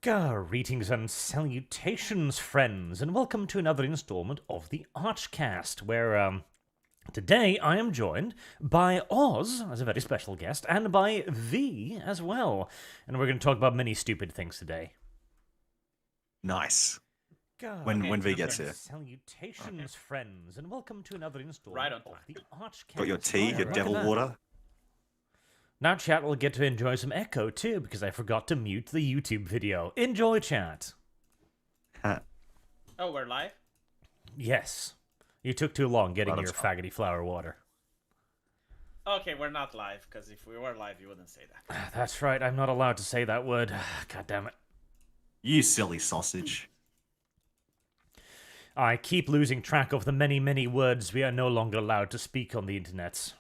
Greetings and salutations, friends, and welcome to another installment of the ArchCast, where today I am joined by Oz as a very special guest, and by V as well, and we're going to talk about many stupid things today. Nice. When V gets here. Salutations, friends, and welcome to another installment of the ArchCast. Got your tea, your devil water. Now chat will get to enjoy some echo too, because I forgot to mute the YouTube video. Enjoy, chat. Oh, we're live? Yes. You took too long getting your faggoty flower water. Okay, we're not live, because if we were live, you wouldn't say that. That's right, I'm not allowed to say that word. God damn it. You silly sausage. I keep losing track of the many, many words we are no longer allowed to speak on the internet.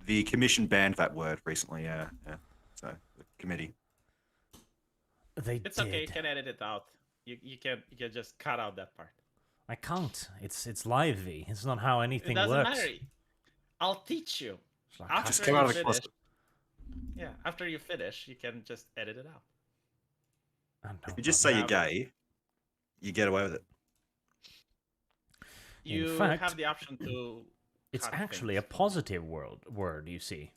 The commission banned that word recently, yeah. So, the committee. It's okay, you can edit it out. You can just cut out that part. I can't. It's live, V. It's not how anything works. It doesn't matter. I'll teach you. Just come out of the closet. Yeah, after you finish, you can just edit it out. If you just say you're gay, you get away with it. You have the option to... It's actually a positive word, you see.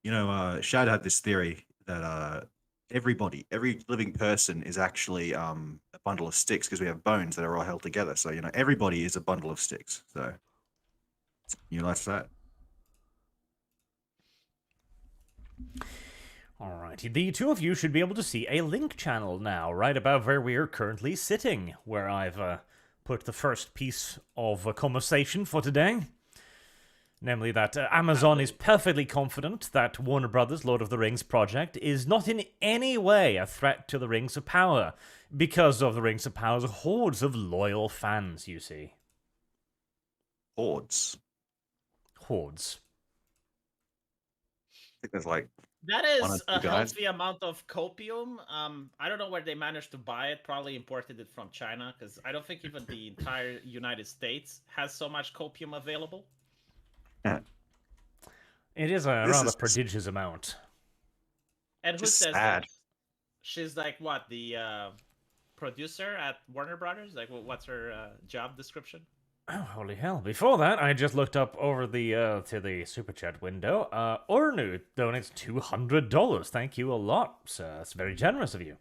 You know, Shad had this theory that every living person is actually a bundle of sticks because we have bones that are all held together. So, you know, everybody is a bundle of sticks. So, you like that? Alrighty, the two of you should be able to see a link channel now, right about where we are currently sitting, where I've... put the first piece of a conversation for today. Namely that Amazon is perfectly confident that Warner Brothers' Lord of the Rings project is not in any way a threat to the Rings of Power, because of the Rings of Power's hordes of loyal fans, you see. Hordes? Hordes. I think there's like... That is a healthy amount of copium. I don't know where they managed to buy it. Probably imported it from China, because I don't think even the entire United States has so much copium available. Yeah. It is a rather prodigious amount. And who says that? She's like, what, the producer at Warner Brothers? Like, what's her job description? Oh, holy hell. Before that, I just looked up over the to the Super Chat window. Ornu donates $200. Thank you a lot, sir. That's very generous of you.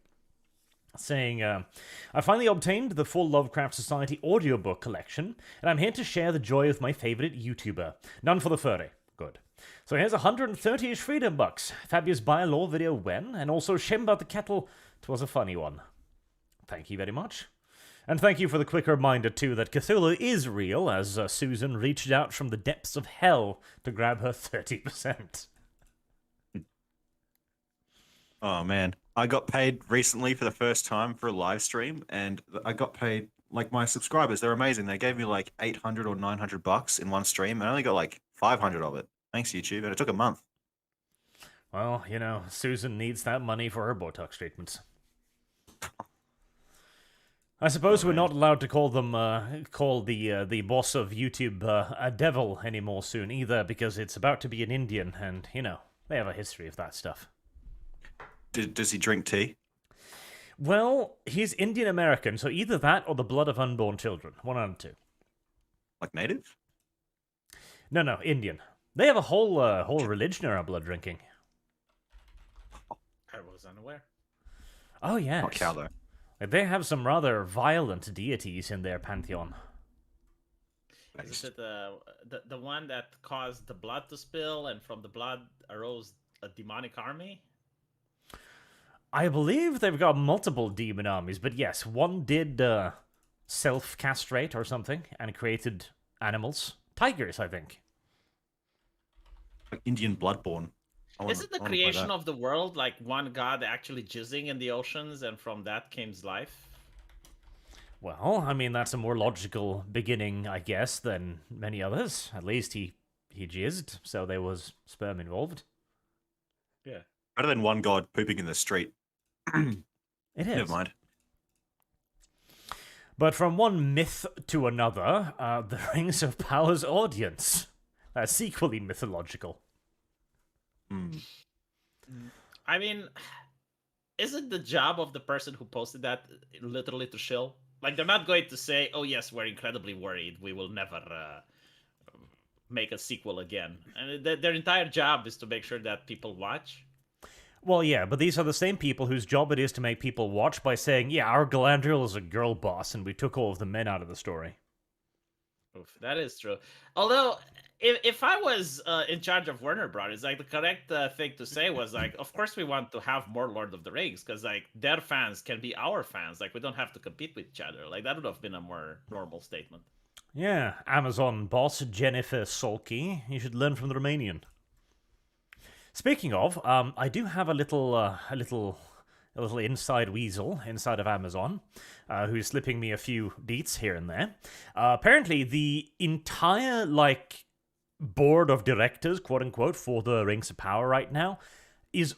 Saying, I finally obtained the full Lovecraft Society audiobook collection, and I'm here to share the joy of my favorite YouTuber. None for the furry. Good. So here's 130-ish freedom bucks. Fabius bylaw video when, and also shame about the kettle. 'Twas a funny one. Thank you very much. And thank you for the quick reminder, too, that Cthulhu is real, as Susan reached out from the depths of hell to grab her 30%. Oh, man. I got paid recently for the first time for a live stream, and I got paid, like, my subscribers, they're amazing. They gave me, like, 800 or 900 bucks in one stream, and I only got, like, 500 of it. Thanks, YouTube, and it took a month. Well, you know, Susan needs that money for her Botox treatments. I suppose we're not allowed to call them, the boss of YouTube a devil anymore soon either, because it's about to be an Indian, and, you know, they have a history of that stuff. Does he drink tea? Well, he's Indian-American, so either that or the blood of unborn children. One out of two. Like native? No, Indian. They have a whole religion around blood drinking. I was unaware. Oh, yes. Not cow, though. They have some rather violent deities in their pantheon. Is it the one that caused the blood to spill, and from the blood arose a demonic army? I believe they've got multiple demon armies, but yes, one did self-castrate or something, and created animals. Tigers, I think. Like Indian Bloodborne. Isn't the creation of the world like one god actually jizzing in the oceans, and from that came life? Well, I mean, that's a more logical beginning, I guess, than many others. At least he jizzed, so there was sperm involved. Yeah. Better than one god pooping in the street. It is. Never mind. But from one myth to another, the Rings of Power's audience. That's equally mythological. Mm. I mean, isn't the job of the person who posted that literally to shill? Like, they're not going to say, "Oh yes, we're incredibly worried. We will never make a sequel again." And their entire job is to make sure that people watch. Well, yeah, but these are the same people whose job it is to make people watch by saying, yeah, our Galadriel is a girl boss, and we took all of the men out of the story. Oof, that is true. Although, if I was in charge of Warner Brothers, like the correct thing to say was like, of course we want to have more Lord of the Rings because like their fans can be our fans. Like we don't have to compete with each other. Like that would have been a more normal statement. Yeah, Amazon boss Jennifer Solke. You should learn from the Romanian. Speaking of, I do have a little inside weasel inside of Amazon, who's slipping me a few deets here and there. Apparently, the entire board of directors, quote unquote, for the Rings of Power right now is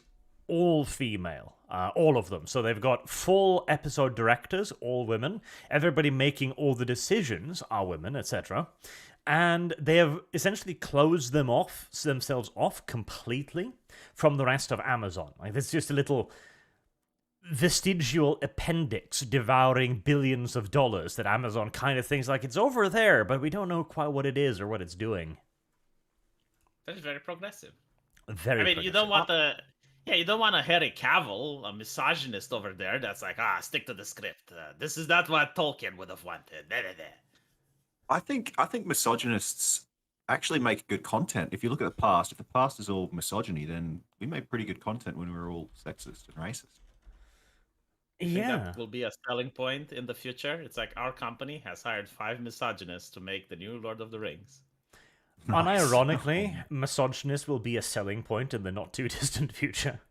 all female. All of them. So they've got full episode directors, all women. Everybody making all the decisions are women, etc. And they have essentially closed themselves off completely from the rest of Amazon. Like, it's just a little vestigial appendix devouring billions of dollars that Amazon kind of thinks like it's over there, but we don't know quite what it is or what it's doing. That is very progressive. Very. I mean, progressive. you don't want you don't want a Henry Cavill, a misogynist over there that's like, stick to the script. This is not what Tolkien would have wanted. I think misogynists actually make good content. If you look at the past, if the past is all misogyny, then we made pretty good content when we were all sexist and racist. Yeah, that will be a selling point in the future. It's like our company has hired 5 misogynists to make the new Lord of the Rings. Nice. Unironically, misogynist will be a selling point in the not too distant future.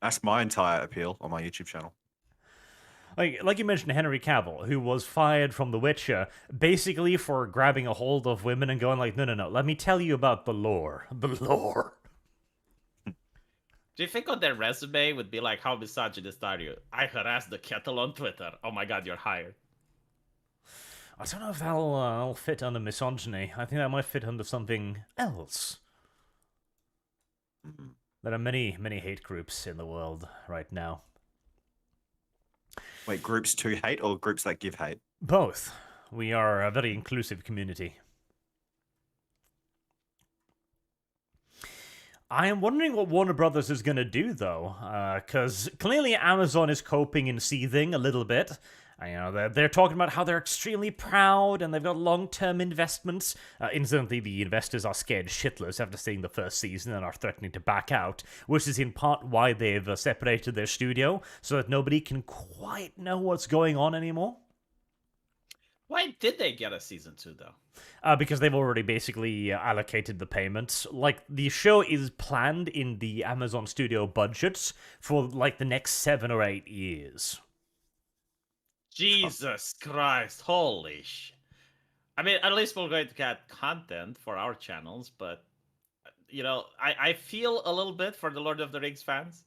That's my entire appeal on my YouTube channel. Like you mentioned, Henry Cavill, who was fired from The Witcher, basically for grabbing a hold of women and going like, no, let me tell you about the lore. The lore. Do you think on their resume would be like, how misogynist are you? I harassed the kettle on Twitter. Oh my god, you're hired. I don't know if that'll fit under misogyny. I think that might fit under something else. There are many, many hate groups in the world right now. Wait, groups to hate or groups that give hate? Both. We are a very inclusive community. I am wondering what Warner Brothers is going to do, though, because clearly Amazon is coping and seething a little bit. They're talking about how they're extremely proud and they've got long-term investments. Incidentally, the investors are scared shitless after seeing the first season and are threatening to back out, which is in part why they've separated their studio, so that nobody can quite know what's going on anymore. Why did they get a season 2, though? Because they've already basically allocated the payments. Like, the show is planned in the Amazon studio budgets for, like, the next 7 or 8 years. Jesus Christ, holy shit. I mean, at least we're going to get content for our channels, but, I feel a little bit for the Lord of the Rings fans.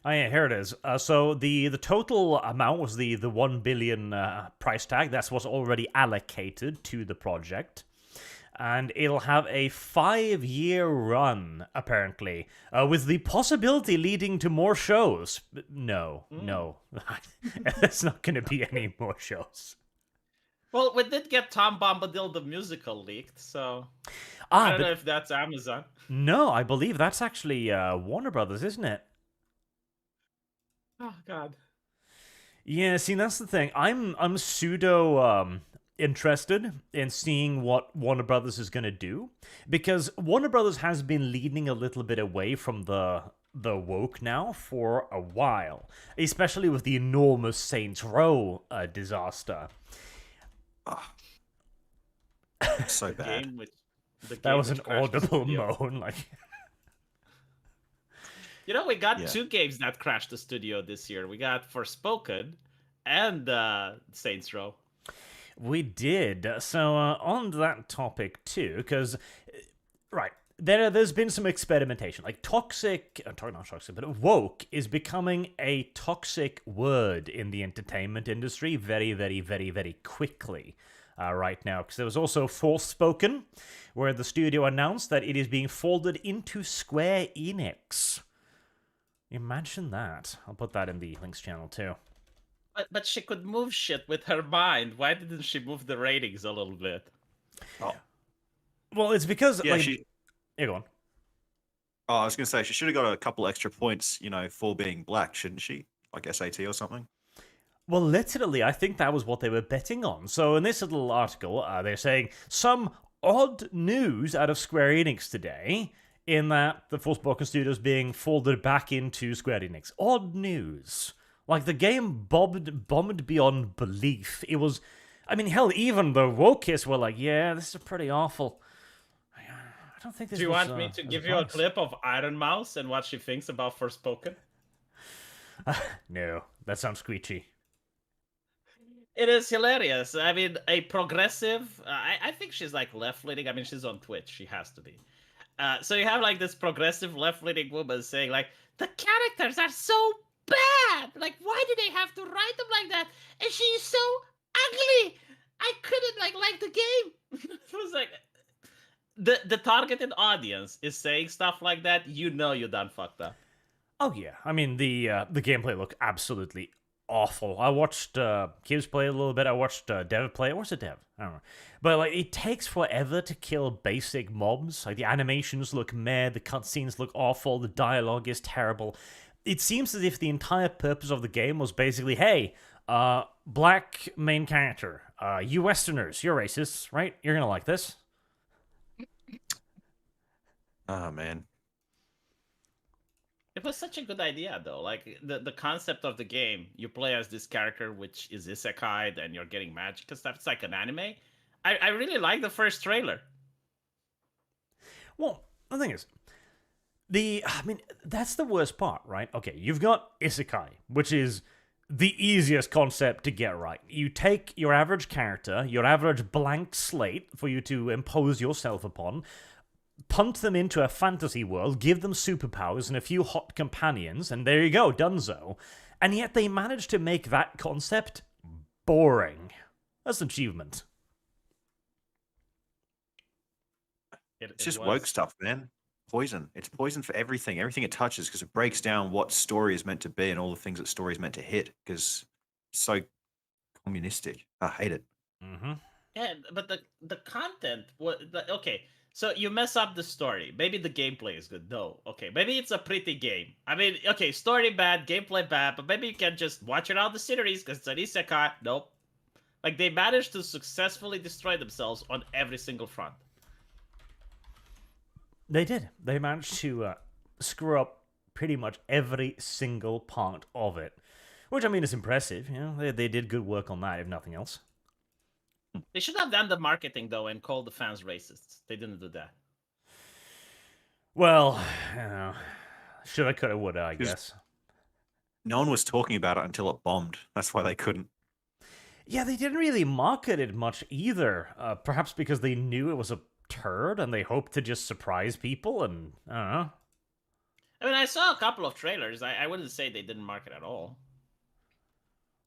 Oh yeah, here it is. So the total amount was the 1 billion price tag. That's what's already allocated to the project. And it'll have a 5-year run, apparently, with the possibility leading to more shows. No. There's not going to be any more shows. Well, we did get Tom Bombadil the musical leaked, so I don't know if that's Amazon. No, I believe that's actually Warner Brothers, isn't it? Oh, God. Yeah, see, that's the thing. I'm pseudo interested in seeing what Warner Brothers is going to do, because Warner Brothers has been leaning a little bit away from the woke now for a while, especially with the enormous Saints Row disaster. So bad. That was an audible moan, like. We got 2 games that crashed the studio this year. We got Forspoken and Saints Row. We did. So on that topic too, because there's been some experimentation. Like not toxic, but woke is becoming a toxic word in the entertainment industry very, very, very, very quickly. right now. Because there was also Forspoken, where the studio announced that it is being folded into Square Enix. Imagine that. I'll put that in the links channel too. But she could move shit with her mind. Why didn't she move the ratings a little bit? Oh, Well, it's because yeah, Yeah, go on. Oh, I was going to say she should have got a couple extra points, for being black, shouldn't she? Like SAT or something. Well, literally, I think that was what they were betting on. So in this little article, they're saying some odd news out of Square Enix today, in that the Forspoken studio is being folded back into Square Enix. Odd news. Like, the game bombed beyond belief. It was... I mean, hell, even the Wokists were like, yeah, this is pretty awful. I don't think this Do you was, want me to give you a advice. clip of Iron Mouse and what she thinks about Forspoken? No, that sounds squeechy. It is hilarious. I mean, a progressive... I think she's like left-leaning. I mean, she's on Twitch. She has to be. So you have like this progressive left-leaning woman saying like, the characters are so bad. Like, why do they have to write them like that? And she's so ugly. I couldn't like the game. It was like... The targeted audience is saying stuff like that, you done fucked up. Oh yeah, I mean the gameplay looked absolutely awful. I watched Kibbs play a little bit. I watched Dev play. What's a Dev? I don't know. But like, it takes forever to kill basic mobs. Like, the animations look meh, the cutscenes look awful, the dialogue is terrible. It seems as if the entire purpose of the game was basically, hey, black main character, you Westerners, you're racists, right? You're gonna like this. Oh, man. It was such a good idea, though. Like, the concept of the game, you play as this character, which is isekai, and you're getting magic and stuff. It's like an anime. I really like the first trailer. Well, the thing is, I mean, that's the worst part, right? Okay, you've got isekai, which is the easiest concept to get right. You take your average character, your average blank slate for you to impose yourself upon, punt them into a fantasy world, give them superpowers and a few hot companions, and there you go, donezo. And yet they managed to make that concept boring. That's an achievement. It's just woke stuff, man. Poison. It's poison for everything. Everything it touches, because it breaks down what story is meant to be and all the things that story is meant to hit, because it's so communistic. I hate it. Mm-hmm. Yeah, but the content... Okay, so you mess up the story. Maybe the gameplay is good. No. Okay, maybe it's a pretty game. I mean, okay, story bad, gameplay bad, but maybe you can just watch it out the series because it's an isekai. Nope. Like, they managed to successfully destroy themselves on every single front. They did. They managed to screw up pretty much every single part of it. Which, I mean, is impressive. You know, they did good work on that, if nothing else. They should have done the marketing, though, and called the fans racists. They didn't do that. Well, you know, shoulda, coulda, woulda, I guess. No one was talking about it until it bombed. That's why they couldn't. Yeah, they didn't really market it much either. Perhaps because they knew it was a turd and they hoped to just surprise people, and I don't know. I mean, I saw a couple of trailers. I wouldn't say they didn't market at all.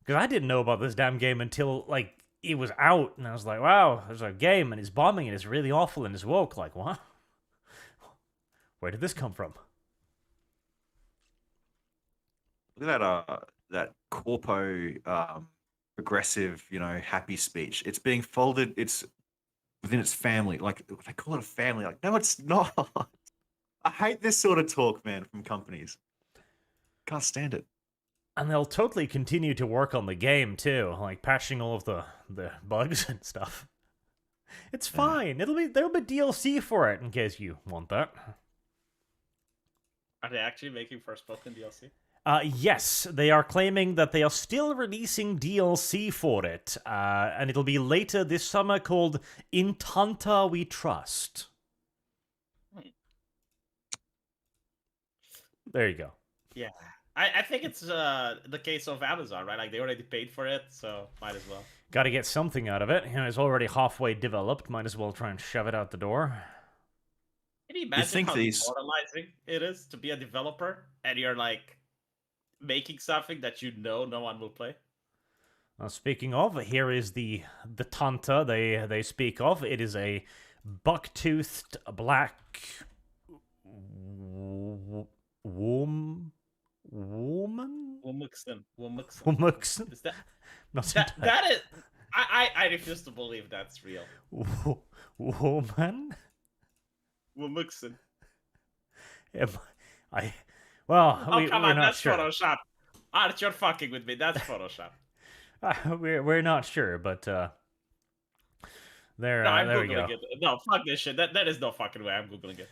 Because I didn't know about this damn game until, like, it was out, and I was like, wow, there's a game, and it's bombing, and it's really awful, and it's woke. Like, what? Where did this come from? Look at that corpo progressive, happy speech. It's being folded. It's within its family. Like, they call it a family. Like, no, it's not. I hate this sort of talk, man, from companies. Can't stand it. And they'll totally continue to work on the game, too, like patching all of the bugs and stuff. It's fine. There'll be DLC for it, in case you want that. Are they actually making Forspoken DLC? Yes, they are claiming that they are still releasing DLC for it, and it'll be later this summer, called In Tanta We Trust. There you go. Yeah. I think it's the case of Amazon, right? Like, they already paid for it, so might as well. Got to get something out of it. It's already halfway developed. Might as well try and shove it out the door. Can you imagine how demoralizing it is to be a developer and you're like making something that no one will play? Speaking of, here is the Tanta they speak of. It is a buck-toothed black woman. Womuxen. Womuxen? Is that Not that is? I refuse to believe that's real. Woman? Womuxen. Well, Oh, come we're on, not that's sure. Photoshop. Arch, you're fucking with me. That's Photoshop. We're not sure, but there No, I'm there we googling go. it. No, fuck this shit. That is no fucking way. I'm googling it.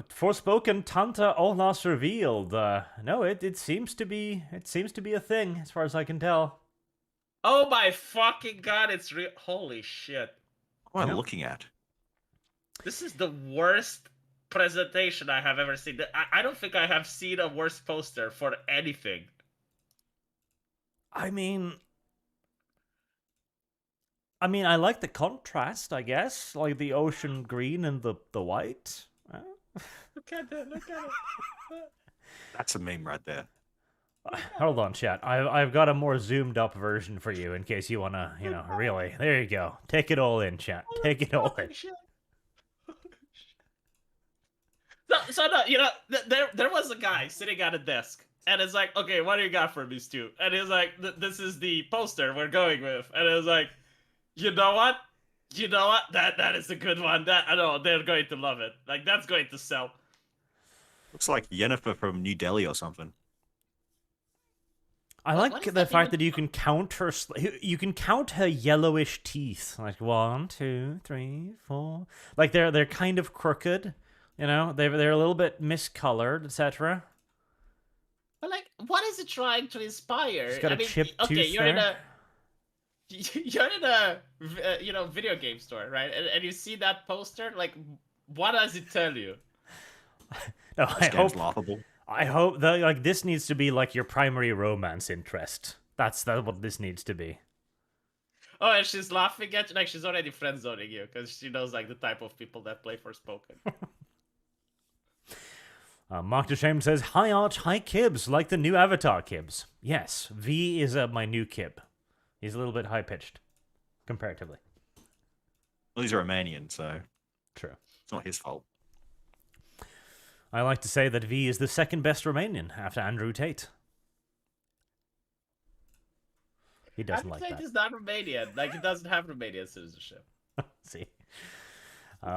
Forspoken Tanta Olas revealed. No, it seems to be a thing as far as I can tell. Oh my fucking god, it's real. Holy shit. What am I Yeah. looking at? This is the worst presentation I have ever seen. I don't think I have seen a worse poster for anything. I mean, I like the contrast, I guess, like the ocean green and the white. Look at it. Look at it. That's a meme right there. Hold on, chat. I've got a more zoomed up version for you in case you wanna, really. There you go. Take it all in, chat. Take it all in. So no, there was a guy sitting at a desk, and it's like, okay, what do you got for these two? And he's like, this is the poster we're going with, and it was like, you know what? That is a good one. That I know they're going to love it. Like that's going to sell. Looks like Yennefer from New Delhi or something. I What like is the that fact even- that you can count her. You can count her yellowish teeth, like 1, 2, 3, 4. Like they're kind of crooked. They're a little bit miscolored, etc. But like, what is it trying to inspire? She's got a chipped okay, tooth you're in there. a video game store, right? And you see that poster, like, what does it tell you? No, This game's laughable. I hope that like this needs to be like your primary romance interest. That's what this needs to be. Oh, and she's laughing at you, like she's already friend zoning you because she knows like the type of people that play Forspoken. Mark Deshamed says, "Hi Arch, hi Kibs, like the new Avatar Kibs." Yes, V is my new Kib. He's a little bit high pitched, comparatively. Well, he's a Romanian, so True. it's not his fault. I like to say that V is the second best Romanian after Andrew Tate. He doesn't like that. He's not Romanian. Like, he doesn't have Romanian citizenship. See.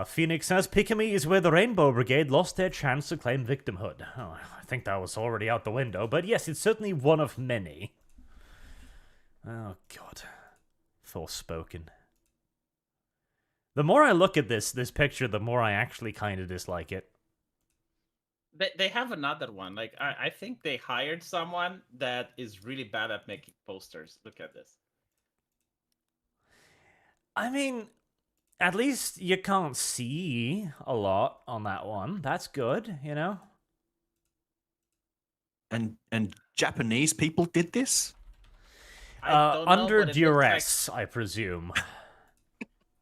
Phoenix says, Pikamee is where the Rainbow Brigade lost their chance to claim victimhood. Oh, I think that was already out the window, but yes, it's certainly one of many. Oh, God. Forspoken. The more I look at this picture, the more I actually kind of dislike it. They have another one. Like, I think they hired someone that is really bad at making posters. Look at this. I mean, at least you can't see a lot on that one. That's good, you know? And Japanese people did this? I don't know, Under but it looks duress, I presume.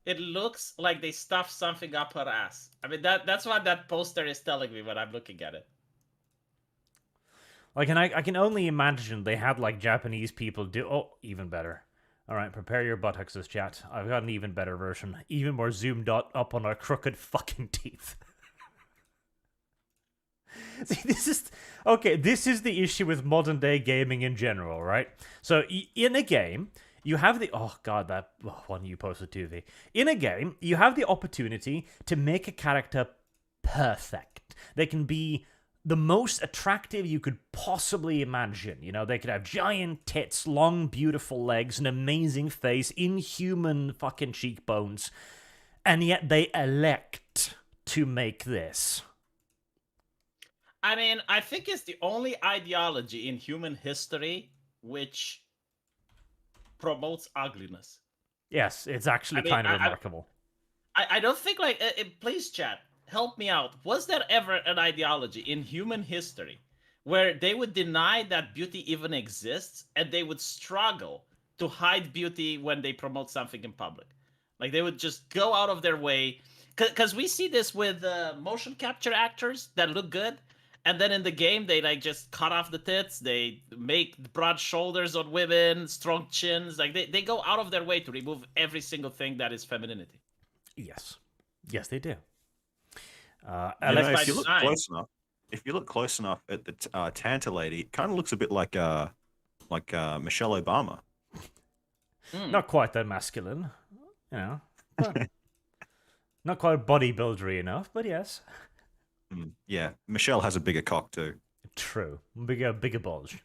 it looks like they stuffed something up her ass. I mean, that's what that poster is telling me when I'm looking at it. Like, and I can only imagine they had, like, Japanese people do... Oh, even better. Alright, prepare your buttocks, chat. I've got an even better version. Even more zoomed up on our crooked fucking teeth. See, this is... Okay, this is the issue with modern-day gaming in general, right? So, in a game, you have the... Oh, God, that one you posted to me. In a game, you have the opportunity to make a character perfect. They can be the most attractive you could possibly imagine. You know, they could have giant tits, long, beautiful legs, an amazing face, inhuman fucking cheekbones. And yet they elect to make this. I mean, I think it's the only ideology in human history which promotes ugliness. Yes, it's actually kind of remarkable. I don't think, like, please, chat, help me out. Was there ever an ideology in human history where they would deny that beauty even exists and they would struggle to hide beauty when they promote something in public? Like, they would just go out of their way. Because we see this with motion capture actors that look good. And then in the game, they like just cut off the tits. They make broad shoulders on women, strong chins. Like they go out of their way to remove every single thing that is femininity. Yes. Yes, they do. If you look close enough, at the Tanta lady, it kind of looks a bit like Michelle Obama. Not quite that masculine, you know. Not quite bodybuildery enough, but yes. Yeah, Michelle has a bigger cock too. True. Bigger bulge.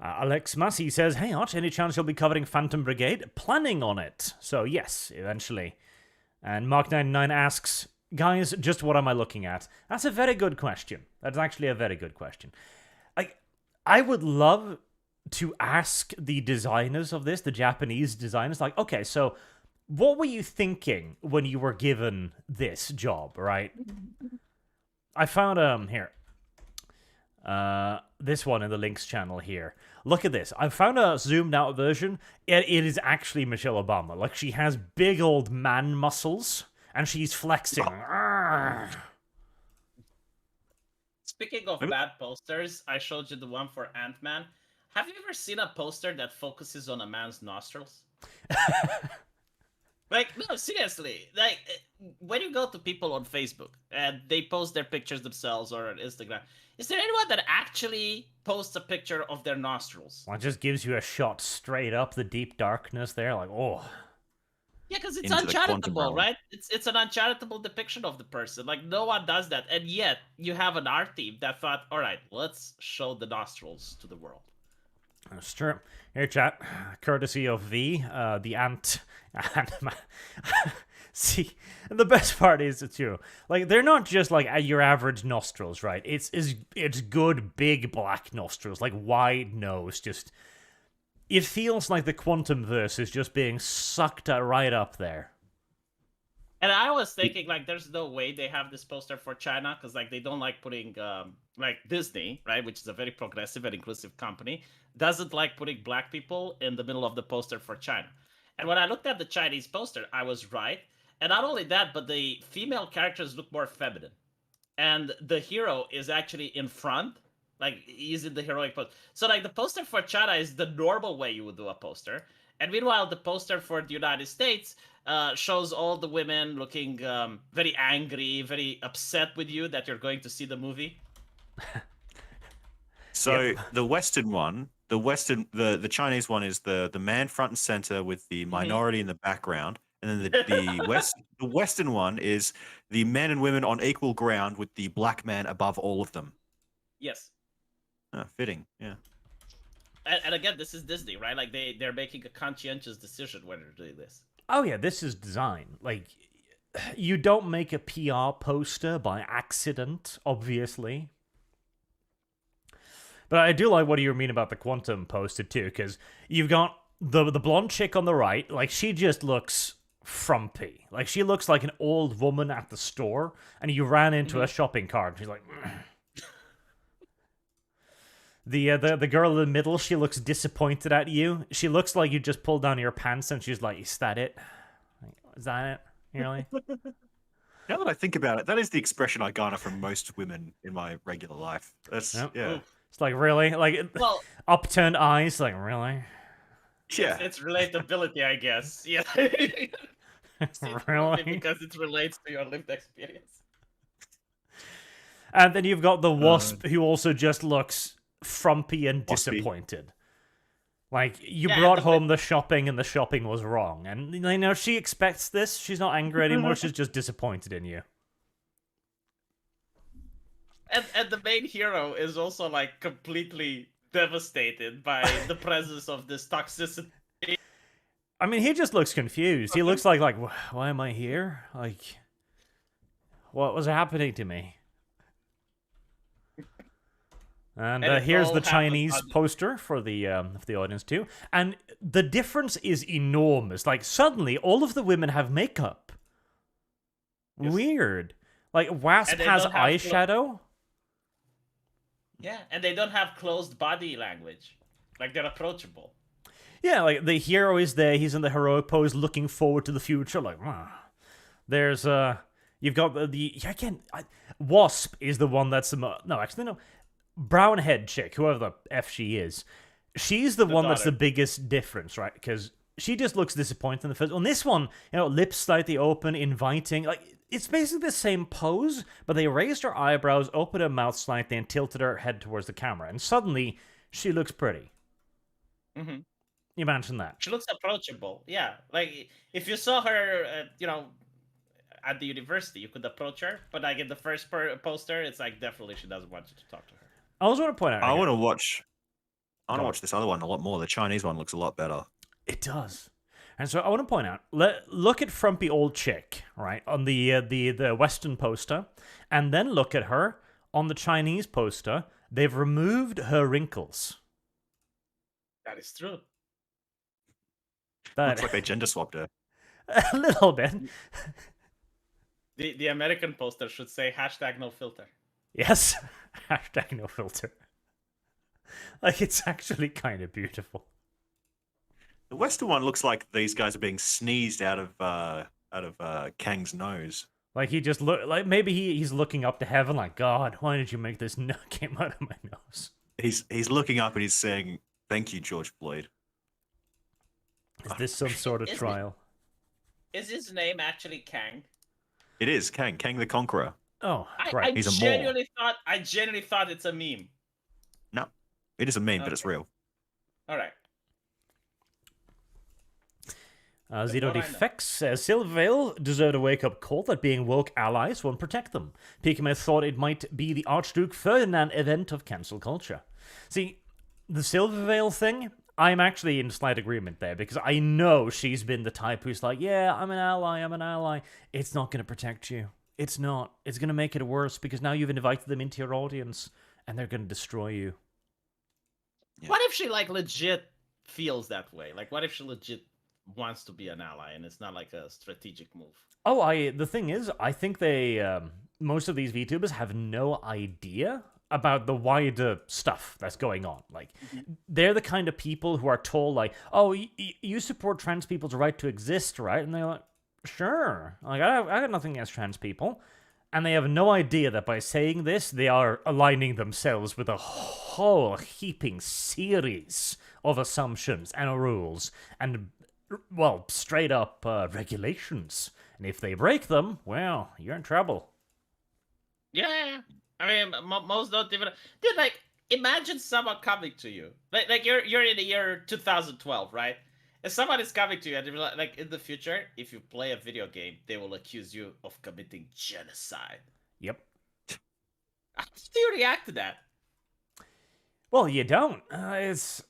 Alex Massey says, "Hey Arch, any chance you'll be covering Phantom Brigade? Planning on it. So yes, eventually." And Mark99 asks, "Guys, just what am I looking at?" That's a very good question. That's actually a very good question. I would love to ask the designers of this, the Japanese designers, like, okay, so what were you thinking when you were given this job, right? I found here. This one in the links channel here. Look at this. I found a zoomed out version. It is actually Michelle Obama. Like, she has big old man muscles and she's flexing. Speaking of bad posters, I showed you the one for Ant-Man. Have you ever seen a poster that focuses on a man's nostrils? Like, no, seriously. Like, when you go to people on Facebook and they post their pictures themselves or on Instagram, is there anyone that actually posts a picture of their nostrils? Well, it just gives you a shot straight up the deep darkness there, like, oh. Yeah, because it's uncharitable, right? It's an uncharitable depiction of the person. Like, no one does that. And yet, you have an art team that thought, all right, let's show the nostrils to the world. That's true. Here, chat, courtesy of V, the ant. See, the best part is too, like, they're not just like your average nostrils, right? It's good big black nostrils, like wide nose. Just, it feels like the quantum verse is just being sucked right up there. And I was thinking, like, there's no way they have this poster for China, because, like, they don't like putting, like, Disney, right, which is a very progressive and inclusive company, doesn't like putting black people in the middle of the poster for China. And when I looked at the Chinese poster, I was right. And not only that, but the female characters look more feminine. And the hero is actually in front, like, he's in the heroic pose. So, like, the poster for China is the normal way you would do a poster. And meanwhile, the poster for the United States shows all the women looking very angry, very upset with you that you're going to see the movie. So the Western one, the Chinese one is the man front and center with the minority in the background, and then the Western one is the men and women on equal ground with the black man above all of them. Yes. Fitting, yeah. And again, this is Disney, right? Like, they're making a conscientious decision when they're doing this. Oh yeah, this is design. Like, you don't make a PR poster by accident, obviously. But I do like what you mean about the quantum poster too, because you've got the blonde chick on the right, like, she just looks frumpy. Like, she looks like an old woman at the store, and you ran into a shopping cart, and she's like... The girl in the middle, she looks disappointed at you. She looks like you just pulled down your pants and she's like, "Is that it? Is that it? Really?" Now that I think about it, that is the expression I garner from most women in my regular life. That's yeah. It's like, really? Like, upturned eyes, like, really? Yeah. It's relatability, I guess. Yeah. Really? Because it relates to your lived experience. And then you've got the wasp who also just looks frumpy and disappointed. Like, you brought home the shopping and the shopping was wrong. And, you know, she expects this. She's not angry anymore. She's just disappointed in you. And the main hero is also, like, completely devastated by the presence of this toxicity. I mean, he just looks confused. He looks like, why am I here? Like, what was happening to me? And here's the Chinese poster for the audience too. And the difference is enormous. Like, suddenly, all of the women have makeup. Yes. Weird. Like, Wasp has eyeshadow. Yeah, and they don't have closed body language. Like, they're approachable. Yeah, like, the hero is there. He's in the heroic pose, looking forward to the future. Like, there's You've got Wasp is the one that's no, actually no, brown head chick, whoever the f she is. She's the one that's the biggest difference, right? Because she just looks disappointed in the first. On this one, lips slightly open, inviting, like. It's basically the same pose, but they raised her eyebrows, opened her mouth slightly, and tilted her head towards the camera. And suddenly, she looks pretty. Mm-hmm. You imagine that. She looks approachable. Yeah. Like, if you saw her, at the university, you could approach her. But, like, in the first poster, it's like, definitely she doesn't want you to talk to her. I also want to point out... I want to watch this other one a lot more. The Chinese one looks a lot better. It does. And so I want to point out, look at frumpy old chick, right, on the Western poster, and then look at her on the Chinese poster. They've removed her wrinkles. That is true. Looks like they gender swapped her. A little bit. The American poster should say #NoFilter. Yes, #NoFilter. Like, it's actually kind of beautiful. The Western one looks like these guys are being sneezed out of Kang's nose. Like he just maybe he's looking up to heaven like, God, why did you make this nut came out of my nose? He's looking up and he's saying, "Thank you, George Floyd." Is this some sort of trial? Is his name actually Kang? It is Kang the Conqueror. Oh, right. He's a I genuinely thought it's a meme. No, it is a meme, but it's real. All right. Zero Defects says, Silvervale deserved a wake-up call that being woke allies won't protect them. Pikamee thought it might be the Archduke Ferdinand event of cancel culture. See, the Silvervale thing, I'm actually in slight agreement there, because I know she's been the type who's like, yeah, I'm an ally. It's not going to protect you. It's not. It's going to make it worse, because now you've invited them into your audience, and they're going to destroy you. Yeah. What if she, like, legit feels that way? Like, what if she legit wants to be an ally and it's not like a strategic move? Oh, the thing is, I think they most of these VTubers have no idea about the wider stuff that's going on. Like, they're the kind of people who are told, like, oh, you support trans people's right to exist, right? And they're like, sure. Like, I got nothing against trans people. And they have no idea that by saying this, they are aligning themselves with a whole heaping series of assumptions and rules and, well, straight up regulations. And if they break them, well, you're in trouble. Yeah. I mean, most don't even... Dude, like, imagine someone coming to you. Like you're in the year 2012, right? If someone is coming to you and they're like, in the future, if you play a video game, they will accuse you of committing genocide. Yep. How do you react to that? Well, you don't. It's...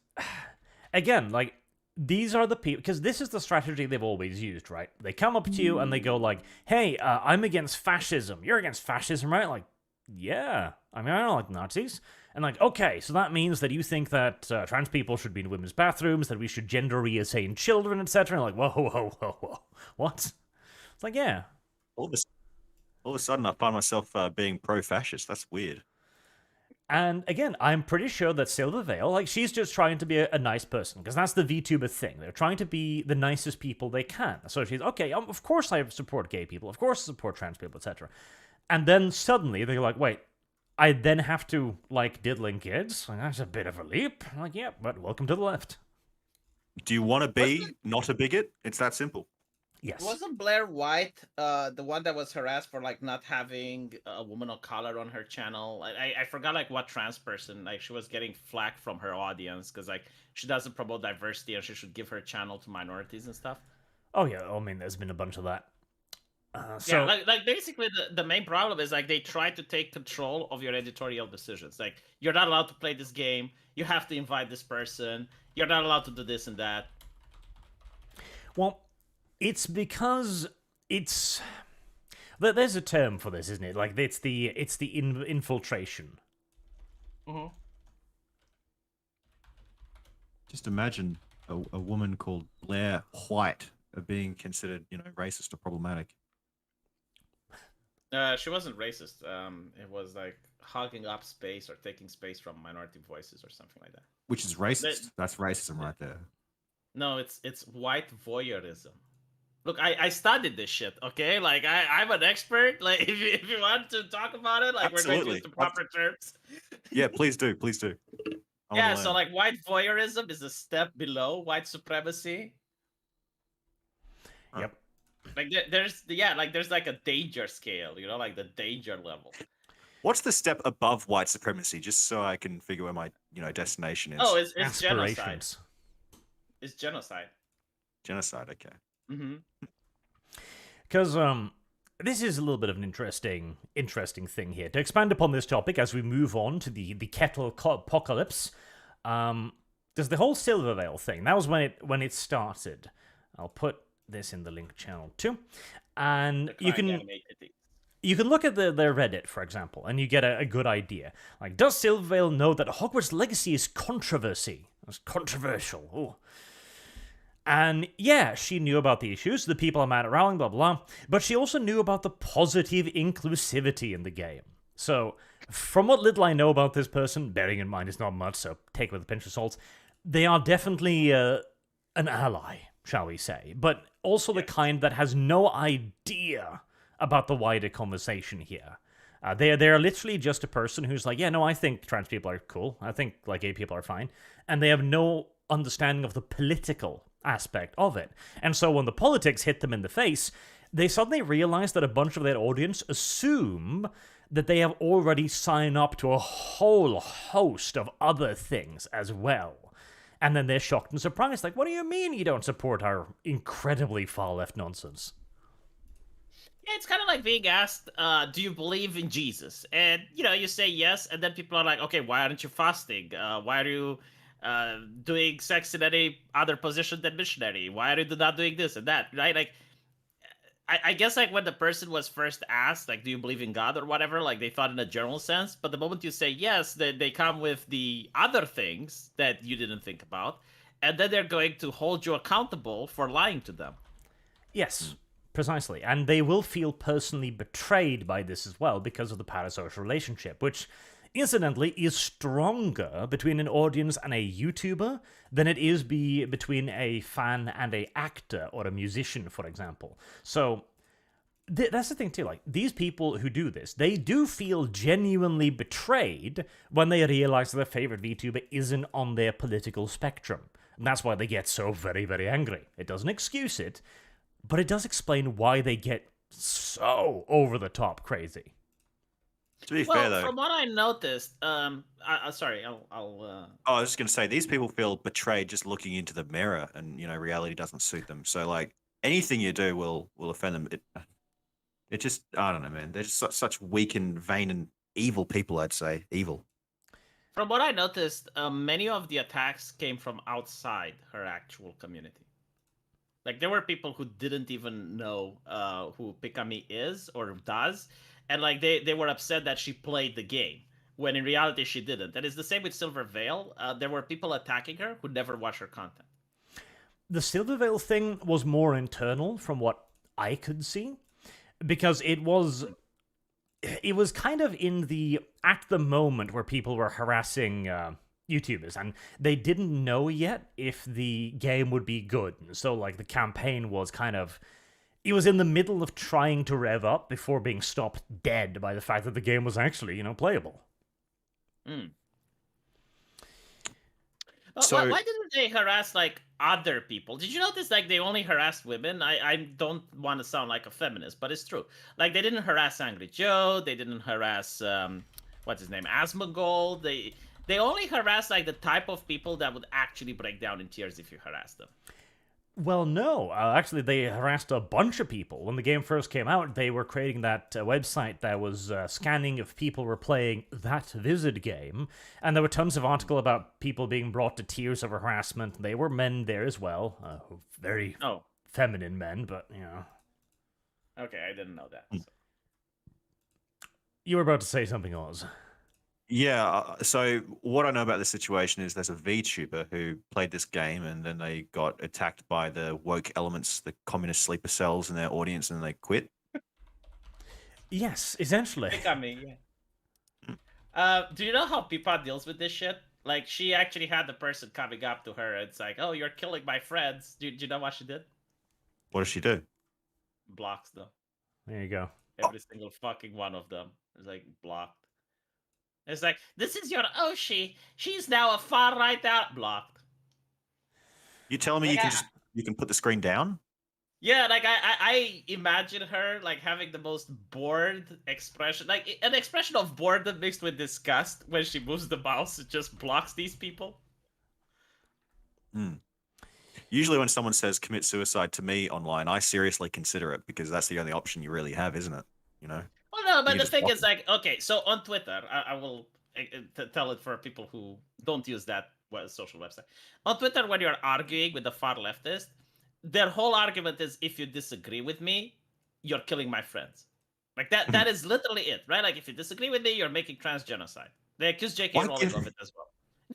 Again, like, these are the people... Because this is the strategy they've always used, right? They come up to you and they go like, hey, I'm against fascism. You're against fascism, right? Like, yeah. I mean, I don't like Nazis. And like, okay, so that means that you think that trans people should be in women's bathrooms, that we should gender reassign children, etc. And like, whoa. What? It's like, yeah. All of a sudden, I find myself being pro-fascist. That's weird. And again, I'm pretty sure that Silvervale, like, she's just trying to be a nice person, because that's the VTuber thing. They're trying to be the nicest people they can. So she's, okay, of course I support gay people, of course I support trans people, etc. And then suddenly they're like, wait, I then have to like diddling kids? Like, that's a bit of a leap. I'm like, yeah, but welcome to the left. Do you want to be not a bigot? It's that simple. Yes. Wasn't Blair White the one that was harassed for like not having a woman of color on her channel? I forgot like what trans person, like she was getting flack from her audience because like she doesn't promote diversity and she should give her channel to minorities and stuff. Oh yeah, I mean there's been a bunch of that. Yeah, like basically the main problem is like they try to take control of your editorial decisions. Like you're not allowed to play this game. You have to invite this person. You're not allowed to do this and that. Well, it's because it's there's a term for this, isn't it? Like it's the infiltration. Mm-hmm. Just imagine a woman called Blair White being considered, racist or problematic. She wasn't racist. It was like hogging up space or taking space from minority voices or something like that. Which is racist. That's racism right there. No, it's white voyeurism. Look, I studied this shit, okay? Like, I'm an expert. Like, if you want to talk about it, like, we're going to use the proper terms. Yeah, please do. Please do. I wanna Yeah, so, learn. like, white voyeurism is a step below white supremacy. Yep. Like, there's like a danger scale, you know, like the danger level. What's the step above white supremacy, just so I can figure where my destination is? Oh, it's genocide. Aspirations. It's genocide. Genocide. Okay. Mm-hmm. Because this is a little bit of an interesting thing here. To expand upon this topic as we move on to the kettle apocalypse, there's the whole Silver Veil thing. That was when it started. I'll put this in the link channel too, and you can look at their Reddit, for example, and you get a good idea. Like, does Silver Veil know that Hogwarts Legacy is controversy? It's controversial. Ooh. And yeah, she knew about the issues, the people are mad at Rowling, blah, blah, but she also knew about the positive inclusivity in the game. So, from what little I know about this person, bearing in mind it's not much, so take it with a pinch of salt, they are definitely an ally, shall we say, but also the kind that has no idea about the wider conversation here. They're literally just a person who's like, yeah, no, I think trans people are cool, I think like gay people are fine, and they have no understanding of the political aspect of it. And so when the politics hit them in the face, they suddenly realize that a bunch of their audience assume that they have already signed up to a whole host of other things as well. And then they're shocked and surprised, like, what do you mean you don't support our incredibly far-left nonsense? Yeah, it's kind of like being asked, do you believe in Jesus? And, you say yes, and then people are like, okay, why aren't you fasting? Why are you doing sex in any other position than missionary? Why are you not doing this and that, right? Like, I guess, like, when the person was first asked, like, do you believe in God or whatever, like, they thought in a general sense, but the moment you say yes, they come with the other things that you didn't think about, and then they're going to hold you accountable for lying to them. Yes, precisely. And they will feel personally betrayed by this as well because of the parasocial relationship, which, incidentally, is stronger between an audience and a YouTuber than it is between a fan and a actor or a musician, for example. So that's the thing too. Like, these people who do this, they do feel genuinely betrayed when they realize that their favorite VTuber isn't on their political spectrum. And that's why they get so very, very angry. It doesn't excuse it, but it does explain why they get so over the top crazy. To be fair, though, from what I noticed, sorry, I'll. Oh, I was just gonna say, these people feel betrayed just looking into the mirror, and reality doesn't suit them. So, like, anything you do will offend them. It just, I don't know, man. They're just such weak and vain and evil people. I'd say evil. From what I noticed, many of the attacks came from outside her actual community. Like, there were people who didn't even know who Pikamee is or does. And, like, they were upset that she played the game, when in reality she didn't. And it's the same with Silver Veil. There were people attacking her who never watched her content. The Silver Veil thing was more internal from what I could see, because it was kind of at the moment where people were harassing YouTubers, and they didn't know yet if the game would be good. So, like, the campaign was kind of... It was in the middle of trying to rev up before being stopped dead by the fact that the game was actually, playable. So, why didn't they harass, like, other people? Did you notice, like, they only harassed women? I don't want to sound like a feminist, but it's true. Like, they didn't harass Angry Joe. They didn't harass, what's his name, Asmongold. They only harassed, like, the type of people that would actually break down in tears if you harassed them. Well, no. Actually, they harassed a bunch of people. When the game first came out, they were creating that website that was scanning if people were playing that Wizard game, and there were tons of articles about people being brought to tears of harassment. They were men there as well. Very feminine men, but, Okay, I didn't know that. So. You were about to say something, Oz. Yeah, so what I know about this situation is there's a VTuber who played this game, and then they got attacked by the woke elements, the communist sleeper cells in their audience, and they quit. Yes, essentially. Pikamee, yeah. Do you know how Pipa deals with this shit? Like, she actually had the person coming up to her, and it's like, oh, you're killing my friends. Do you know what she did? What does she do? blocks them. There you go. Every single fucking one of them is like blocked. It's like, this is your Oshi. She's now a far right out. Blocked. You telling me Like, you can put the screen down? Yeah, like I imagine her like having the most bored expression, like an expression of boredom mixed with disgust when she moves the mouse. It just blocks these people. Usually when someone says commit suicide to me online, I seriously consider it because that's the only option you really have, isn't it? You know? Well, no, but You the just thing block is, like, okay, so on Twitter, I will tell it for people who don't use that social website. On Twitter, when you're arguing with the far leftist, their whole argument is if you disagree with me, you're killing my friends. Like that is literally it, right? Like if you disagree with me, you're making trans genocide. They accuse J.K. Why Rowling give- of it as well.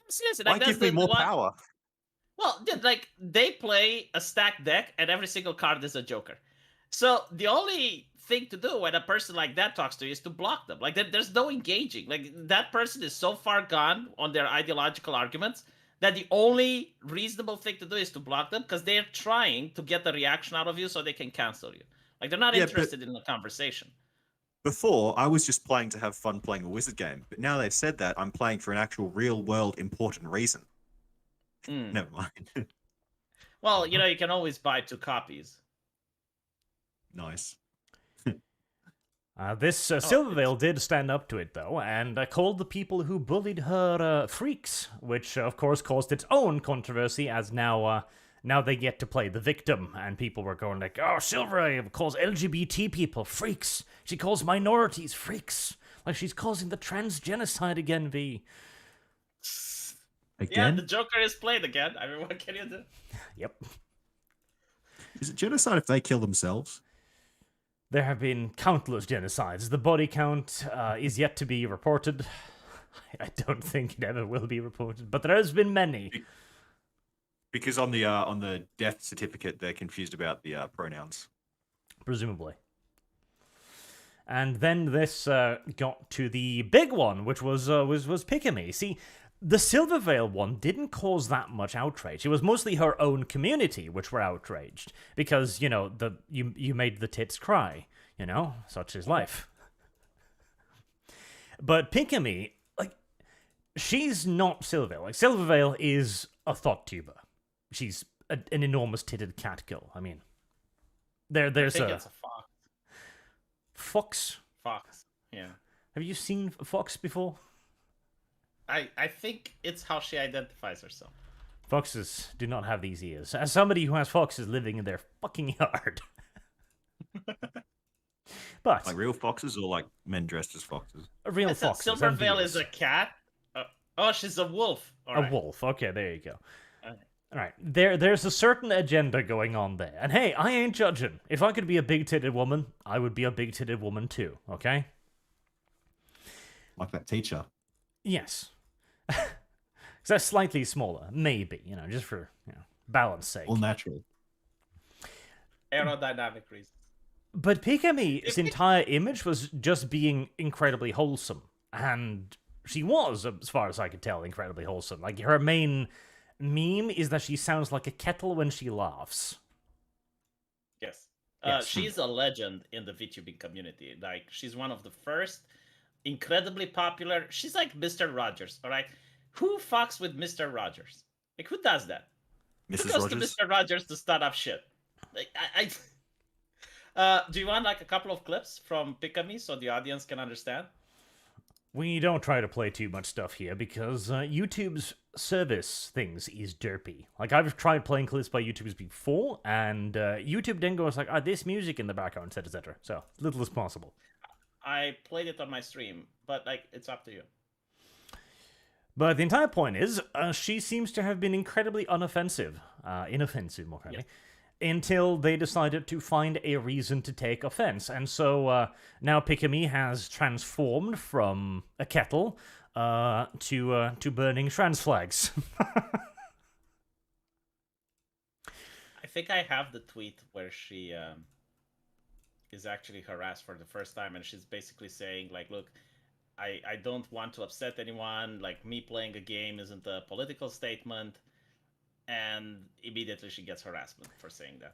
Seriously, Why like that's give me the more one. power? Well, dude, like they play a stacked deck, and every single card is a joker. So the only thing to do when a person like that talks to you is to block them. Like there's no engaging. Like that person is so far gone on their ideological arguments that the only reasonable thing to do is to block them because they're trying to get the reaction out of you so they can cancel you. Like they're not Yeah, interested in the conversation. Before, I was just playing to have fun playing a wizard game, but now they've said that I'm playing for an actual real world important reason. Never mind. Well, you know, you can always buy 2 copies. Nice. This Silvervale did stand up to it, though, and called the people who bullied her freaks, which, of course, caused its own controversy, as now they get to play the victim, and people were going like, oh, Silvervale calls LGBT people freaks. She calls minorities freaks. Like, she's causing the trans genocide again, V. Again? Yeah, the Joker is played again. I mean, what can you do? Yep. Is it genocide if they kill themselves? There have been countless genocides. The body count is yet to be reported. I don't think it ever will be reported, but there has been many. Because on the death certificate, they're confused about the pronouns. Presumably. And then this got to the big one, which was Pikamee. See, the Silvervale one didn't cause that much outrage. It was mostly her own community which were outraged because, you know, you made the tits cry, you know, such is life. But Pikamee, like, she's not Silvervale. Like, Silvervale is a thought tuber. She's an enormous titted catkill. I mean, there's I think it's a fox. Fox. Fox. Yeah. Have you seen a fox before? I think it's how she identifies herself. Foxes do not have these ears. As somebody who has foxes living in their fucking yard. But Like real foxes or like men dressed as foxes? real foxes. and Silvervale deers. is a cat. Oh, she's a wolf. All right. A wolf. Okay, there you go. All right. All right, there's a certain agenda going on there. And hey, I ain't judging. If I could be a big-titted woman, I would be a big-titted woman too, okay? Like that teacher. Yes. So that's slightly smaller, maybe, you know, just for, you know, balance sake. All natural. Aerodynamic reasons. But Pikamee's entire image was just being incredibly wholesome. And she was, as far as I could tell, incredibly wholesome. Like, her main meme is that she sounds like a kettle when she laughs. Yes. Yes. She's a legend in the VTubing community. Like, she's one of the first, incredibly popular. She's like Mr. Rogers, all right? Who fucks with Mr. Rogers? Like, who does that? Mrs. Who goes Rogers? to Mr. Rogers to start up shit? Like, do you want, like, a couple of clips from Pikamee so the audience can understand? We don't try to play too much stuff here because YouTube's service things is derpy. Like, I've tried playing clips by YouTubers before, and YouTube then goes like, this music in the background, etc. So, little as possible. I played it on my stream, but, like, it's up to you. But the entire point is, she seems to have been incredibly inoffensive, more correctly, until they decided to find a reason to take offense. And so now Pikamee has transformed from a kettle to burning trans flags. I think I have the tweet where she is actually harassed for the first time, and she's basically saying, like, look, I don't want to upset anyone, like, me playing a game isn't a political statement, and immediately she gets harassment for saying that.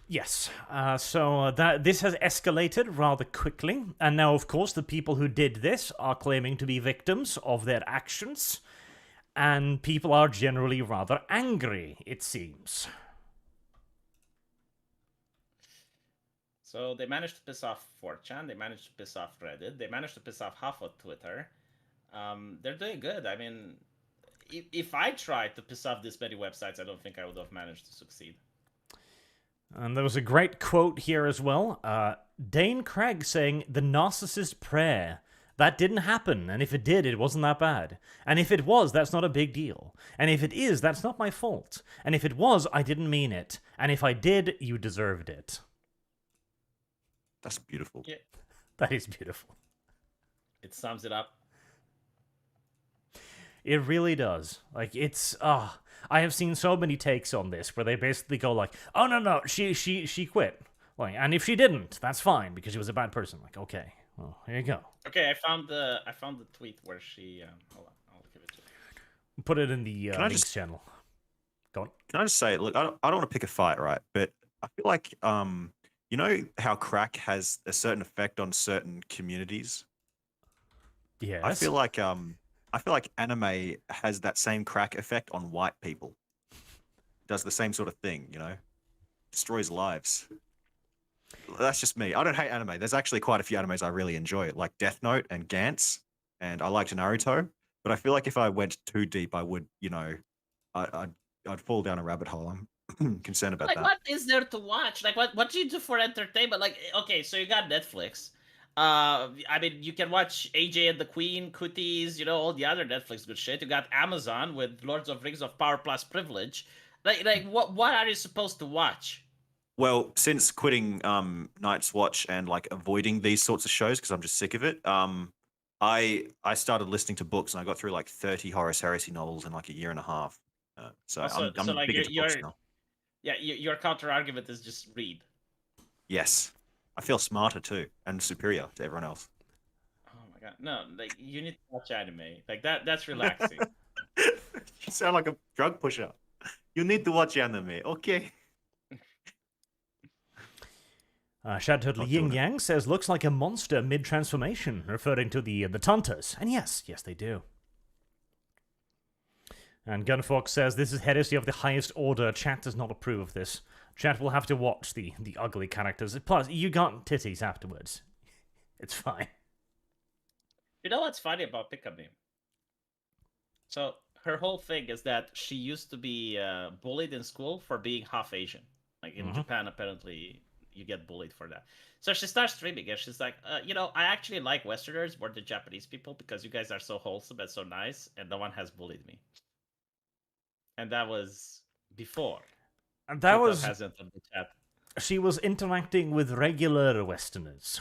Yes. So that this has escalated rather quickly, and now, of course, the people who did this are claiming to be victims of their actions, and people are generally rather angry, it seems. So they managed to piss off 4chan, they managed to piss off Reddit, they managed to piss off half of Twitter. They're doing good. I mean, if I tried to piss off this many websites, I don't think I would have managed to succeed. And there was a great quote here as well. Dane Craig saying, "The narcissist prayer. That didn't happen, and if it did, it wasn't that bad. And if it was, that's not a big deal. And if it is, that's not my fault. And if it was, I didn't mean it. And if I did, you deserved it." That's beautiful. Yeah. That is beautiful. It sums it up. It really does. Like, it's, I have seen so many takes on this where they basically go like, "Oh, no, she quit. Like, and if she didn't, that's fine, because she was a bad person." Like, okay, well, here you go. Okay, I found the tweet where she, hold on, I'll give it to you. Put it in the Can I links just- channel. Go on. Can I just say, look, I don't want to pick a fight, right? But I feel like, you know how crack has a certain effect on certain communities? Yes. I feel like anime has that same crack effect on white people. Does the same sort of thing, you know? Destroys lives. That's just me. I don't hate anime. There's actually quite a few animes I really enjoy, like Death Note and Gantz, and I liked Naruto. But I feel like if I went too deep, I would, you know, I'd fall down a rabbit hole. I'm concerned about Like, that. what is there to watch? Like, what do you do for entertainment? Like, okay, so you got Netflix. I mean, you can watch AJ and the Queen, Cooties, you know, all the other Netflix good shit. You got Amazon with Lords of Rings of Power Plus Privilege. Like, what are you supposed to watch? Well, since quitting Night's Watch and like avoiding these sorts of shows because I'm just sick of it, I started listening to books and I got through like 30 Horus Heresy novels in like a year and a half. So I'm like big into books now. Yeah, your counter argument is just read. Yes, I feel smarter too and superior to everyone else. Oh my god, no! Like, you need to watch anime. Like that's relaxing. You sound like a drug pusher. You need to watch anime, okay? Shadowtotally Not Yin doing it. Yang says, "Looks like a monster mid-transformation," referring to the Tantas. And yes, they do. And Gunfox says, "This is heresy of the highest order. Chat does not approve of this. Chat will have to watch the ugly characters. Plus, you got titties afterwards. It's fine." You know what's funny about Pikamee? So her whole thing is that she used to be bullied in school for being half Asian. Like in Japan, apparently you get bullied for that. So she starts streaming and she's like, you know, I actually like Westerners more than Japanese people because you guys are so wholesome and so nice, and no one has bullied me. And that was before. And that was... hasn't on the chat. She was interacting with regular Westerners.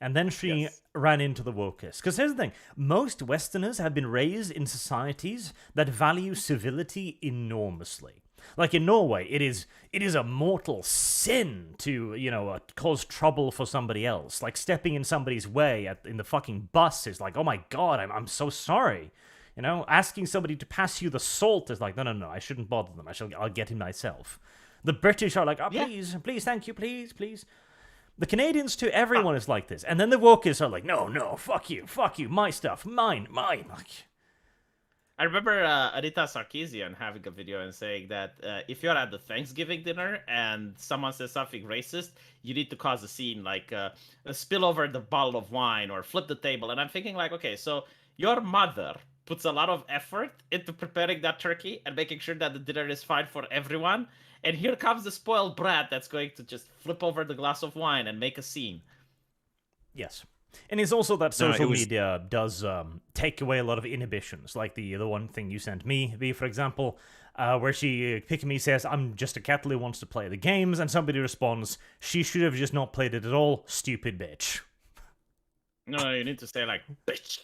And then she ran into the wokers. Because here's the thing. Most Westerners have been raised in societies that value civility enormously. Like in Norway, it is a mortal sin to, you know, cause trouble for somebody else. Like stepping in somebody's way in the fucking bus is like, oh my god, I'm so sorry. You know, asking somebody to pass you the salt is like, no, I shouldn't bother them. I'll get him myself. The British are like, oh, please, thank you, please. The Canadians too, everyone is like this. And then the wokers are like, no, fuck you, my stuff, mine. Like, I remember Anita Sarkeesian having a video and saying that if you're at the Thanksgiving dinner and someone says something racist, you need to cause a scene, like spill over the bottle of wine or flip the table. And I'm thinking like, okay, so your mother puts a lot of effort into preparing that turkey and making sure that the dinner is fine for everyone. And here comes the spoiled brat that's going to just flip over the glass of wine and make a scene. Yes. And it's also that social media does take away a lot of inhibitions, like the one thing you sent me, for example, where Pikamee says, "I'm just a cat who wants to play the games," and somebody responds, "She should have just not played it at all, stupid bitch." No, you need to say like, bitch.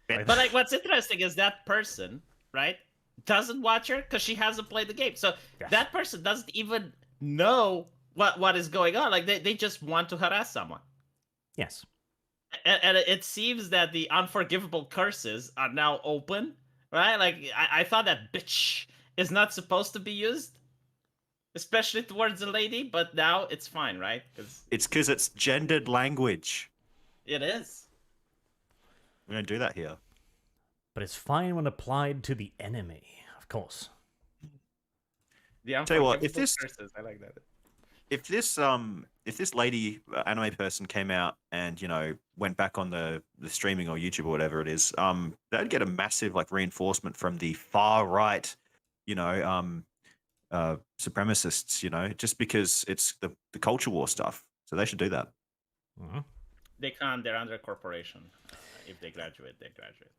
But like, what's interesting is that person, right, doesn't watch her because she hasn't played the game. So that person doesn't even know what is going on. Like they just want to harass someone. Yes. And it seems that the unforgivable curses are now open, right? Like I thought that bitch is not supposed to be used. especially towards a lady. But now it's fine, right? It's because it's gendered language. It is. We're gonna do that here. But it's fine when applied to the enemy, of course. The Tell you what, if unforgivable curses, I like that. if this lady anime person came out and went back on the streaming or YouTube or whatever it is, they'd get a massive like reinforcement from the far right, supremacists, just because it's the culture war stuff. So they should do that. Mm-hmm. They can't. They're under a corporation. If they graduate, they graduate.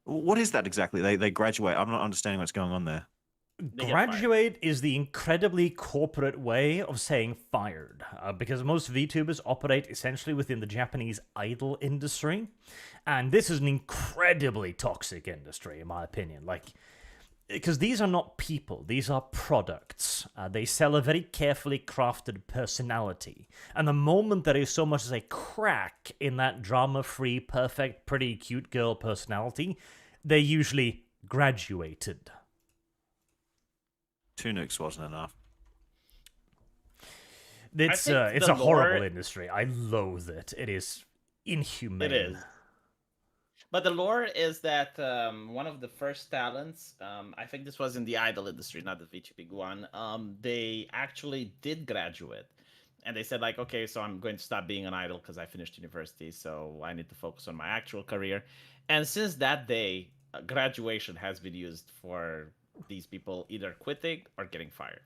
What is that exactly? They graduate. I'm not understanding what's going on there. Graduate is the incredibly corporate way of saying fired, because most VTubers operate essentially within the Japanese idol industry, and this is an incredibly toxic industry, in my opinion. Like, because these are not people, these are products. They sell a very carefully crafted personality, and the moment there is so much as a crack in that drama-free, perfect, pretty cute girl personality, they usually graduated. 2 nukes wasn't enough. It's a horrible industry. I loathe it. It is inhumane. It is. But the lore is that one of the first talents, I think this was in the idol industry, not the VTubing one, they actually did graduate. And they said, like, okay, so I'm going to stop being an idol because I finished university, so I need to focus on my actual career. And since that day, graduation has been used for these people either quitting or getting fired.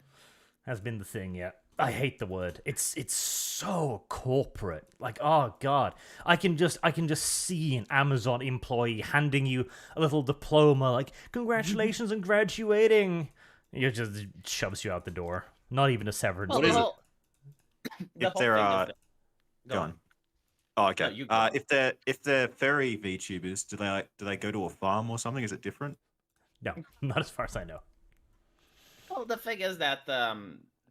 Has been the thing, yeah. I hate the word. It's so corporate. Like, oh god, I can just see an Amazon employee handing you a little diploma, like, congratulations on graduating. It just shoves you out the door. Not even a severance. What is it? The If they're go on. Oh, okay. No, you go. If they're furry VTubers, do they go to a farm or something? Is it different? No, not as far as I know. Well, the thing is that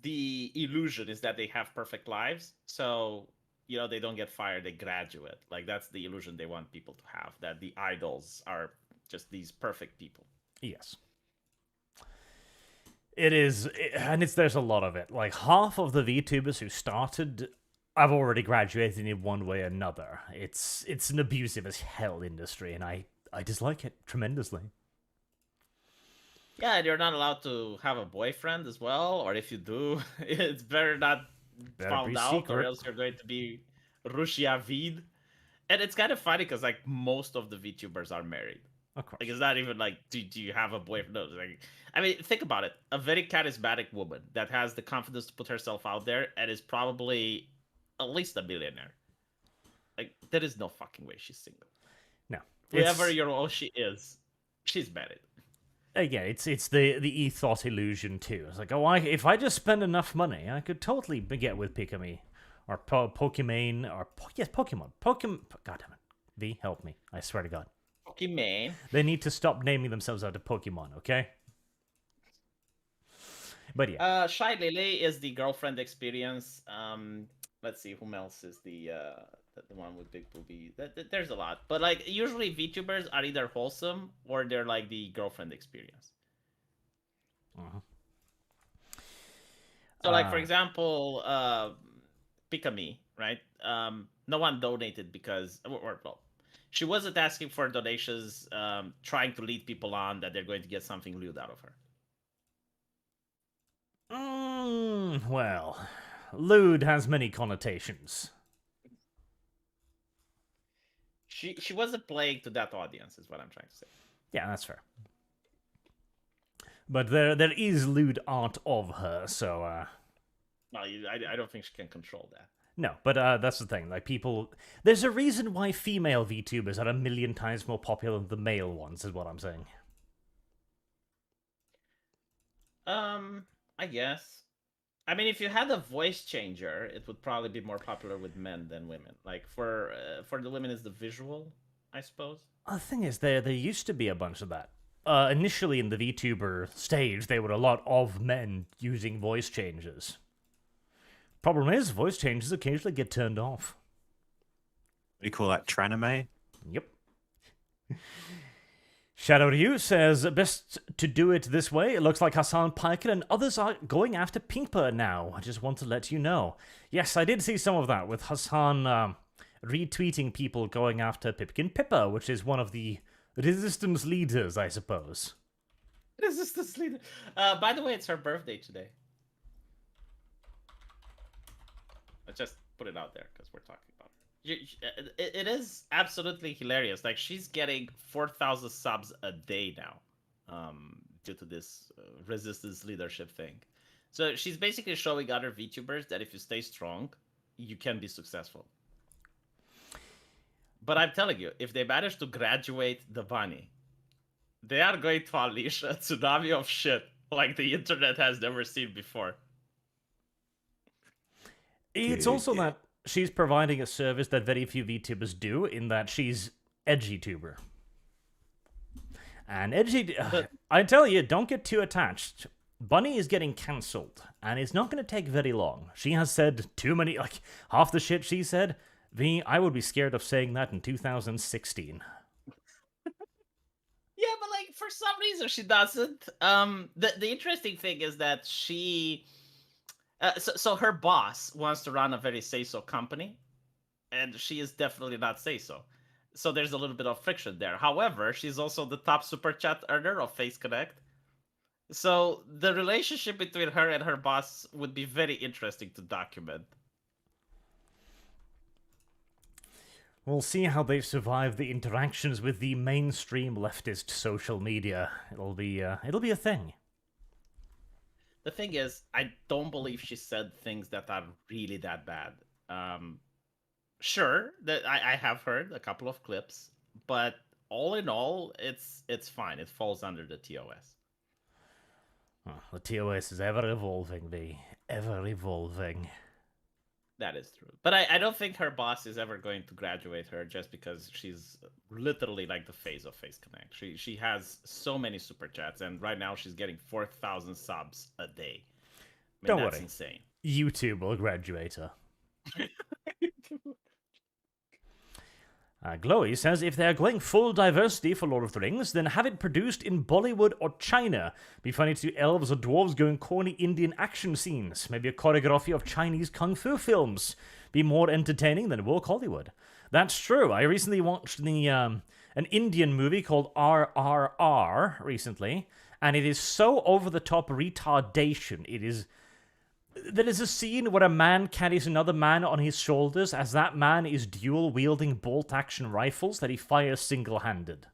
the illusion is that they have perfect lives, so they don't get fired, they graduate. Like, that's the illusion they want people to have, that the idols are just these perfect people. Yes. It is, and there's a lot of it. Like, half of the VTubers who started have already graduated in one way or another. It's an abusive as hell industry, and I dislike it tremendously. Yeah, and you're not allowed to have a boyfriend as well, or if you do, it's better not found out, secret. or else you're going to be Rushiavid. And it's kind of funny because like most of the VTubers are married. Of course. Like, it's not even like, do you have a boyfriend? No, like, I mean, think about it. A very charismatic woman that has the confidence to put herself out there and is probably at least a millionaire. Like, there is no fucking way she's single. No. Whoever she is, she's married. Again, it's the ethos illusion too. It's like, if I just spend enough money, I could totally get with Pikamee or Pokimane or Pokemon. God damn it, V, help me! I swear to God. Pokimane. They need to stop naming themselves after Pokemon, okay? But yeah. Shy Lily is the girlfriend experience. Let's see, whom else is the one with big booby? There's a lot, but like usually VTubers are either wholesome or they're like the girlfriend experience. Uh-huh. So, like, for example, Pikamee, right? No one donated because, well, she wasn't asking for donations, trying to lead people on that they're going to get something lewd out of her. Well, lewd has many connotations. She wasn't playing to that audience, is what I'm trying to say. Yeah, that's fair. But there is lewd art of her, so No, I don't think she can control that. No, but that's the thing. Like, people, there's a reason why female VTubers are 1,000,000 times more popular than the male ones, is what I'm saying. I guess. I mean, if you had a voice changer, it would probably be more popular with men than women. Like, for the women, is the visual, I suppose. The thing is, there used to be a bunch of that. Initially in the VTuber stage, there were a lot of men using voice changes. Problem is, voice changes occasionally get turned off. What do you call that? Tranime? Yep. Shadow Ryu says, best to do it this way. It looks like Hassan Piker and others are going after Pimpa now. I just want to let you know. Yes, I did see some of that with Hassan retweeting people going after Pipkin Pippa, which is one of the resistance leaders, I suppose. Resistance leader. By the way, it's her birthday today. Let's just put it out there because we're talking about her. It is absolutely hilarious. Like, she's getting 4,000 subs a day now, due to this resistance leadership thing. So she's basically showing other VTubers that if you stay strong, you can be successful. But I'm telling you, if they manage to graduate the bunny, they are going to unleash a tsunami of shit like the internet has never seen before. It's also that she's providing a service that very few VTubers do, in that she's EdgyTuber. And I tell you, don't get too attached. Bunny is getting cancelled, and it's not going to take very long. She has said too many, like, half the shit she said. I would be scared of saying that in 2016. Yeah, but like for some reason she doesn't. The interesting thing is that she, so her boss wants to run a very say-so company, and she is definitely not say-so. So there's a little bit of friction there. However, she's also the top super chat earner of Face Connect. So the relationship between her and her boss would be very interesting to document. We'll see how they survive the interactions with the mainstream leftist social media. It'll be a thing. The thing is, I don't believe she said things that are really that bad. Sure, that I have heard a couple of clips, but all in all, it's fine. It falls under the TOS. Oh, the TOS is ever evolving, ever evolving. That is true. But I don't think her boss is ever going to graduate her just because she's literally like the face of Face Connect. She has so many super chats, and right now she's getting 4,000 subs a day. Don't that's worry. Insane. YouTube will graduate her. Glowy says, if they're going full diversity for Lord of the Rings, then have it produced in Bollywood or China. Be funny to see elves or dwarves going corny Indian action scenes. Maybe a choreography of Chinese kung fu films. Be more entertaining than woke Hollywood. That's true. I recently watched an Indian movie called RRR recently, and it is so over-the-top retardation. There is a scene where a man carries another man on his shoulders as that man is dual-wielding bolt-action rifles that he fires single-handed.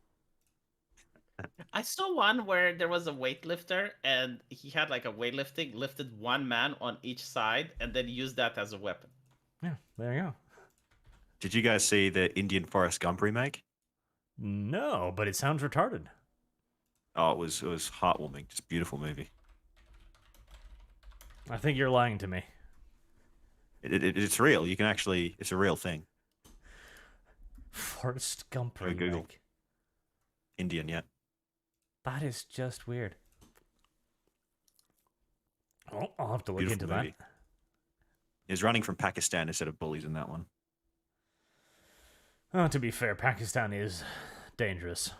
I saw one where there was a weightlifter, and he had like a weightlifting, lifted one man on each side, and then used that as a weapon. Yeah, there you go. Did you guys see the Indian Forrest Gump remake? No, but it sounds retarded. Oh, it was heartwarming. Just beautiful movie. I think you're lying to me. It's real. You can actually... It's a real thing. Forrest Gump remake. Google. Indian, yeah. That is just weird. Oh, I'll have to look Beautiful into movie. that. He's running from Pakistan instead of bullies in that one. Oh, to be fair, Pakistan is dangerous.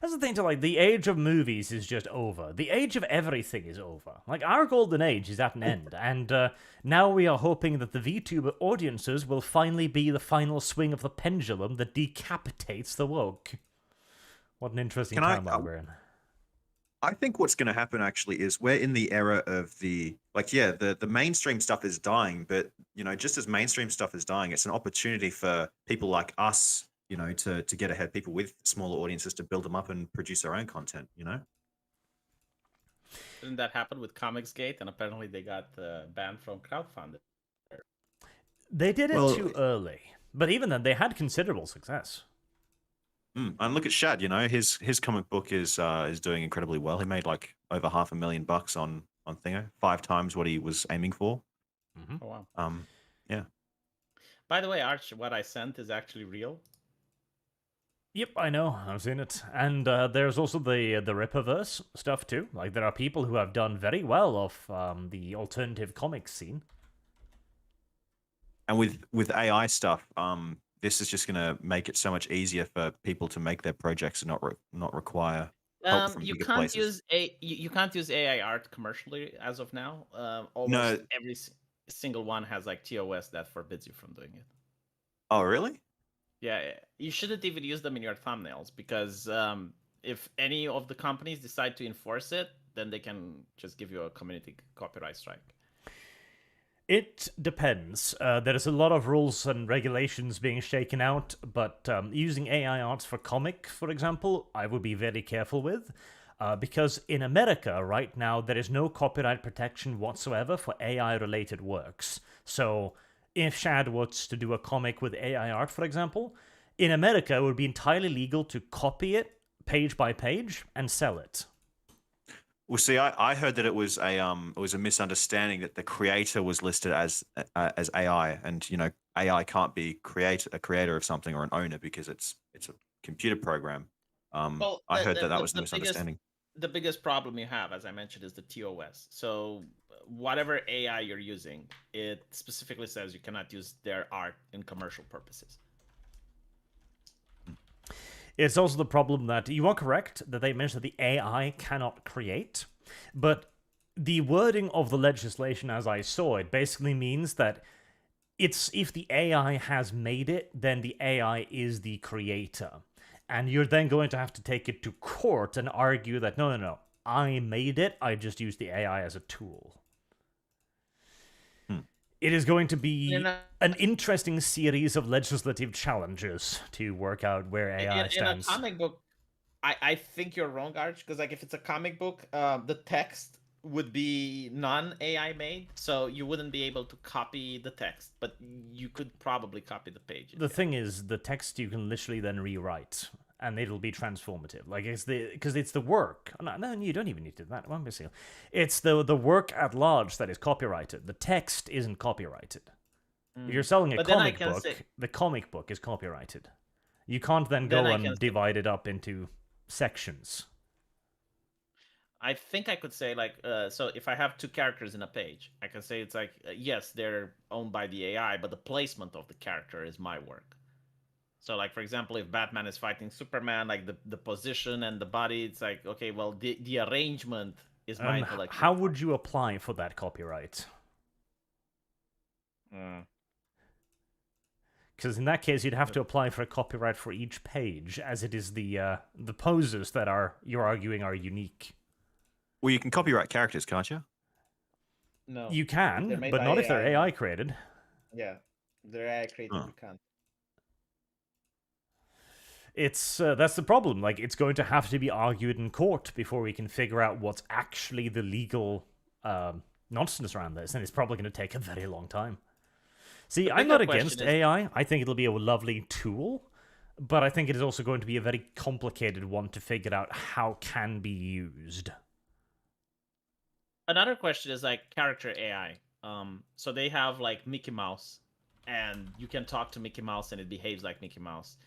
That's the thing, the age of movies is just over. The age of everything is over. Like, our golden age is at an end, and now we are hoping that the VTuber audiences will finally be the final swing of the pendulum that decapitates the woke. What an interesting time we're in. I think what's going to happen, actually, is we're in the era of the mainstream stuff is dying, but, just as mainstream stuff is dying, it's an opportunity for people like us, to get ahead, people with smaller audiences, to build them up and produce their own content, Didn't that happen with Comicsgate? And apparently they got banned from crowdfunding. They did it too early. But even then, they had considerable success. And look at Shad, his comic book is doing incredibly well. He made like over $500,000 on Thingo, 5 times what he was aiming for. Mm-hmm. Oh, wow. Yeah. By the way, Arch, what I sent is actually real. Yep, I know. I've seen it. And there's also the Rippaverse stuff too. Like, there are people who have done very well off the alternative comics scene. And with AI stuff, this is just going to make it so much easier for people to make their projects and not require help from You bigger can't places. you can't use AI art commercially as of now. Almost No. every single one has like TOS that forbids you from doing it. Oh, really? Yeah, you shouldn't even use them in your thumbnails because if any of the companies decide to enforce it, then they can just give you a community copyright strike. It depends. There's a lot of rules and regulations being shaken out, but using AI arts for comic, for example, I would be very careful with. Because in America right now, there is no copyright protection whatsoever for AI-related works. So if Shad was to do a comic with AI art, for example, in America it would be entirely legal to copy it page by page and sell it. Well, see, I heard that it was a misunderstanding that the creator was listed as AI, and AI can't be a creator of something or an owner because it's a computer program. Well, I heard that was a misunderstanding. The biggest problem you have, as I mentioned, is the TOS. So whatever AI you're using, it specifically says you cannot use their art in commercial purposes. It's also the problem that you are correct that they mentioned that the AI cannot create, but the wording of the legislation as I saw it basically means that it's if the AI has made it, then the AI is the creator. And you're then going to have to take it to court and argue that, no, I made it, I just used the AI as a tool. It is going to be an interesting series of legislative challenges to work out where AI stands. In a comic book, I think you're wrong, Arch, because like if it's a comic book, the text would be non-AI made, so you wouldn't be able to copy the text, but you could probably copy the page. The thing is, the text you can literally then rewrite, and it'll be transformative. Like because it's the work. No, you don't even need to do that. One missing. It's the work at large that is copyrighted. The text isn't copyrighted. If you're selling a comic book, the comic book is copyrighted. You can't then go and divide it up into sections. I think I could say like, so if I have two characters in a page, I can say it's like, yes, they're owned by the AI, but the placement of the character is my work. So like, for example, if Batman is fighting Superman, like the position and the body, it's like, okay, well, the arrangement is my intellectual. How would you apply for that copyright? Because in that case, you'd have to apply for a copyright for each page, as it is the poses that you're arguing are unique. Well, you can copyright characters, can't you? No. You can, but not if they're AI created. Yeah, they're AI created, you can't. It's that's the problem. Like, it's going to have to be argued in court before we can figure out what's actually the legal nonsense around this, and it's probably going to take a very long time. See, I'm not against AI. I think it'll be a lovely tool, but I think it is also going to be a very complicated one to figure out how can be used. Another question is like character AI. So they have like Mickey Mouse, and you can talk to Mickey Mouse and it behaves like Mickey Mouse.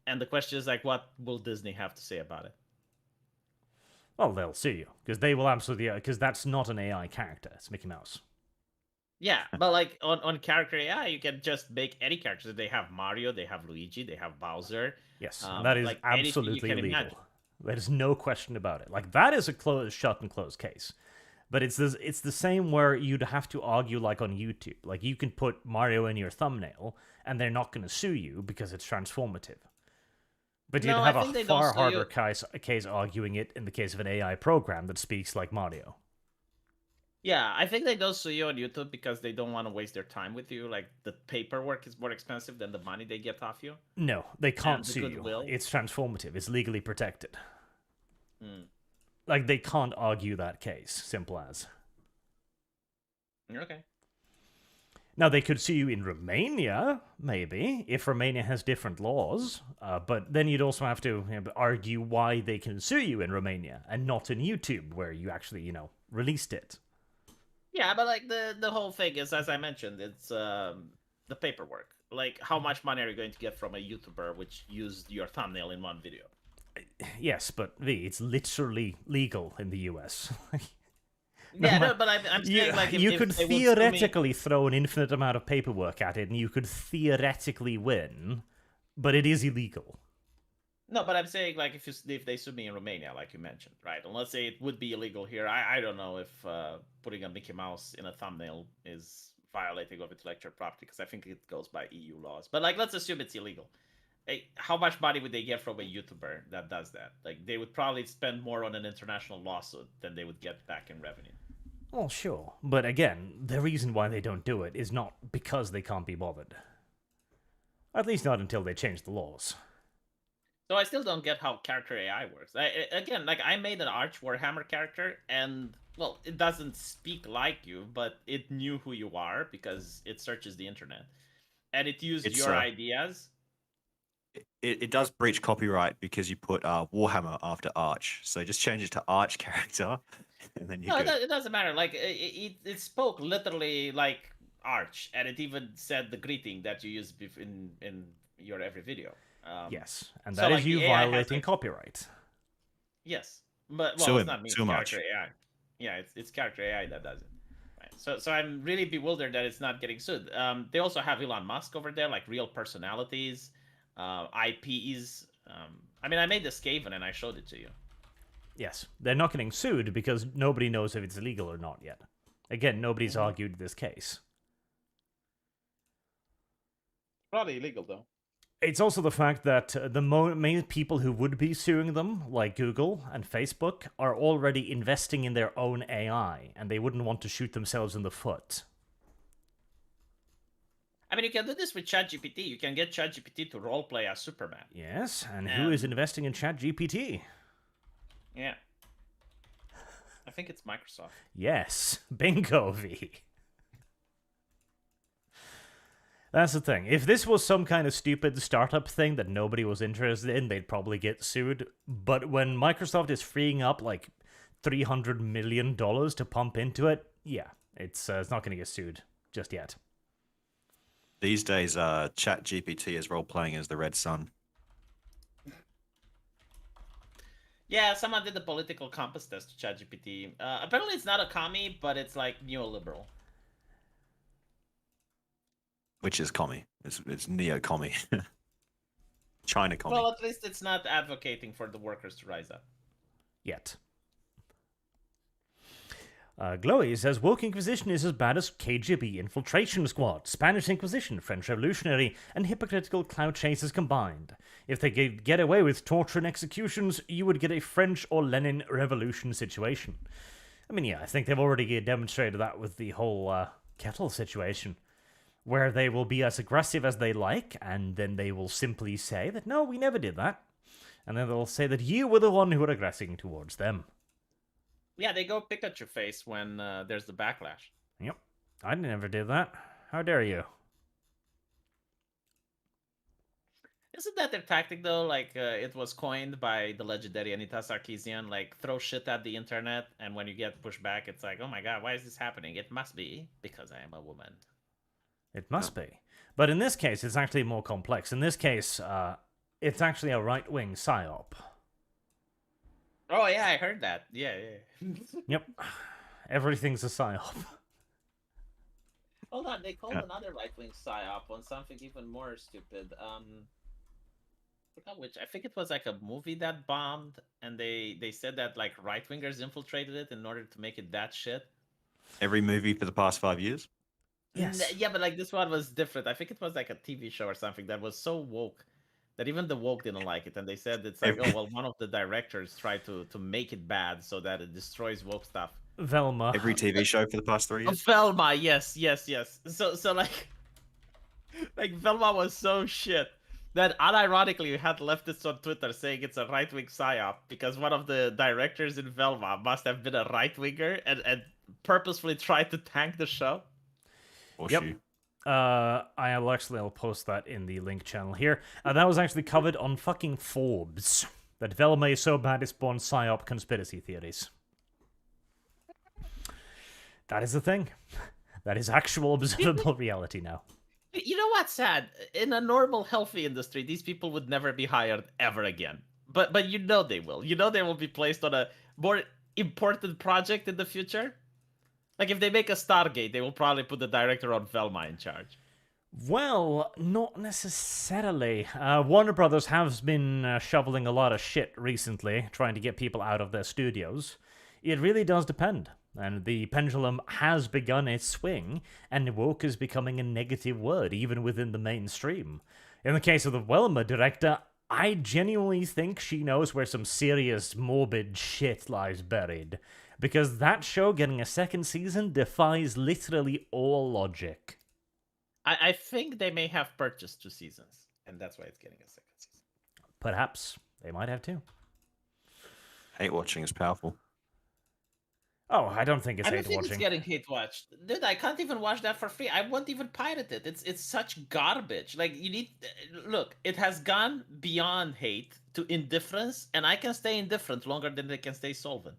And the question is like, what will Disney have to say about it? Well, they'll sue you because they will absolutely, because that's not an AI character. It's Mickey Mouse. Yeah, but like on character AI, you can just make any characters. They have Mario, they have Luigi, they have Bowser. Yes, that is like absolutely legal. Imagine. There's no question about it. Like, that is a shut and closed case. But it's the same where you'd have to argue like on YouTube. Like, you can put Mario in your thumbnail, and they're not going to sue you because it's transformative. But you'd have a far harder case arguing it in the case of an AI program that speaks like Mario. Yeah, I think they don't sue you on YouTube because they don't want to waste their time with you. Like, the paperwork is more expensive than the money they get off you. No, they can't sue you. It's transformative. It's legally protected. Like, they can't argue that case. Simple as. Okay. Now, they could sue you in Romania, maybe, if Romania has different laws. But then you'd also have to argue why they can sue you in Romania and not in YouTube, where you actually, released it. Yeah, but like the whole thing is, as I mentioned, it's the paperwork. Like, how much money are you going to get from a YouTuber which used your thumbnail in one video? Yes, but it's literally legal in the US. But I'm saying like you could theoretically throw an infinite amount of paperwork at it, and you could theoretically win. but it is illegal. No, but I'm saying like if they sue me in Romania, like you mentioned, right? And let's say it would be illegal here. I don't know if putting a Mickey Mouse in a thumbnail is violating of intellectual property because I think it goes by EU laws. But like, let's assume it's illegal. Hey, how much money would they get from a YouTuber that does that? Like, they would probably spend more on an international lawsuit than they would get back in revenue. Well, sure, but again, the reason why they don't do it is not because they can't be bothered. At least not until they change the laws. So I still don't get how character AI works. Again, like I made an Arch Warhammer character, and well, it doesn't speak like you, but it knew who you are because it searches the internet, and it used your ideas. It does breach copyright because you put Warhammer after Arch, so just change it to Arch character, and then you. No, it doesn't matter. Like it spoke literally like Arch, and it even said the greeting that you use in your every video. Yes, and that is you violating copyright. Yes, but well, it's not me. It's character AI. Yeah, it's character AI that does it. Right. So I'm really bewildered that it's not getting sued. They also have Elon Musk over there, like real personalities, IPs. I mean, I made the Skaven and I showed it to you. Yes, they're not getting sued because nobody knows if it's illegal or not yet. Again, nobody's argued this case. Probably illegal though. It's also the fact that the main people who would be suing them, like Google and Facebook, are already investing in their own AI, and they wouldn't want to shoot themselves in the foot. I mean, you can do this with ChatGPT. You can get ChatGPT to roleplay as Superman. Yes, and who is investing in ChatGPT? Yeah. I think it's Microsoft. Yes, bingo, V. That's the thing. If this was some kind of stupid startup thing that nobody was interested in, they'd probably get sued. But when Microsoft is freeing up like $300 million to pump into it, yeah, it's not going to get sued just yet. These days, ChatGPT is role-playing as the Red Sun. Yeah, someone did the political compass test to ChatGPT. Apparently it's not a commie, but it's like neoliberal. Which is commie. It's neo-commie. China commie. Well, at least it's not advocating for the workers to rise up. Yet. Glowy says, Woke Inquisition is as bad as KGB Infiltration Squad, Spanish Inquisition, French Revolutionary, and hypocritical cloud chasers combined. If they could get away with torture and executions, you would get a French or Lenin revolution situation. I mean, yeah, I think they've already demonstrated that with the whole kettle situation, where they will be as aggressive as they like, and then they will simply say that, no, we never did that. And then they'll say that you were the one who were aggressing towards them. Yeah, they go Pikachu face when there's the backlash. Yep. I never did that. How dare you? Isn't that their tactic, though? Like, it was coined by the legendary Anita Sarkeesian, like, throw shit at the internet, and when you get pushed back, it's like, oh my god, why is this happening? It must be because I am a woman. It must be. But in this case, it's actually more complex. In this case, it's actually a right-wing psyop. Oh, yeah, I heard that. Yeah. Yep. Everything's a psyop. Hold on, they called another right-wing psyop on something even more stupid. I forgot which. I think it was like a movie that bombed, and they said that like right-wingers infiltrated it in order to make it that shit. Every movie for the past 5 years? Yes. Yeah, but like this one was different. I think it was like a TV show or something that was so woke that even the woke didn't like it, and they said it's like, oh well, one of the directors tried to make it bad so that it destroys woke stuff. Velma. Every TV show for the past 3 years. Velma, yes. So like Velma was so shit that unironically we had leftists on Twitter saying it's a right-wing psyop because one of the directors in Velma must have been a right-winger and purposefully tried to tank the show. Or yep. She. I'll post that in the link channel here. That was actually covered on fucking Forbes. That Velma is so bad it spawned psyop conspiracy theories. That is the thing. That is actual observable reality now. You know what's sad? In a normal, healthy industry, these people would never be hired ever again. But you know they will. You know they will be placed on a more important project in the future. Like, if they make a Stargate, they will probably put the director on Velma in charge. Well, not necessarily. Warner Brothers has been shoveling a lot of shit recently, trying to get people out of their studios. It really does depend. And the pendulum has begun its swing, and woke is becoming a negative word, even within the mainstream. In the case of the Wilma director, I genuinely think she knows where some serious, morbid shit lies buried. Because that show getting a second season defies literally all logic. I think they may have purchased 2 seasons, and that's why it's getting a second season. Perhaps they might have too. Hate watching is powerful. Oh, I don't think it's I don't hate think watching. it's getting hate watched, dude. I can't even watch that for free. I won't even pirate it. It's such garbage. Like you need look. It has gone beyond hate to indifference, and I can stay indifferent longer than they can stay solvent.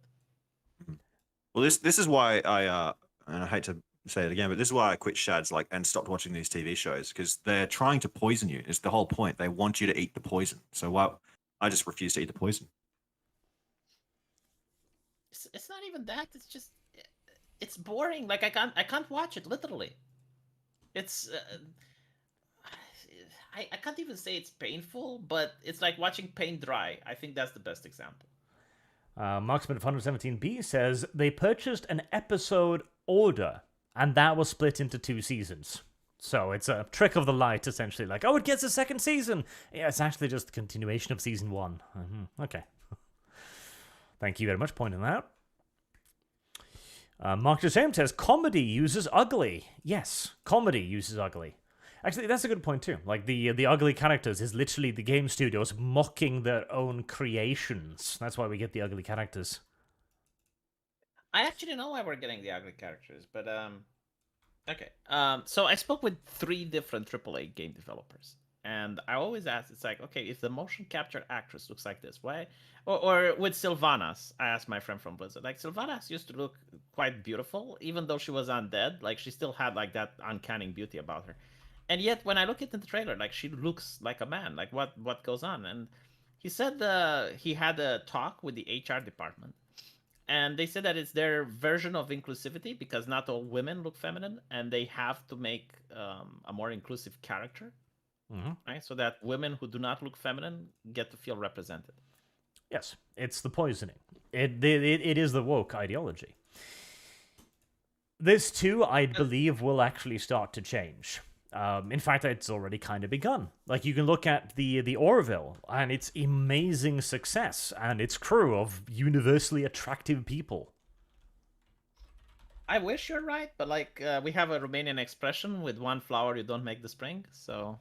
Well, this is why I and I hate to say it again, but this is why I quit Shads and stopped watching these TV shows, because they're trying to poison you. It's the whole point. They want you to eat the poison. So I just refuse to eat the poison. It's not even that. It's just it's boring. Like I can't watch it literally. It's I can't even say it's painful, but it's like watching paint dry. I think that's the best example. Marksman of 117B says they purchased an episode order, and that was split into 2 seasons. So it's a trick of the light, essentially. Like, oh, it gets a second season. Yeah, it's actually just the continuation of season 1. Okay. Thank you very much for pointing that out. Mark James says comedy uses ugly. Yes, comedy uses ugly. Actually, that's a good point too. Like the ugly characters is literally the game studios mocking their own creations. That's why we get the ugly characters. I actually know why we're getting the ugly characters, but okay. So I spoke with 3 different AAA game developers, and I always ask, it's like, okay, if the motion capture actress looks like this, why? Or with Sylvanas, I asked my friend from Blizzard, like Sylvanas used to look quite beautiful, even though she was undead. Like she still had like that uncanny beauty about her. And yet, when I look at the trailer, like she looks like a man. Like what goes on? And he said he had a talk with the HR department, and they said that it's their version of inclusivity because not all women look feminine, and they have to make a more inclusive character, right? So that women who do not look feminine get to feel represented. Yes, it's the poisoning. It is the woke ideology. This too, I believe, will actually start to change. In fact, it's already kind of begun. Like, you can look at the Orville and its amazing success and its crew of universally attractive people. I wish you're right, but like we have a Romanian expression, with one flower you don't make the spring, so...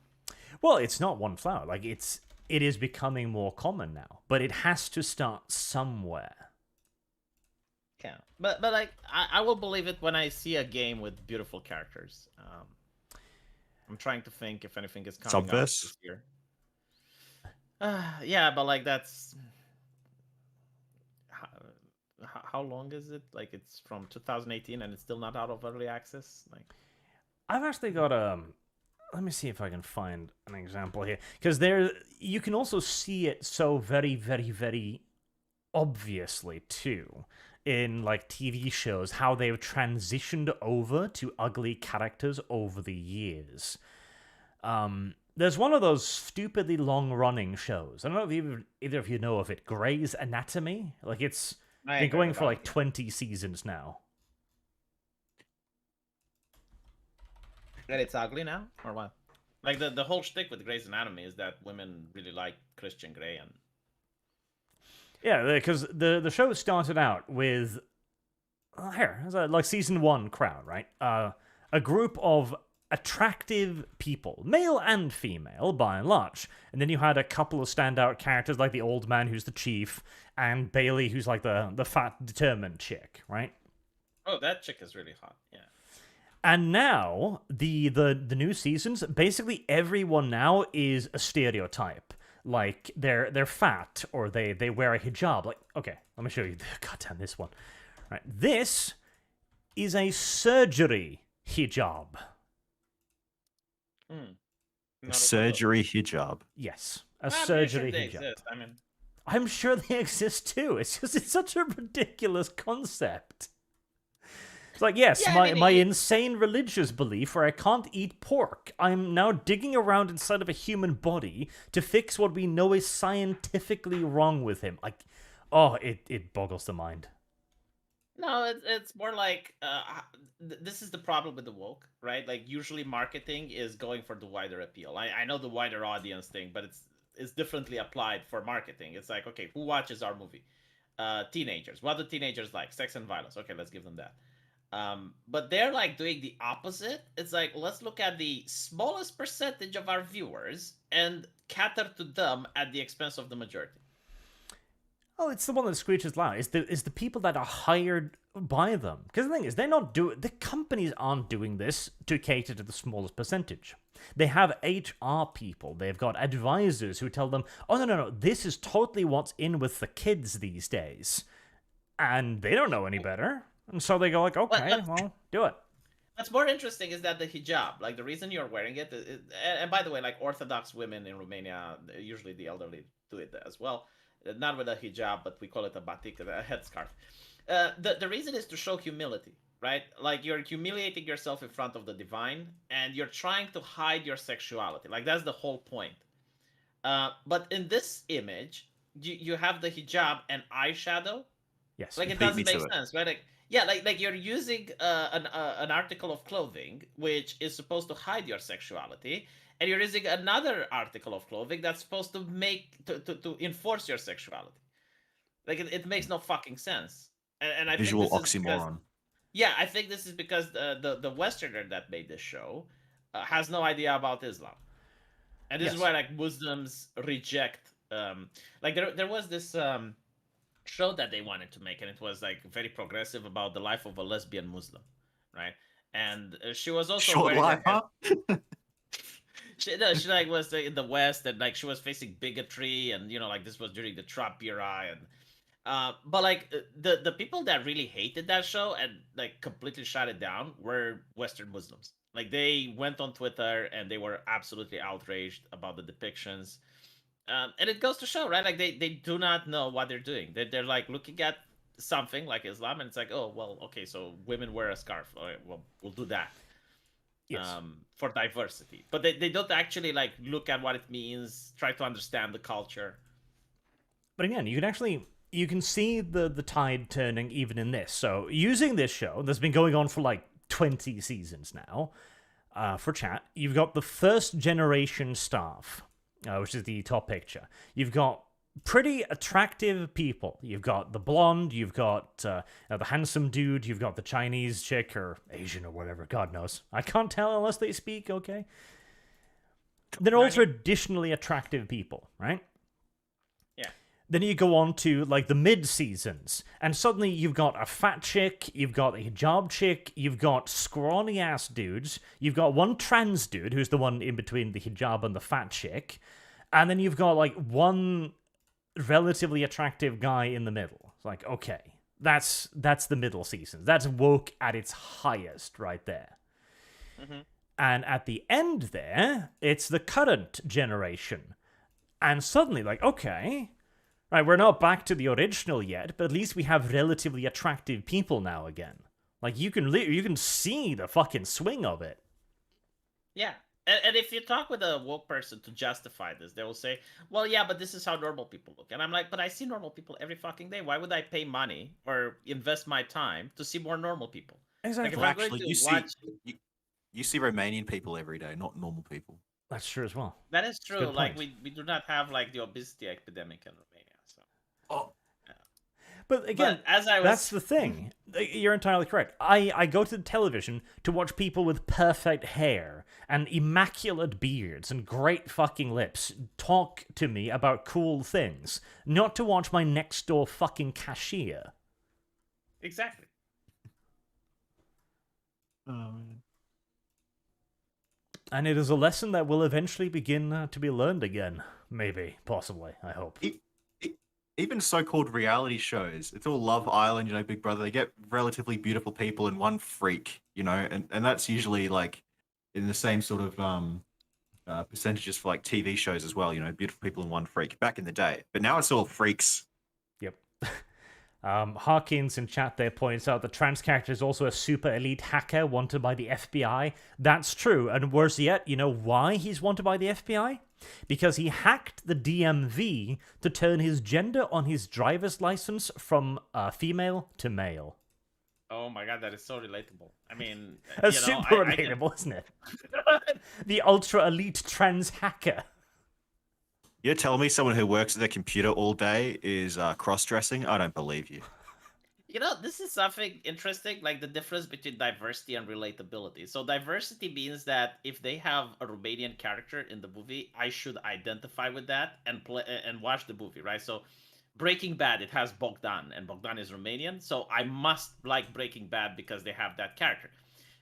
Well, it's not one flower. Like, it is becoming more common now, but it has to start somewhere. Yeah, but like I will believe it when I see a game with beautiful characters. I'm trying to think if anything is coming out this year. Yeah, but like that's how long is it? Like it's from 2018 and it's still not out of early access. Like I've actually got let me see if I can find an example here, because you can also see it so very, very, very obviously too in like TV shows, how they've transitioned over to ugly characters over the years. There's one of those stupidly long-running shows. I don't know if either of you know of it. Grey's Anatomy. Like it's been going for like 20 seasons now. And it's ugly now, or what? Like the whole shtick with Grey's Anatomy is that women really like Christian Grey and. Yeah, because the show started out with like season 1 crowd, right? A group of attractive people, male and female, by and large. And then you had a couple of standout characters, like the old man who's the chief, and Bailey, who's like the fat, determined chick, right? Oh, that chick is really hot, yeah. And now, the new seasons, basically everyone now is a stereotype. Like, they're fat, or they wear a hijab. Like, okay, let me show you. Goddamn, this one. Right, this is a surgery hijab. Surgery hijab. Yes, a surgery hijab. Exist. I mean, I'm sure they exist too. It's such a ridiculous concept. It's like, yes, Yeah, I mean, my insane religious belief where I can't eat pork. I'm now digging around inside of a human body to fix what we know is scientifically wrong with him. Like, oh, it boggles the mind. No, it's more like this is the problem with the woke, right? Like usually marketing is going for the wider appeal. I know the wider audience thing, but it's differently applied for marketing. It's like, okay, who watches our movie? Teenagers. What do teenagers like? Sex and violence. Okay, let's give them that. But they're like doing the opposite. It's like, let's look at the smallest percentage of our viewers and cater to them at the expense of the majority. Oh, it's the one that screeches loud. It's the people that are hired by them. Because the thing is, the companies aren't doing this to cater to the smallest percentage. They have HR people. They've got advisors who tell them, oh, no, this is totally what's in with the kids these days. And they don't know any better. And so they go like, okay, well, do it. What's more interesting is that the hijab, like the reason you're wearing it, and by the way, like Orthodox women in Romania, usually the elderly do it as well. Not with a hijab, but we call it a batik, a headscarf. The reason is to show humility, right? Like you're humiliating yourself in front of the divine, and you're trying to hide your sexuality. Like that's the whole point. But in this image, you have the hijab and eyeshadow. Yes. Like it doesn't make sense, right? Like yeah, like you're using an article of clothing which is supposed to hide your sexuality. And you're using another article of clothing that's supposed to to enforce your sexuality. Like it makes no fucking sense. And I visual think this oxymoron. I think this is because the Westerner that made this show has no idea about Islam, and this is why like Muslims reject. Like there was this show that they wanted to make, and it was like very progressive about the life of a lesbian Muslim, right? And she was also short life, huh? She like was in the West, and like she was facing bigotry, and like this was during the Trump era, and but like the people that really hated that show and like completely shut it down were Western Muslims. Like they went on Twitter and they were absolutely outraged about the depictions, and it goes to show, right? Like they do not know what they're doing. They're like looking at something like Islam, and it's like, oh well, okay, so women wear a scarf. All right, well, we'll do that. Yes. For diversity, but they don't actually like look at what it means, try to understand the culture. But again, you can see the tide turning even in this. So using this show that's been going on for like 20 seasons now, for chat, you've got the first generation staff, which is the top picture. You've got pretty attractive people. You've got the blonde, you've got the handsome dude, you've got the Chinese chick or Asian or whatever, God knows. I can't tell unless they speak, okay? They're all traditionally attractive people, right? Yeah. Then you go on to like the mid-seasons, and suddenly you've got a fat chick, you've got a hijab chick, you've got scrawny-ass dudes, you've got one trans dude who's the one in between the hijab and the fat chick, and then you've got like one relatively attractive guy in the middle. It's like, okay, that's the middle season. That's woke at its highest right there. Mm-hmm. And at the end there, it's the current generation. And suddenly, like, okay, right, we're not back to the original yet, but at least we have relatively attractive people now again. Like, you can see the fucking swing of it. Yeah. And if you talk with a woke person to justify this, they will say, well, yeah, but this is how normal people look. And I'm like, but I see normal people every fucking day. Why would I pay money or invest my time to see more normal people? Exactly. Like, if I'm going to watch... you see Romanian people every day, not normal people. That's true as well. That is true. Like, we do not have, like, the obesity epidemic in Romania. So. Oh. But again, that's the thing. You're entirely correct. I go to the television to watch people with perfect hair and immaculate beards and great fucking lips talk to me about cool things, not to watch my next door fucking cashier. Exactly. Oh, man. And it is a lesson that will eventually begin to be learned again. Maybe. Possibly. I hope. Even so-called reality shows, it's all Love Island, Big Brother. They get relatively beautiful people and one freak, and that's usually like in the same sort of percentages for like TV shows as well. Beautiful people and one freak back in the day. But now it's all freaks. Yep. Harkins in chat there points out the trans character is also a super elite hacker wanted by the FBI. That's true, and worse yet, you know why he's wanted by the FBI? Because he hacked the DMV to turn his gender on his driver's license from female to male. Oh my god, that is so relatable. I mean, That's super relatable, isn't it? The ultra elite trans hacker. You're telling me someone who works at their computer all day is cross-dressing? I don't believe you. You know, this is something interesting, like the difference between diversity and relatability. So diversity means that if they have a Romanian character in the movie, I should identify with that and play and watch the movie, right? So Breaking Bad, it has Bogdan, and Bogdan is Romanian, so I must like Breaking Bad because they have that character.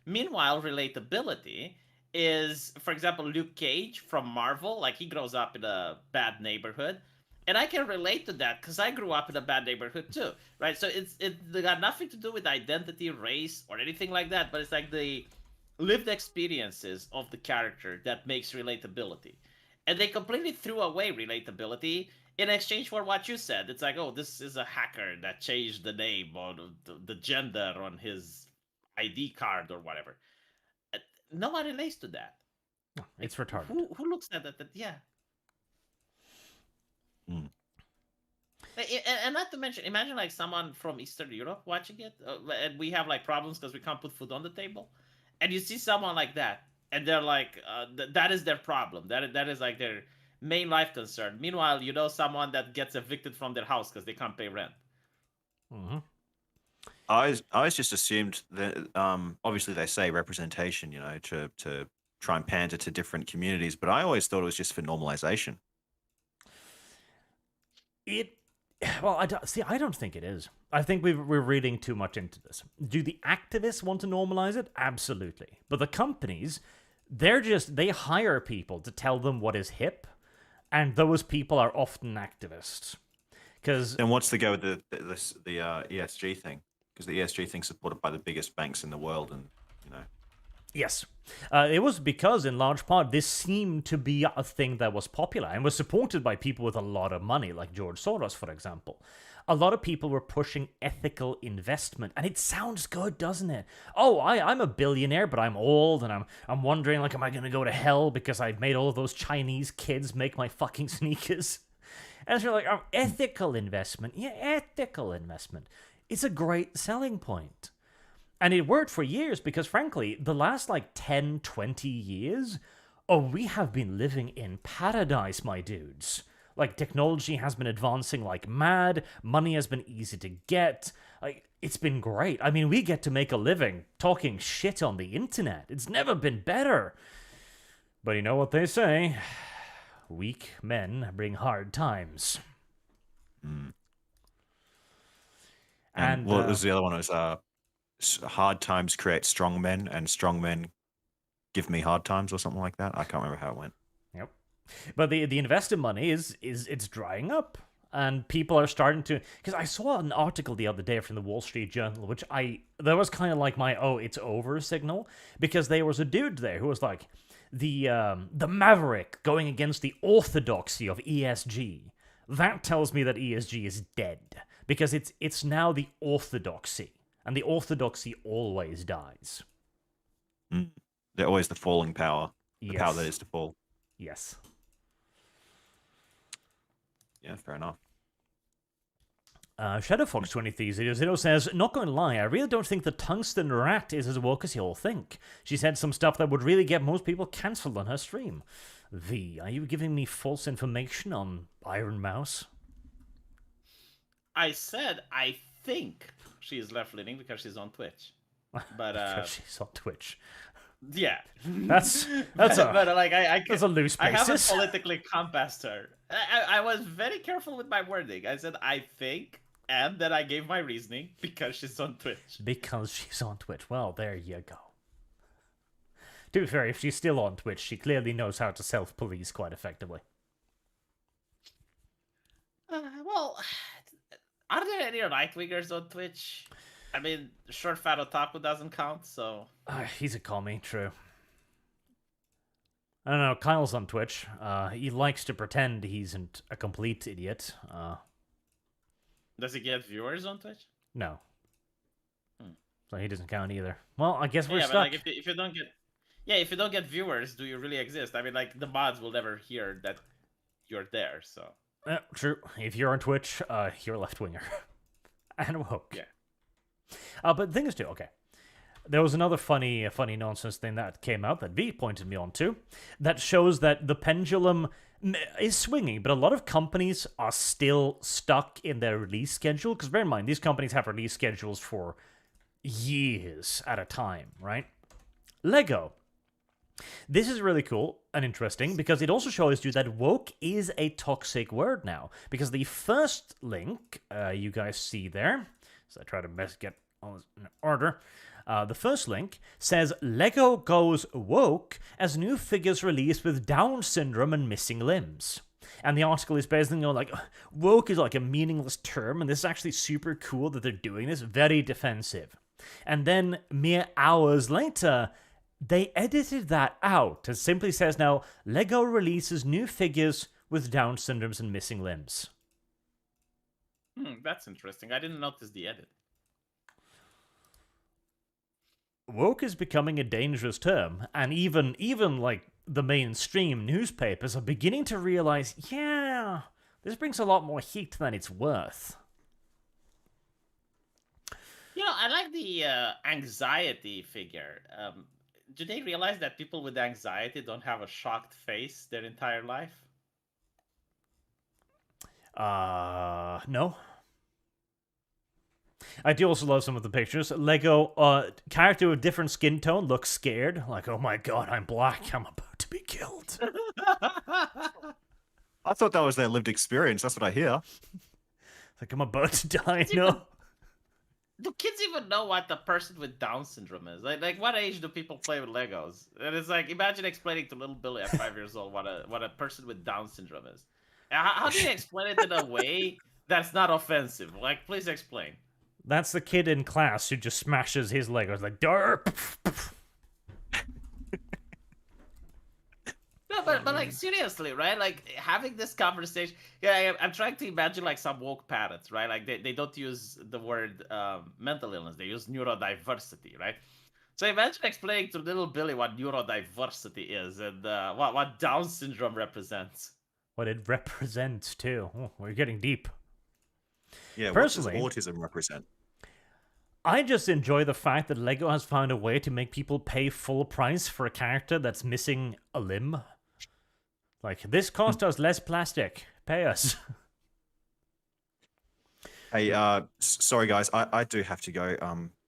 Meanwhile, relatability is, for example, Luke Cage from Marvel. Like, he grows up in a bad neighborhood, and I can relate to that because I grew up in a bad neighborhood too, right? So it got nothing to do with identity, race, or anything like that, but it's like the lived experiences of the character that makes relatability. And they completely threw away relatability in exchange for what you said. It's like, oh, this is a hacker that changed the name or the gender on his ID card or whatever. No one relates to that. It's retarded. Who looks at that? Yeah. Mm. And not to mention, imagine like someone from Eastern Europe watching it, and we have like problems because we can't put food on the table, and you see someone like that, and they're like, that is their problem. That is like their main life concern. Meanwhile, you know someone that gets evicted from their house because they can't pay rent. Mm-hmm. I always just assumed that obviously they say representation, you know, to try and pander to different communities, but I always thought it was just for normalization. Well, I don't think it is. I think we're reading too much into this. Do the activists want to normalize it? Absolutely. But the companies, they hire people to tell them what is hip, and those people are often activists. Then what's the go with the ESG thing? Because the ESG thing's supported by the biggest banks in the world, and you know. Yes. It was because, in large part, this seemed to be a thing that was popular and was supported by people with a lot of money, like George Soros, for example. A lot of people were pushing ethical investment, and it sounds good, doesn't it? Oh, I'm a billionaire, but I'm old, and I'm wondering, like, am I going to go to hell because I made all of those Chinese kids make my fucking sneakers? And so you're like, ethical investment. Yeah, ethical investment. It's a great selling point. And it worked for years because, frankly, the last, 10, 20 years, we have been living in paradise, my dudes. Like, technology has been advancing like mad, money has been easy to get. It's been great. I mean, we get to make a living talking shit on the internet. It's never been better. But you know what they say? Weak men bring hard times. Mm. And what was the other one? It was hard times create strong men, and strong men give me hard times, or something like that. I can't remember how it went. Yep. But the investor money is it's drying up, and people are starting to. Because I saw an article the other day from the Wall Street Journal, which that was kind of like my it's over signal, because there was a dude there who was like the maverick going against the orthodoxy of ESG. That tells me that ESG is dead, because it's now the orthodoxy. And the orthodoxy always dies. Mm. They're always the falling power. The Yes. power that is to fall. Yes. Yeah, fair enough. ShadowFox2300 says, not going to lie, I really don't think the Tungsten Rat is as woke as you all think. She said some stuff that would really get most people cancelled on her stream. V, are you giving me false information on Iron Mouse? I said I think she is left-leaning because she's on Twitch. But Because she's on Twitch. Yeah. That's but a like that's a loose I haven't basis. politically compassed her. I was very careful with my wording. I said I think, and then I gave my reasoning because she's on Twitch. Because she's on Twitch. Well, there you go. To be fair, if she's still on Twitch, she clearly knows how to self-police quite effectively. Well, are there any right-wingers on Twitch? I mean, Short Fat Otaku doesn't count, so... He's a commie, true. I don't know, Kyle's on Twitch. He likes to pretend he isn't a complete idiot. Does he get viewers on Twitch? No. Hmm. So he doesn't count either. Well, I guess we're Yeah, stuck. but like if you don't get, yeah, if you don't get viewers, do you really exist? I mean, like the mods will never hear that you're there. So Yeah, true. If you're on Twitch, you're a left-winger. And woke. yeah. But the thing is too, okay. There was another funny nonsense thing that came out that V pointed me on to that shows that the pendulum is swinging, but a lot of companies are still stuck in their release schedule. Because bear in mind, these companies have release schedules for years at a time, right? Lego. This is really cool and interesting because it also shows you that woke is a toxic word now. Because the first link you guys see there, so I try to get all this in order. The first link says Lego goes woke as new figures released with Down syndrome and missing limbs. And the article is basically like, woke is like a meaningless term, and this is actually super cool that they're doing this, very defensive. And then mere hours later, they edited that out. It simply says now, Lego releases new figures with Down syndromes and missing limbs. That's interesting. I didn't notice the edit. Woke is becoming a dangerous term, and even like the mainstream newspapers are beginning to realize, yeah, this brings a lot more heat than it's worth. You know, I like the anxiety figure. Do they realize that people with anxiety don't have a shocked face their entire life? No. I do also love some of the pictures. Lego, character with different skin tone looks scared. Like, oh my god, I'm black. I'm about to be killed. I thought that was their lived experience. That's what I hear. Like, I'm about to die. No. Do kids even know what the person with Down syndrome is? Like what age do people play with Legos? And it's like, imagine explaining to little Billy at 5 years old what a person with Down syndrome is. How do you explain it in a way that's not offensive? Like, please explain. That's the kid in class who just smashes his Legos like, derp. No, but like seriously, right? Like having this conversation. Yeah, I'm trying to imagine like some woke parents, right? Like they don't use the word mental illness; they use neurodiversity, right? So imagine explaining to little Billy what neurodiversity is and what Down syndrome represents. What it represents too. Oh, we're getting deep. Yeah, Personally, what does autism represent? I just enjoy the fact that Lego has found a way to make people pay full price for a character that's missing a limb. Like, this cost us less plastic. Pay us. Hey, sorry guys, I do have to go.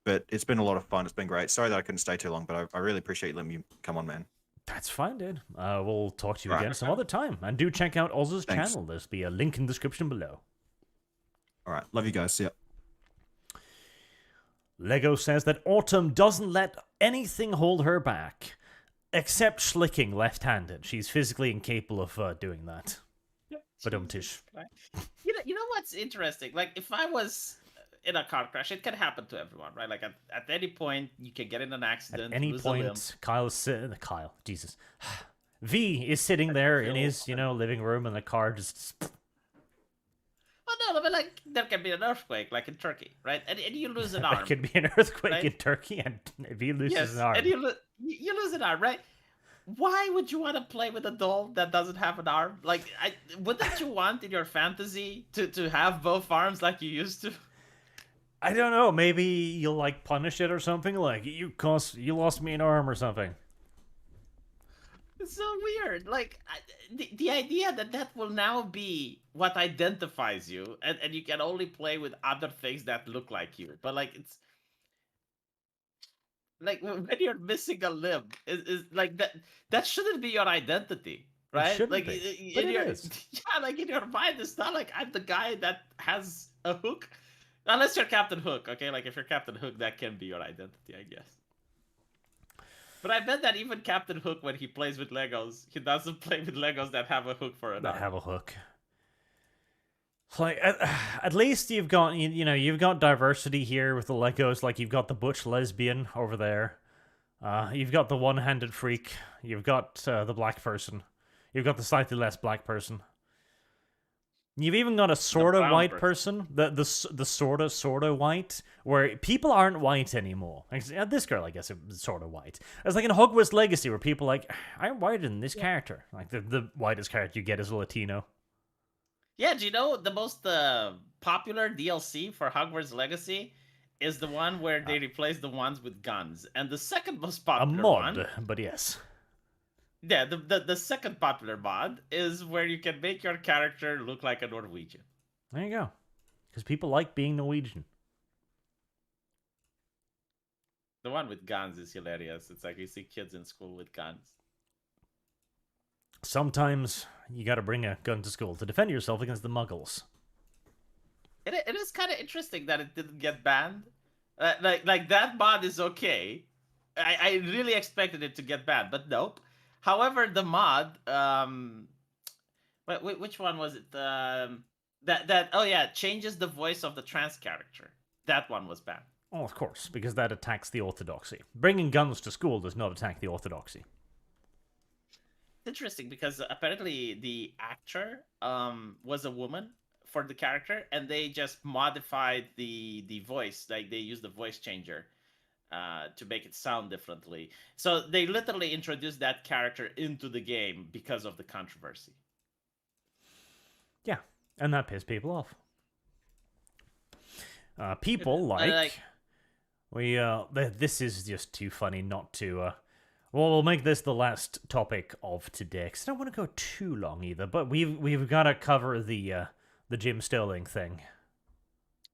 But it's been a lot of fun. It's been great. Sorry that I couldn't stay too long, but I really appreciate you letting me come on, man. That's fine, dude. We'll talk to you Right. again some other time. And do check out Oz's Thanks. channel. There's be a link in the description below. All right, love you guys. See ya. Lego says that Autumn doesn't let anything hold her back, except schlicking left-handed. She's physically incapable of doing that. But tish. You know what's interesting? Like, if I was in a car crash, it can happen to everyone, right? Like, at any point, you can get in an accident. At any lose a limb. point, Kyle, Jesus. V is sitting there in his, living room, and the car just... Well, no, but like there can be an earthquake, like in Turkey, right? And you lose an arm. There could be an earthquake right? in Turkey, and V loses an arm. And you lose an arm, right? Why would you want to play with a doll that doesn't have an arm? Like, wouldn't you want in your fantasy to have both arms like you used to? I don't know. Maybe you'll like punish it or something. Like you lost me an arm or something. It's so weird. Like the idea that will now be what identifies you, and you can only play with other things that look like you. But like it's like when you're missing a limb, is like that shouldn't be your identity, right? shouldn't Like be, but in it your is. yeah, like in your mind, it's not like I'm the guy that has a hook, unless you're Captain Hook. Okay, like if you're Captain Hook, that can be your identity, I guess. But I bet that even Captain Hook, when he plays with Legos, he doesn't play with Legos that have a hook for an arm. Have a hook. Like at least you've got you've got diversity here with the Legos. Like you've got the butch lesbian over there. You've got the one-handed freak. You've got the black person. You've got the slightly less black person. You've even got a sort of brown white person. person, the sort of white, where people aren't white anymore. This girl, I guess, is sort of white. It's like in Hogwarts Legacy, where people are like, I'm whiter than this character. Like the whitest character you get is a Latino. Yeah, do you know the most popular DLC for Hogwarts Legacy is the one where they replace the ones with guns, and the second most A popular mod, one, but yes. yeah, the second popular mod is where you can make your character look like a Norwegian. There you go. Because people like being Norwegian. The one with guns is hilarious. It's like you see kids in school with guns. Sometimes you gotta bring a gun to school to defend yourself against the muggles. It is kind of interesting that it didn't get banned. Like that mod is okay. I really expected it to get banned, but nope. However, the mod, which one was it? Changes the voice of the trans character. That one was banned. Oh, of course, because that attacks the orthodoxy. Bringing guns to school does not attack the orthodoxy. Interesting, because apparently the actor was a woman for the character, and they just modified the voice. Like they used the voice changer to make it sound differently. So they literally introduced that character into the game because of the controversy. Yeah, and that pissed people off. People like this is just too funny not to. Well, we'll make this the last topic of today, because I don't want to go too long either. But we've got to cover the Jim Sterling thing.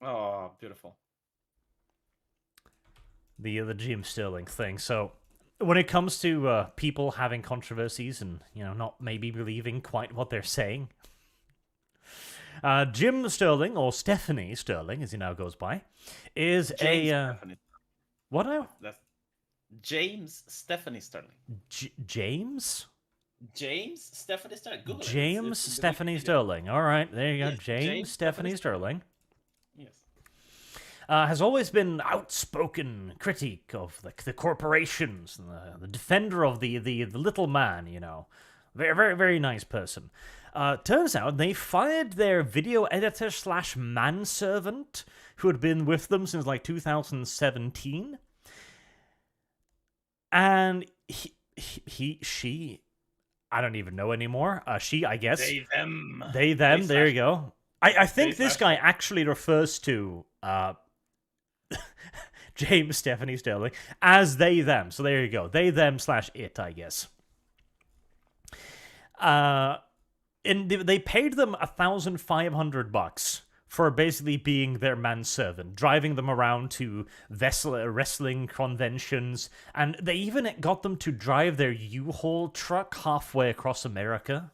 Oh, beautiful. The Jim Sterling thing. So when it comes to people having controversies and not maybe believing quite what they're saying, Jim Sterling, or Stephanie Sterling as he now goes by, is what now? That's James Stephanie Sterling. James? James Stephanie Sterling. Google it. James Stephanie Sterling. All right, there you go. Yes, James Stephanie Sterling. Yes. Has always been outspoken critique of the corporations, and the defender of the little man. Very, very, very nice person. Turns out they fired their video editor / manservant, who had been with them since like 2017. And she, I don't even know anymore. She, I guess. They, them. There you go. I think this guy actually refers to James Stephanie Sterling as they, them. So there you go. They, them / it, I guess. And they paid them $1,500 for basically being their manservant, driving them around to wrestling conventions, and they even got them to drive their U-Haul truck halfway across America.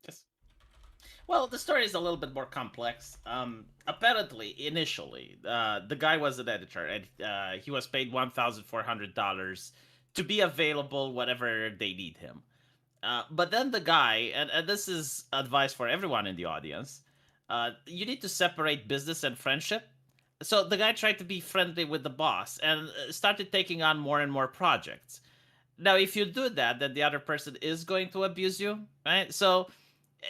Yes. Well, the story is a little bit more complex. Apparently, initially, the guy was an editor, and he was paid $1,400 to be available whenever they need him. But then the guy, and this is advice for everyone in the audience, you need to separate business and friendship. So the guy tried to be friendly with the boss and started taking on more and more projects. Now, if you do that, then the other person is going to abuse you, right? So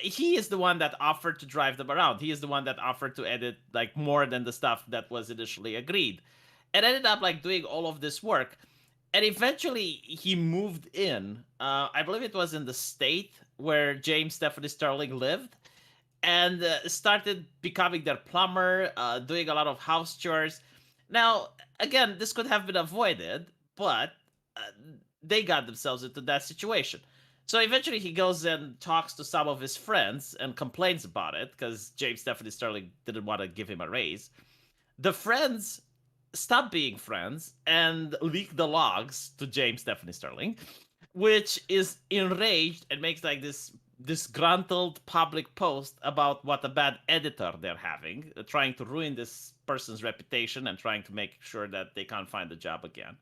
he is the one that offered to drive them around. He is the one that offered to edit like more than the stuff that was initially agreed, and ended up like doing all of this work. And eventually he moved in. I believe it was in the state where James Stephanie Sterling lived, and started becoming their plumber, doing a lot of house chores. Now, again, this could have been avoided, but they got themselves into that situation. So eventually he goes and talks to some of his friends and complains about it, because James Stephanie Sterling didn't want to give him a raise. The friends stop being friends and leak the logs to James Stephanie Sterling, which is enraged and makes like this disgruntled public post about what a bad editor they're having, trying to ruin this person's reputation and trying to make sure that they can't find a job again.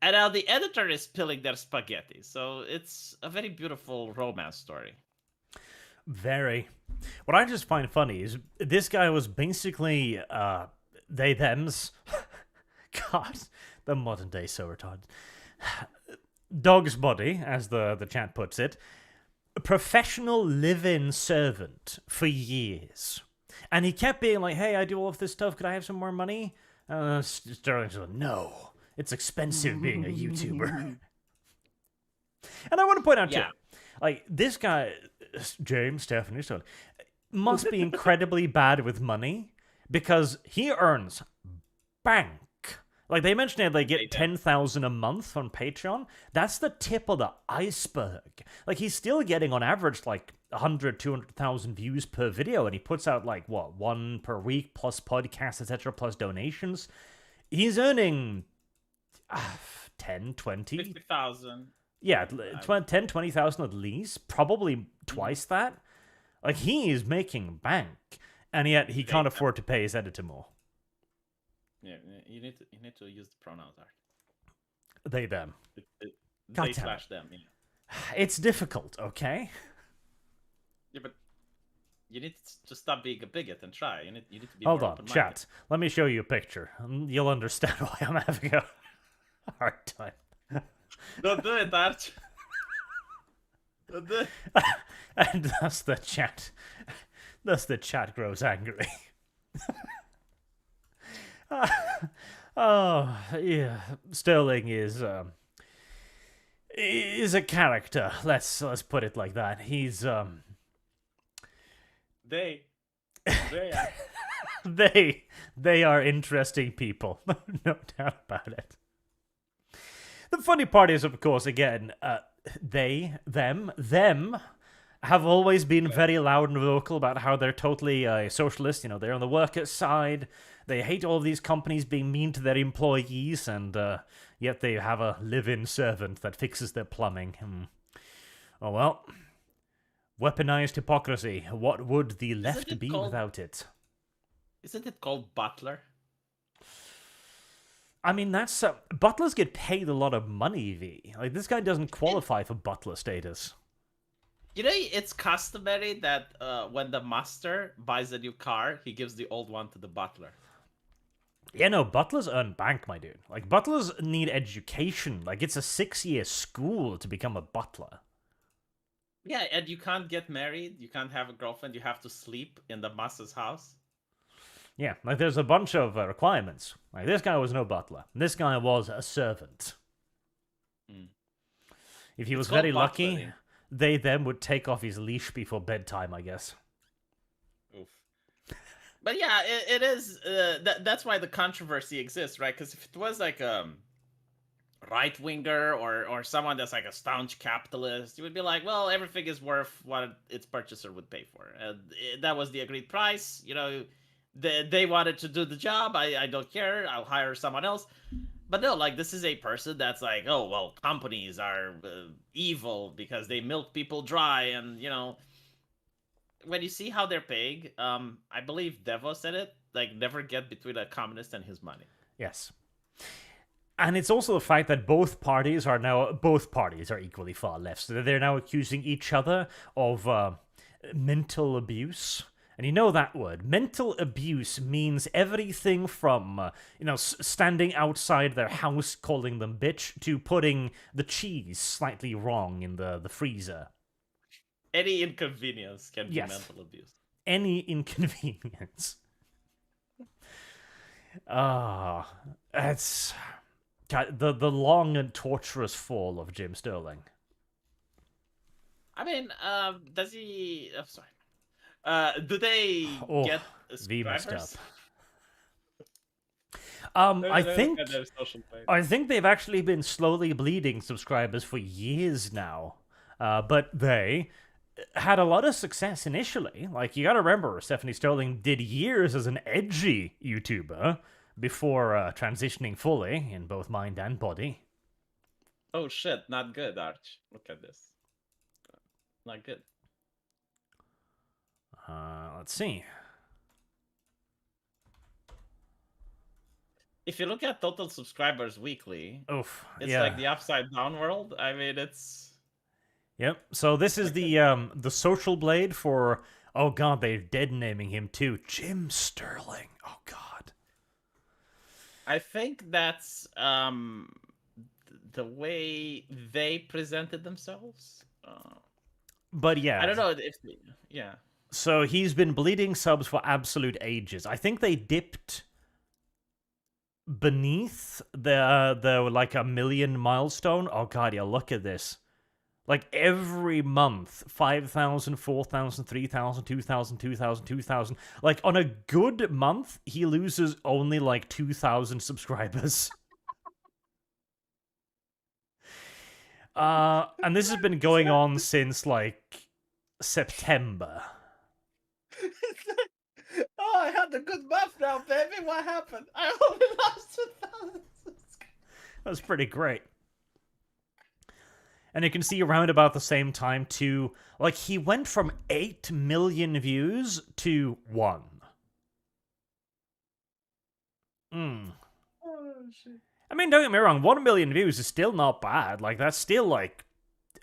And now the editor is spilling their spaghetti. So it's a very beautiful romance story. Very. What I just find funny is this guy was basically they, thems. God, the modern day so retarded. Dog's body, as the chat puts it. professional live-in servant for years. And he kept being like, hey, I do all of this stuff. Could I have some more money? Sterling's like, no. It's expensive being a YouTuber. And I want to point out, too, like, this guy, James Stephanie Stone, must be incredibly bad with money because he earns bank. Like, they mentioned they get 10,000 a month on Patreon. That's the tip of the iceberg. Like, he's still getting, on average, like, 100, 200,000 views per video, and he puts out, like, what, one per week, plus podcasts, etc., plus donations. He's earning 10, 20... 50,000. Yeah, 10, 20,000 at least. Probably twice that. Like, he is making bank, and yet he can't afford to pay his editor more. Yeah, you need to use the pronouns, Art. They, them. They slash them, yeah. It's difficult, okay? Yeah, but you need to stop being a bigot and try. You need to be Hold more on, open-minded. chat. Let me show you a picture. You'll understand why I'm having a hard time. Don't do it, Arch. Don't do it. And thus the chat grows angry. Oh, yeah. Sterling is a character. Let's put it like that. He's They are. they are interesting people. No doubt about it. The funny part is, of course, again, them have always been very loud and vocal about how they're totally socialist. You know, they're on the workers' side. They hate all of these companies being mean to their employees, and yet they have a live-in servant that fixes their plumbing. Oh well. Weaponized hypocrisy. What would the left be without it? Isn't it called butler? I mean, that's... butlers get paid a lot of money, V. Like, this guy doesn't qualify for butler status. You know, it's customary that when the master buys a new car, he gives the old one to the butler. Yeah, no, butlers earn bank, my dude. Like, butlers need education. Like, it's a 6-year school to become a butler. Yeah, and you can't get married, you can't have a girlfriend, you have to sleep in the master's house. Yeah, like, there's a bunch of requirements. Like, this guy was no butler. This guy was a servant. If he was very lucky, they then would take off his leash before bedtime, I guess. Oof. But yeah, it is. That's why the controversy exists, right? Because if it was like a right winger or someone that's like a staunch capitalist, you would be like, well, everything is worth what its purchaser would pay for, and that was the agreed price. You know, they wanted to do the job. I don't care. I'll hire someone else. But no, like, this is a person that's like, oh, well, companies are evil because they milk people dry, and you know. When you see how they're paying, I believe Devo said it, like, never get between a communist and his money. Yes. And it's also the fact that both parties are equally far left. So they're now accusing each other of mental abuse. And you know that word. Mental abuse means everything from, standing outside their house calling them bitch to putting the cheese slightly wrong in the freezer. Any inconvenience can be mental abuse. Any inconvenience. It's the long and torturous fall of Jim Sterling. I mean, does he? I'm sorry. Do they get subscribers? I think they've actually been slowly bleeding subscribers for years now. But they had a lot of success initially. Like, you gotta remember, Stephanie Sterling did years as an edgy YouTuber before transitioning fully in both mind and body. Oh shit, not good, Arch. Look at this. Not good. Let's see. If you look at total subscribers weekly, it's yeah. like the upside down world. I mean, it's... Yep. So this is the social blade for, oh god, they're dead naming him too, Jim Sterling. Oh god. I think that's the way they presented themselves. But yeah. I don't know if yeah. So he's been bleeding subs for absolute ages. I think they dipped beneath the like a million milestone. Oh god, yeah, look at this. Like every month, 5,000, 4,000, 3,000, 2,000, 2,000, 2,000. Like on a good month, he loses only like 2,000 subscribers. And this has been going on since like September. Oh, I had a good month now, baby. What happened? I only lost 2,000 subscribers. That's pretty great. And you can see around about the same time, too, like, he went from 8 million views to 1. Oh, shit. I mean, don't get me wrong, 1 million views is still not bad. Like, that's still, like,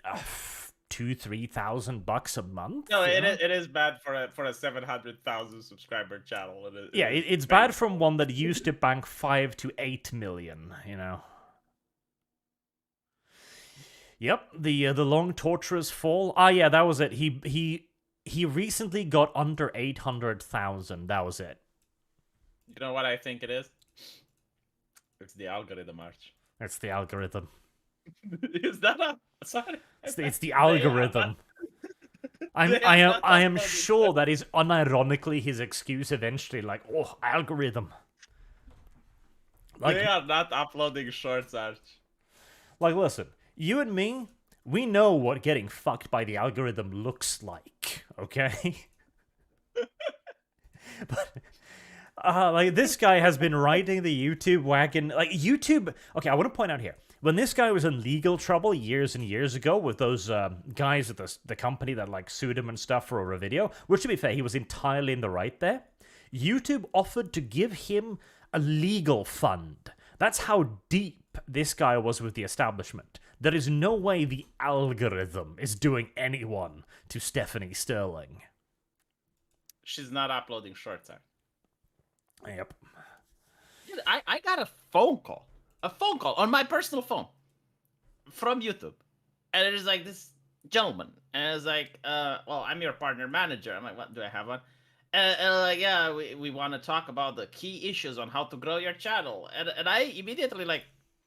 $2,000-3,000 a month. No, it is bad for a 700,000 subscriber channel. It's bad from one that used to bank 5 to 8 million, you know. Yep, the long torturous fall. Ah, yeah, that was it. He recently got under 800,000. That was it. You know what I think it is? It's the algorithm, Arch. It's the algorithm. Is that a sorry? It's the algorithm. I am sure that is unironically his excuse eventually. Like, oh, algorithm. Like, they are not uploading shorts, Arch. Like, listen. You and me, we know what getting fucked by the algorithm looks like, okay? But, like, this guy has been riding the YouTube wagon. Like, YouTube... Okay, I want to point out here. When this guy was in legal trouble years and years ago with those guys at the company that, like, sued him and stuff for a video, which, to be fair, he was entirely in the right there, YouTube offered to give him a legal fund. That's how deep this guy was with the establishment. There is no way the algorithm is doing anyone to Stephanie Sterling. She's not uploading shorts, Arch. Yep. Dude, I got a phone call on my personal phone from YouTube, and it is like this gentleman, and it's like, well, I'm your partner manager. I'm like, what do I have on? And like, yeah, we want to talk about the key issues on how to grow your channel, and I immediately like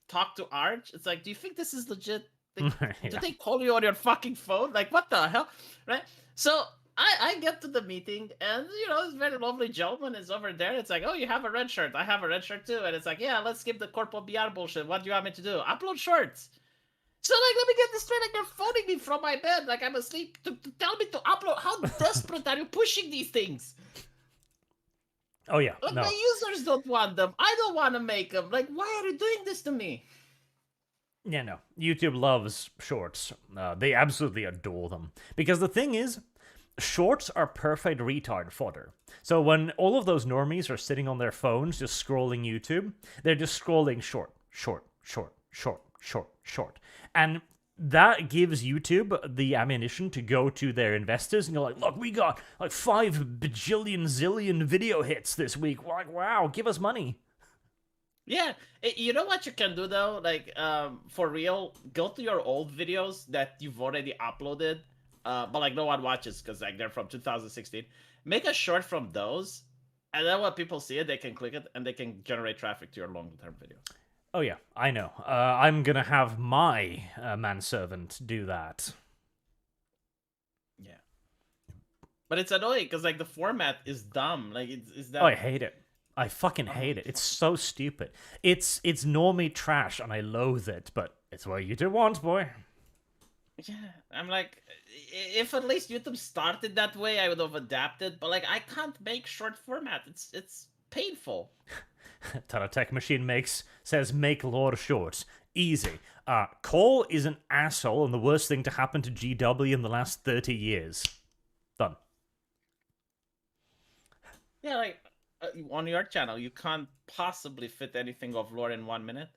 talk to Arch. It's like, do you think this is legit? Like, Yeah. do they call you on your fucking phone? Like, what the hell, right? So I get to the meeting, and you know, this very lovely gentleman is over there. It's like, oh, you have a red shirt. I have a red shirt too. And it's like, yeah, let's skip the corporal BR bullshit. What do you want me to do? Upload shorts. So like, let me get this straight. Like, you're phoning me from my bed, like I'm asleep, to tell me to upload. How desperate are you pushing these things? Oh, yeah. Like, No. my users don't want them. I don't want to make them. Like, why are you doing this to me? Yeah, no. YouTube loves shorts. They absolutely adore them. Because the thing is, shorts are perfect retard fodder. So when all of those normies are sitting on their phones just scrolling YouTube, they're just scrolling short. And that gives YouTube the ammunition to go to their investors and go like, look, we got like 5 bajillion zillion video hits this week. We're like, wow, give us money. Yeah, you know what you can do though? Like, for real, go to your old videos that you've already uploaded, but like no one watches because like they're from 2016. Make a short from those, and then when people see it, they can click it and they can generate traffic to your long-term video. Oh yeah, I know. I'm gonna have my manservant do that. Yeah, but it's annoying because like the format is dumb. Like it's that. Oh, I hate it. I fucking hate it. It's so stupid. It's normie trash, and I loathe it. But it's what YouTube wants, boy. Yeah, I'm like, if at least YouTube started that way, I would have adapted. But like, I can't make short format. It's painful. Tanta Tech Machine says make lore shorts. Easy. Cole is an asshole and the worst thing to happen to GW in the last 30 years. Done. Yeah, like, on your channel, you can't possibly fit anything of lore in 1 minute.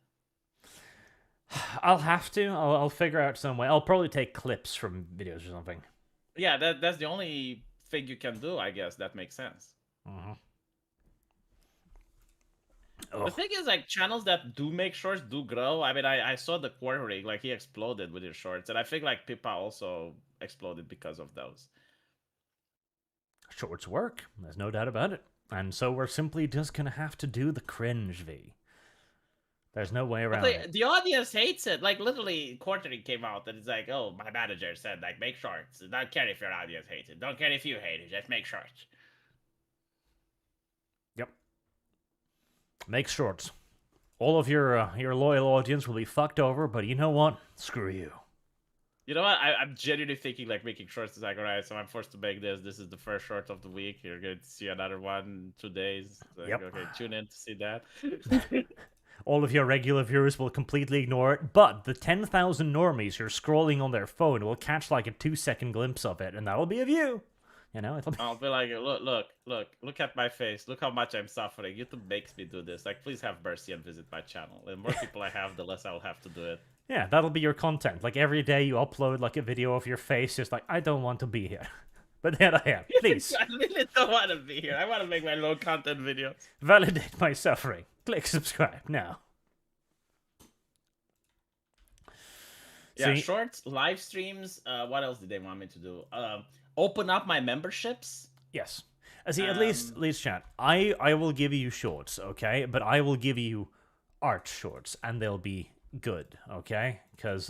I'll have to. I'll figure out some way. I'll probably take clips from videos or something. Yeah, that's the only thing you can do, I guess. That makes sense. Mm-hmm. The Oh, thing is, like, channels that do make shorts do grow. I mean, I saw the quartering, like, he exploded with his shorts, and I think, like, Pippa also exploded because of those. shorts work. There's no doubt about it. And so we're simply just gonna have to do the cringe, V. There's no way But around it. the audience hates it. Like, literally, quartering came out, and it's like, oh, my manager said, like, make shorts. Don't care if your audience hates it. Don't care if you hate it. Just make shorts. Yep. Make shorts. All of your loyal audience will be fucked over, but you know what? Screw you. You know what? I'm genuinely thinking, like, making shorts is like, all right, so I'm forced to make this. This is the first short of the week. You're going to see another one in 2 days. Like, Yep. okay, tune in to see that. All of your regular viewers will completely ignore it, but the 10,000 normies who are scrolling on their phone will catch like a 2-second glimpse of it, and that'll be of you. You know, it'll be... I'll be like, look at my face. Look how much I'm suffering. YouTube makes me do this. Like, please have mercy and visit my channel. The more people I have, the less I'll have to do it. Yeah, that'll be your content. Like every day you upload like a video of your face, just like, I don't want to be here. But here I am. Please. I really don't want to be here. I want to make my low content videos. Validate my suffering. Click subscribe now. Yeah, See? shorts, live streams. What else did they want me to do? Open up my memberships. Yes. See, at least chat. I will give you shorts, okay? But I will give you art shorts, and they'll be good, okay? Because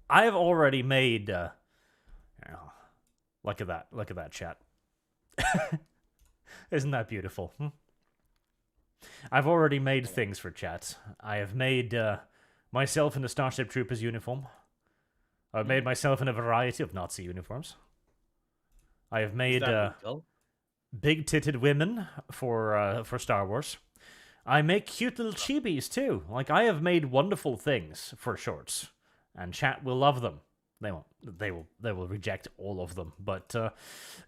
I've already made. Look at that! Look at that, chat. Isn't that beautiful? I've already made things for chat. I have made myself in the Starship Troopers uniform. I've made myself in a variety of Nazi uniforms. I have made big-titted women for Star Wars. I make cute little chibis too. Like, I have made wonderful things for shorts, and chat will love them. They won't. They will reject all of them, but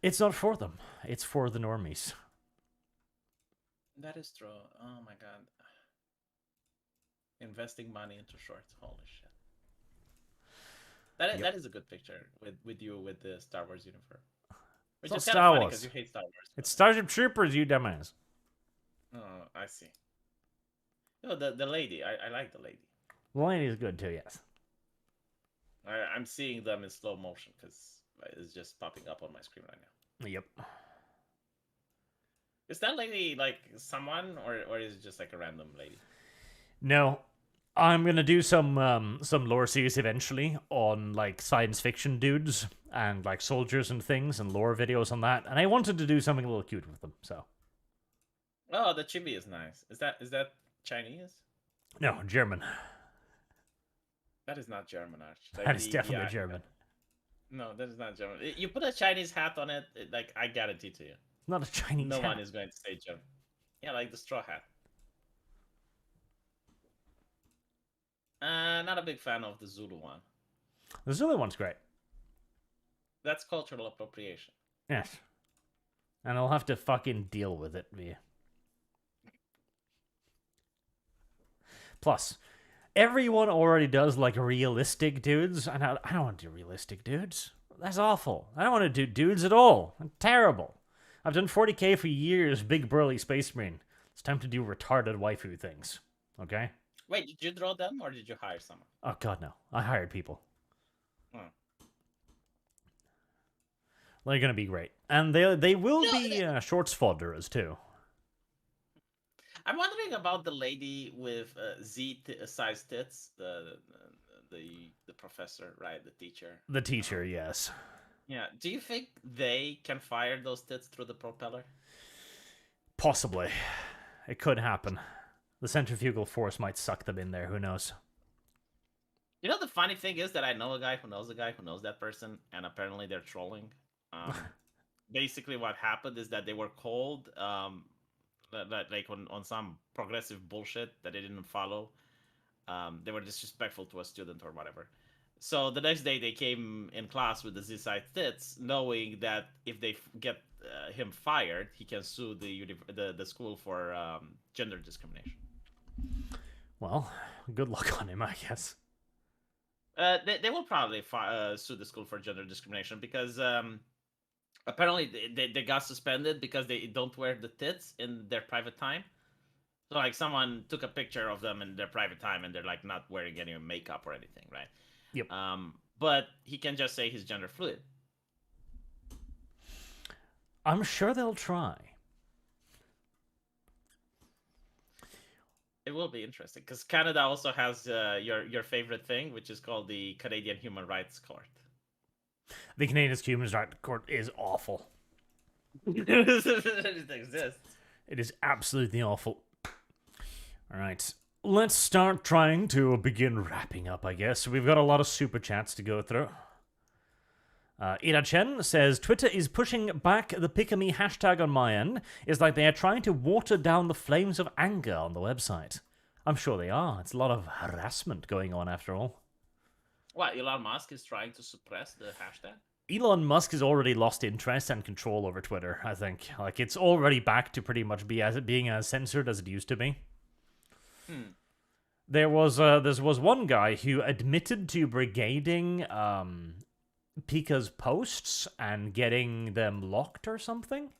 it's not for them. It's for the normies. That is true. Oh my god. Investing money into shorts. Holy shit. That is a good picture with you with the Star Wars uniform. Which It's is not kind Star of funny Wars. because you hate Star Wars. It's Starship Troopers, you dumbass. Oh, I see. No, the lady. I like the lady. The lady is good too, yes. I'm seeing them in slow motion because it's just popping up on my screen right now. Yep. Is that lady like someone, or is it just like a random lady? No, I'm gonna do some lore series eventually on like science fiction dudes and like soldiers and things and lore videos on that, and I wanted to do something a little cute with them. So. Oh, the chibi is nice. Is that Chinese? No, German. That is not German, Arch. That is definitely German. No, that is not German. You put a Chinese hat on it, like, I guarantee to you. Not a Chinese No hat. one is going to say German. Yeah, like the straw hat. Not a big fan of the Zulu one. The Zulu one's great. That's cultural appropriation. Yes. And I'll have to fucking deal with it, via. Plus, everyone already does like realistic dudes, and I don't want to do realistic dudes. That's awful. I don't want to do dudes at all. I'm terrible. I've done 40k for years, big burly space marine. It's time to do retarded waifu things. Okay? Wait, did you draw them or did you hire someone? Oh god, no. I hired people. Hmm. They're gonna be great. And they will be shorts fodderers too. I'm wondering about the lady with Z-size tits, the professor, right? The teacher. The teacher, yes. Yeah. Do you think they can fire those tits through the propeller? Possibly. It could happen. The centrifugal force might suck them in there, who knows? You know, the funny thing is that I know a guy who knows that person, and apparently they're trolling. Basically, what happened is that they were called, like on some progressive bullshit that they didn't follow. They were disrespectful to a student or whatever. So the next day they came in class with the Z-side tits, knowing that if they get him fired, he can sue the school for gender discrimination. Well, good luck on him, I guess. They will probably sue the school for gender discrimination because apparently they got suspended because they don't wear the tits in their private time. So like someone took a picture of them in their private time and they're like not wearing any makeup or anything, right? Yep. But he can just say he's gender fluid. I'm sure they'll try. It will be interesting because Canada also has your favorite thing, which is called the Canadian Human Rights Court. The Canadian Human Rights Court is awful. It exists. It is absolutely awful. All right. Let's start trying to begin wrapping up, I guess. We've got a lot of super chats to go through. Ira Chen says, Twitter is pushing back the Pikamee hashtag on my end. It's like they are trying to water down the flames of anger on the website. I'm sure they are. It's a lot of harassment going on after all. What, Elon Musk is trying to suppress the hashtag? Elon Musk has already lost interest and control over Twitter, I think. Like, it's already back to pretty much being as censored as it used to be. There was one guy who admitted to brigading Pika's posts and getting them locked or something.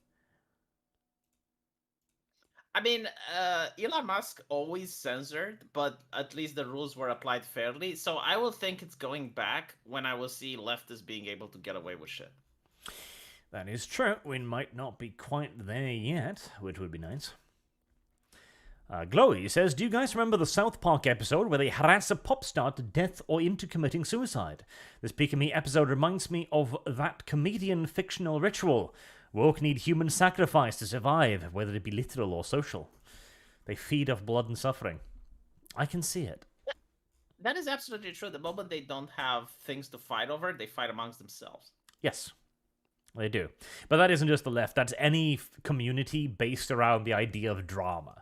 I mean, Elon Musk always censored, but at least the rules were applied fairly. So I will think it's going back when I will see leftists being able to get away with shit. That is true. We might not be quite there yet, which would be nice. Glowy says, do you guys remember the South Park episode where they harass a pop star to death or into committing suicide? This Pikamee episode reminds me of that comedian fictional ritual. Woke need human sacrifice to survive, whether it be literal or social. They feed off blood and suffering. I can see it. That is absolutely true. The moment they don't have things to fight over, they fight amongst themselves. Yes, they do. But that isn't just the left. That's any community based around the idea of drama.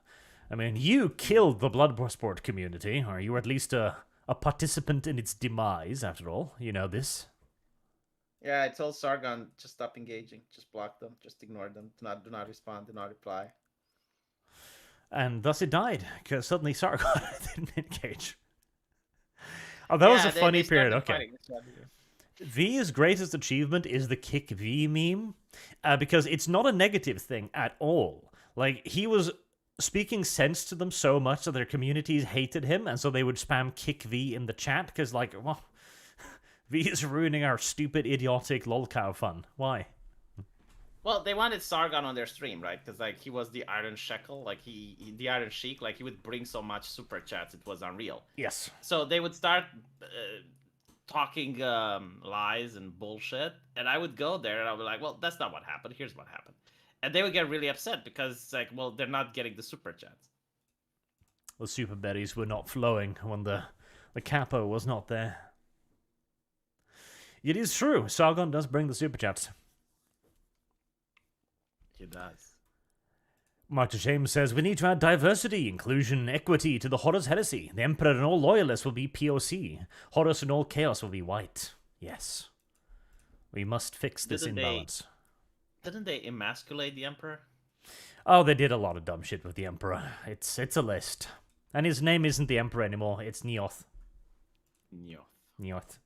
I mean, you killed the Bloodsport community, or you were at least a participant in its demise, after all. You know this. Yeah, I told Sargon, just stop engaging. Just block them. Just ignore them. Do not respond. Do not reply. And thus it died, because suddenly Sargon didn't engage. Oh, that was a funny period. Okay. V's greatest achievement is the Kick V meme, because it's not a negative thing at all. Like, he was speaking sense to them so much that their communities hated him, and so they would spam Kick V in the chat, because, like, well, V is ruining our stupid, idiotic lolcow fun. Why? Well, they wanted Sargon on their stream, right? Because, like, he was the Iron Shekel, like, the Iron Sheik, like, he would bring so much super chats, it was unreal. Yes. So they would start talking lies and bullshit, and I would go there, and I would be like, well, that's not what happened, here's what happened. And they would get really upset, because it's like, well, they're not getting the super chats. The super berries were not flowing when the capo was not there. It is true, Sargon does bring the super chats. He does. Marta James says, we need to add diversity, inclusion, equity to the Horus heresy. The Emperor and all loyalists will be POC. Horus and all chaos will be white. Yes. We must fix this imbalance. Didn't they emasculate the Emperor? Oh, they did a lot of dumb shit with the Emperor. It's a list. And his name isn't the Emperor anymore, it's Neoth. Neoth.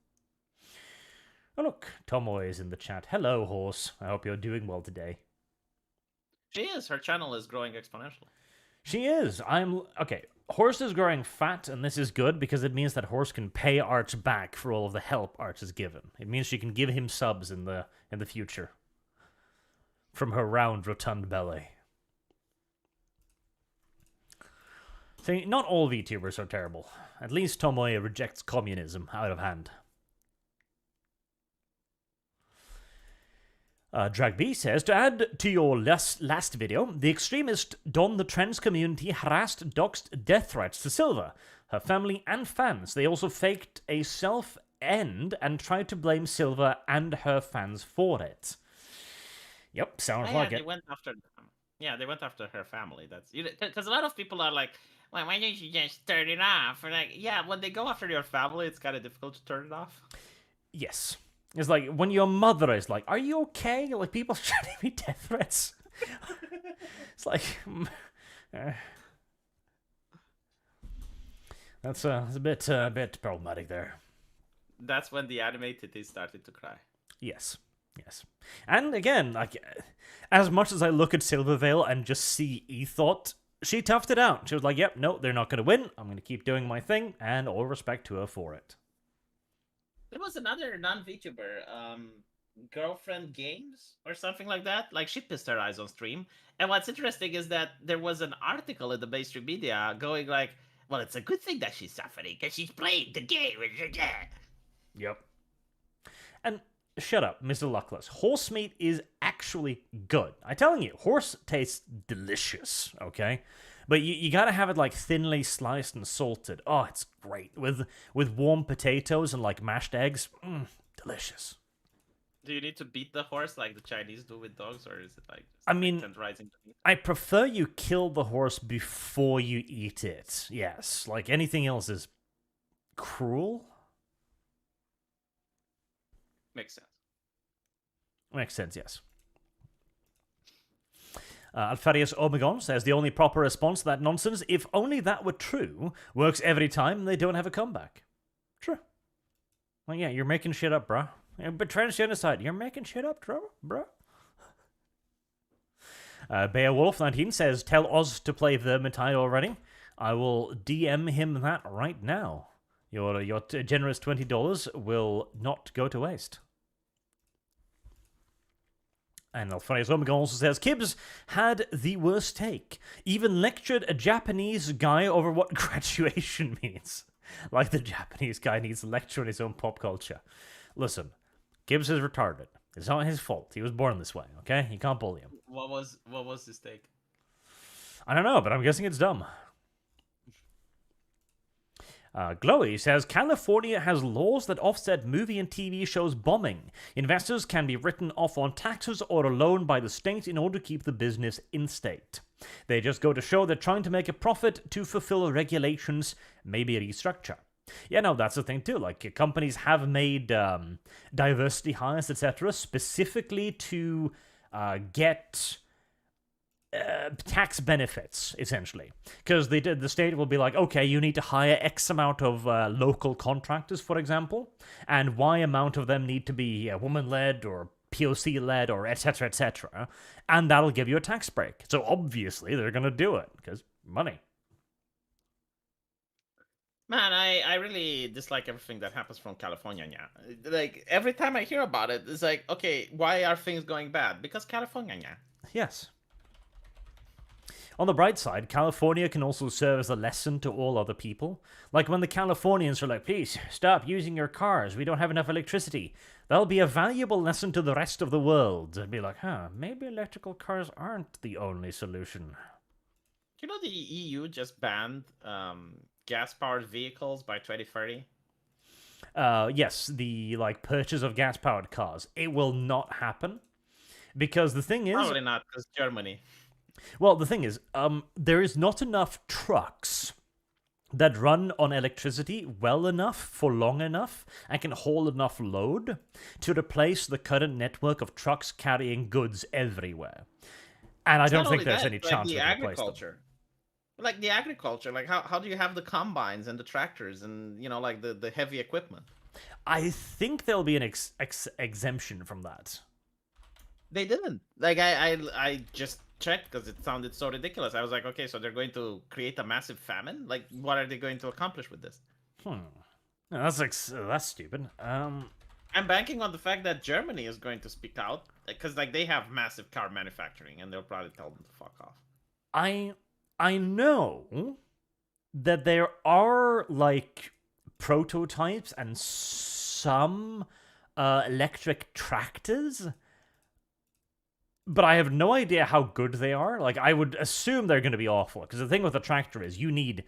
Oh look, Tomoe is in the chat. Hello, Horse. I hope you're doing well today. She is. Her channel is growing exponentially. She is. Okay, Horse is growing fat, and this is good because it means that Horse can pay Arch back for all of the help Arch has given. It means she can give him subs in the future. From her round, rotund belly. See, not all VTubers are terrible. At least Tomoe rejects communism out of hand. Drag B says, to add to your last video, the extremist Don the trans community harassed, doxed death threats to Silva, her family and fans. They also faked a self-end and tried to blame Silva and her fans for it. Yep, sounds like it. They went after her family. That's because a lot of people are like, well, why don't you just turn it off? And like, yeah, when they go after your family, it's kind of difficult to turn it off. Yes. It's like when your mother is like, are you okay? Like, people shooting me death threats. It's like, that's a bit problematic there. That's when the anime titties started to cry. Yes. And again, like, as much as I look at Silvervale and just see Ethot she toughed it out. She was like, yep, no, they're not going to win. I'm going to keep doing my thing, and all respect to her for it. There was another non-VTuber, Girlfriend Games or something like that. Like, she pissed her eyes on stream. And what's interesting is that there was an article in the mainstream media going like, well, it's a good thing that she's suffering because she's playing the game. Yep. And shut up, Mr. Luckless. Horse meat is actually good. I'm telling you, horse tastes delicious, okay? But you gotta have it like thinly sliced and salted. Oh, it's great. With warm potatoes and like mashed eggs. Delicious. Do you need to beat the horse like the Chinese do with dogs, or is it like just I mean, tenderizing the meat? I prefer you kill the horse before you eat it. Yes, like anything else is cruel. Makes sense. Makes sense, yes. Alfarius Omegon says the only proper response to that nonsense, if only that were true, works every time and they don't have a comeback. True. Well, yeah, you're making shit up, bruh. But Genocide, you're making shit up, bruh. Beowulf19 says, tell Oz to play Vermintide already. I will DM him that right now. Your generous $20 will not go to waste. And Alfarius Omega also says, Kibbs had the worst take. Even lectured a Japanese guy over what graduation means. Like the Japanese guy needs a lecture on his own pop culture. Listen, Kibbs is retarded. It's not his fault. He was born this way, okay? You can't bully him. What was his take? I don't know, but I'm guessing it's dumb. Glowy says, California has laws that offset movie and TV shows bombing. Investors can be written off on taxes or a loan by the state in order to keep the business in state. They just go to show they're trying to make a profit to fulfill regulations, maybe restructure. Yeah, no, that's the thing too. Like, companies have made diversity hires, etc., specifically to get tax benefits, essentially, because the state will be like, okay, you need to hire X amount of local contractors, for example, and Y amount of them need to be woman-led or POC-led or etc., and that'll give you a tax break. So obviously they're gonna do it because money. Man, I really dislike everything that happens from California. Yeah, like every time I hear about it, it's like, okay, why are things going bad? Because California. Yeah. Yes. On the bright side, California can also serve as a lesson to all other people. Like when the Californians are like, please, stop using your cars, we don't have enough electricity. That'll be a valuable lesson to the rest of the world. And be like, maybe electrical cars aren't the only solution. You know the EU just banned gas-powered vehicles by 2030? Yes, the purchase of gas-powered cars. It will not happen. Because the thing is... Probably not, because Germany... Well, the thing is, there is not enough trucks that run on electricity well enough for long enough and can hold enough load to replace the current network of trucks carrying goods everywhere. And I don't think there's any chance of agriculture. Like the agriculture, like how do you have the combines and the tractors and, you know, like the heavy equipment? I think there'll be an exemption from that. They didn't. Like I just checked because it sounded so ridiculous. I was like, okay, so they're going to create a massive famine? Like, what are they going to accomplish with this? That's stupid. I'm banking on the fact that Germany is going to speak out because they have massive car manufacturing and they'll probably tell them to fuck off. I know that there are prototypes and some electric tractors, but I have no idea how good they are. I would assume they're going to be awful, because the thing with a tractor is you need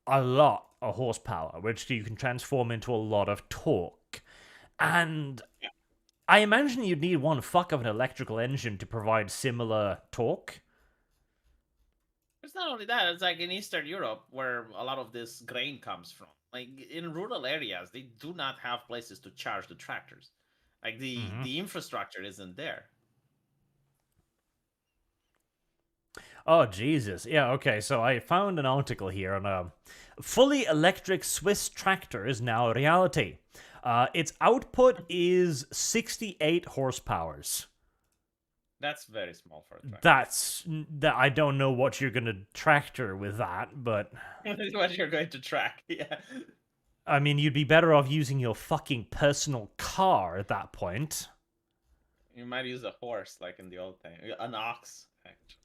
a lot of horsepower, which you can transform into a lot of torque. And I imagine you'd need one fuck of an electrical engine to provide similar torque. It's not only that, it's like in Eastern Europe, where a lot of this grain comes from. Like, in rural areas, they do not have places to charge the tractors. Like, the infrastructure isn't there. Oh, Jesus. Yeah, okay, so I found an article here on a fully electric Swiss tractor is now a reality. Its output is 68 horsepowers. That's very small for a tractor. That I don't know what you're gonna tractor with that, but That's what you're going to track. Yeah. I mean, you'd be better off using your fucking personal car at that point. You might use a horse, like in the old thing. An ox, actually.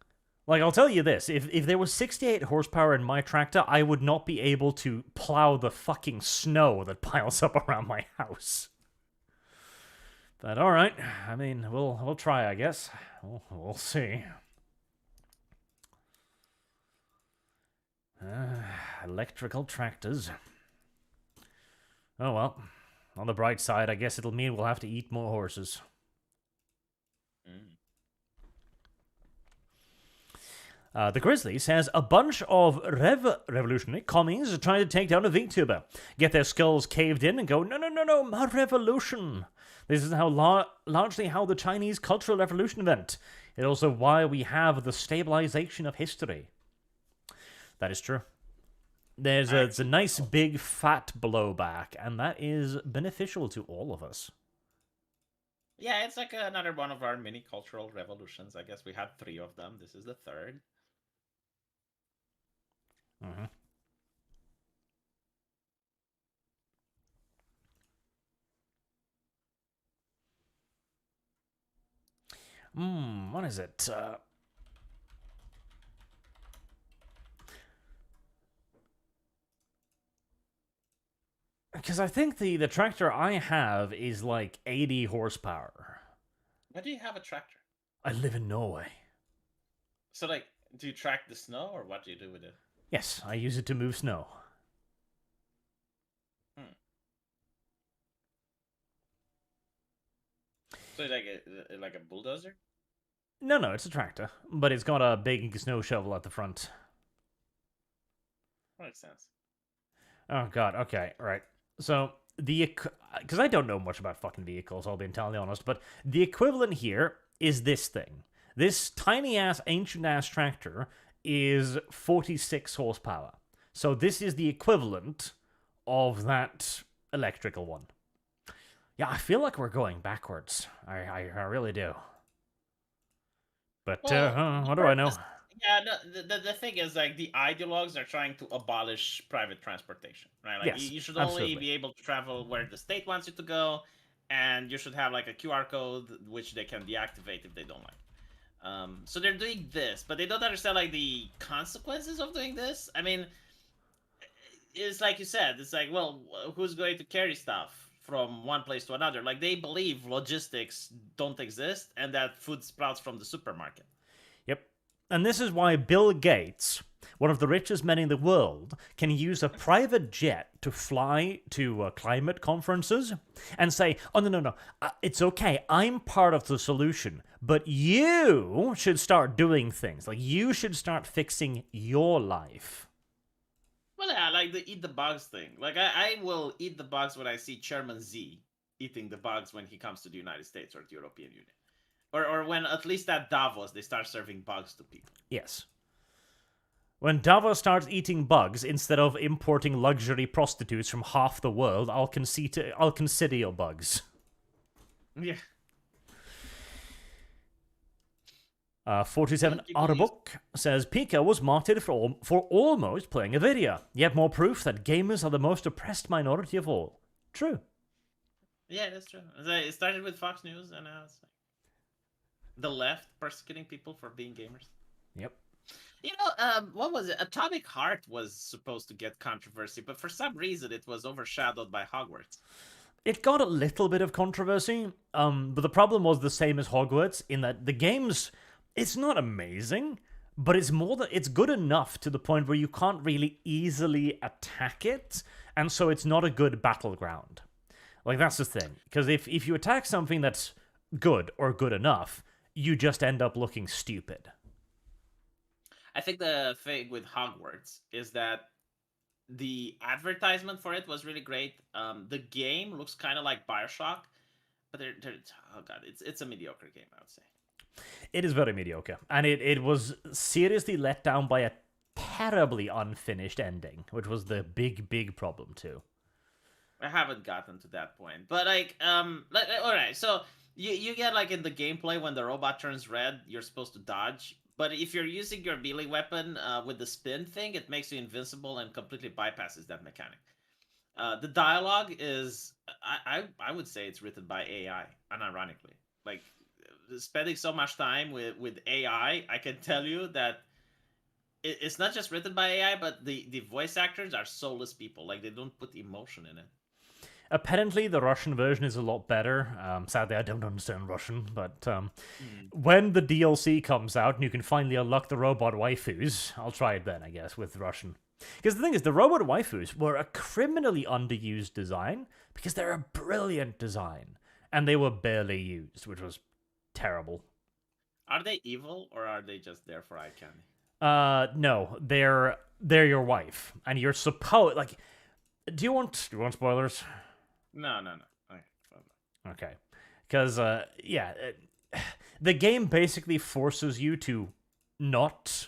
Like, I'll tell you this, if there was 68 horsepower in my tractor, I would not be able to plow the fucking snow that piles up around my house. But alright, I mean, we'll try, I guess. We'll see. Electrical tractors. Oh well. On the bright side, I guess it'll mean we'll have to eat more horses. The Grizzly says a bunch of revolutionary commies are trying to take down a VTuber, get their skulls caved in and go, no, my revolution. This is largely how the Chinese Cultural Revolution went. It's also why we have the stabilization of history. That is true. It's a nice big fat blowback, and that is beneficial to all of us. Yeah, it's like another one of our mini cultural revolutions. I guess we had 3 of them. This is the 3rd. What is it? Because I think the tractor I have is like 80 horsepower. Why do you have a tractor? I live in Norway. So, like, do you track the snow, or what do you do with it? Yes, I use it to move snow. So, like a bulldozer? No, it's a tractor, but it's got a big snow shovel at the front. Makes sense. Oh god, okay, right. So, because I don't know much about fucking vehicles, I'll be entirely honest, but the equivalent here is this thing. This tiny-ass, ancient-ass tractor is 46 horsepower. So this is the equivalent of that electrical one. Yeah, I feel like we're going backwards. I really do. But, what do I know? Yeah, no, the thing is, like, the ideologues are trying to abolish private transportation, right? Like, Yes, you should only absolutely. be able to travel where the state wants you to go, and you should have, like, a QR code, which they can deactivate if they don't like. So they're doing this, but they don't understand, like, the consequences of doing this. I mean, it's like you said, it's like, well, who's going to carry stuff from one place to another? Like, they believe logistics don't exist and that food sprouts from the supermarket. Yep. And this is why Bill Gates, one of the richest men in the world, can use a private jet to fly to climate conferences and say, oh, no, it's okay, I'm part of the solution, but you should start doing things. Like, you should start fixing your life. Well, yeah, like the eat the bugs thing. Like, I will eat the bugs when I see Chairman Z eating the bugs when he comes to the United States or the European Union. Or when, at least at Davos, they start serving bugs to people. Yes. When Davos starts eating bugs instead of importing luxury prostitutes from half the world, I'll consider your bugs. Yeah. 47 Audiobook says Pika was martyred for almost playing a video. Yet more proof that gamers are the most oppressed minority of all. True. Yeah, that's true. It started with Fox News, and now it's like the left persecuting people for being gamers. Yep. You know, what was it? Atomic Heart was supposed to get controversy, but for some reason it was overshadowed by Hogwarts. It got a little bit of controversy, but the problem was the same as Hogwarts in that the game's, it's not amazing, but it's good enough to the point where you can't really easily attack it, and so it's not a good battleground. Like, that's the thing. Because if you attack something that's good or good enough, you just end up looking stupid. I think the thing with Hogwarts is that the advertisement for it was really great. The game looks kind of like BioShock, but oh god, it's a mediocre game, I would say. It is very mediocre, and it was seriously let down by a terribly unfinished ending, which was the big problem too. I haven't gotten to that point, but like all right, so You get like in the gameplay when the robot turns red, you're supposed to dodge. But if you're using your melee weapon with the spin thing, it makes you invincible and completely bypasses that mechanic. The dialogue is, I would say it's written by AI, unironically. Like spending so much time with AI, I can tell you that it's not just written by AI, but the voice actors are soulless people. Like they don't put emotion in it. Apparently, the Russian version is a lot better. Sadly, I don't understand Russian, but when the DLC comes out and you can finally unlock the robot waifus, I'll try it then, I guess, with Russian. Because the thing is, the robot waifus were a criminally underused design because they're a brilliant design, and they were barely used, which was terrible. Are they evil or are they just there for eye candy? No, they're your wife, and you're supposed like. Do you want spoilers? No. Okay, because the game basically forces you to not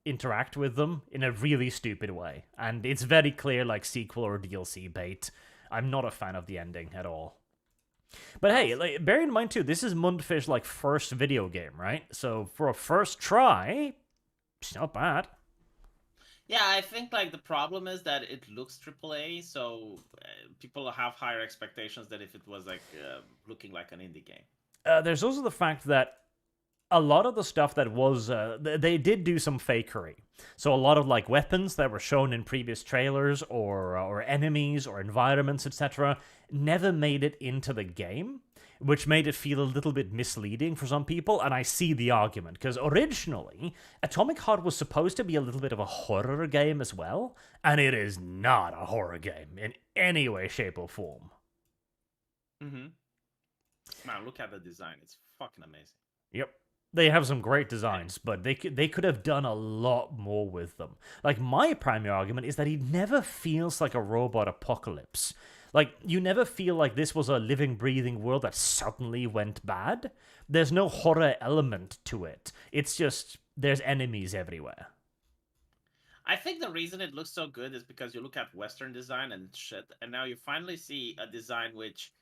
interact with them in a really stupid way, and it's very clear, like sequel or DLC bait. I'm not a fan of the ending at all. But hey, like, bear in mind too, this is Mundfish like first video game, right? So for a first try, it's not bad. Yeah, I think like the problem is that it looks AAA, so people have higher expectations than if it was like looking like an indie game. There's also the fact that a lot of the stuff that was they did do some fakery. So a lot of like weapons that were shown in previous trailers or enemies or environments, etc., never made it into the game, which made it feel a little bit misleading for some people, and I see the argument, because originally, Atomic Heart was supposed to be a little bit of a horror game as well, and it is not a horror game in any way, shape, or form. Mm-hmm. Man, look at the design. It's fucking amazing. Yep. They have some great designs, but they could have done a lot more with them. Like, my primary argument is that he never feels like a robot apocalypse. Like, you never feel like this was a living, breathing world that suddenly went bad. There's no horror element to it. It's just, there's enemies everywhere. I think the reason it looks so good is because you look at Western design and shit, and now you finally see a design which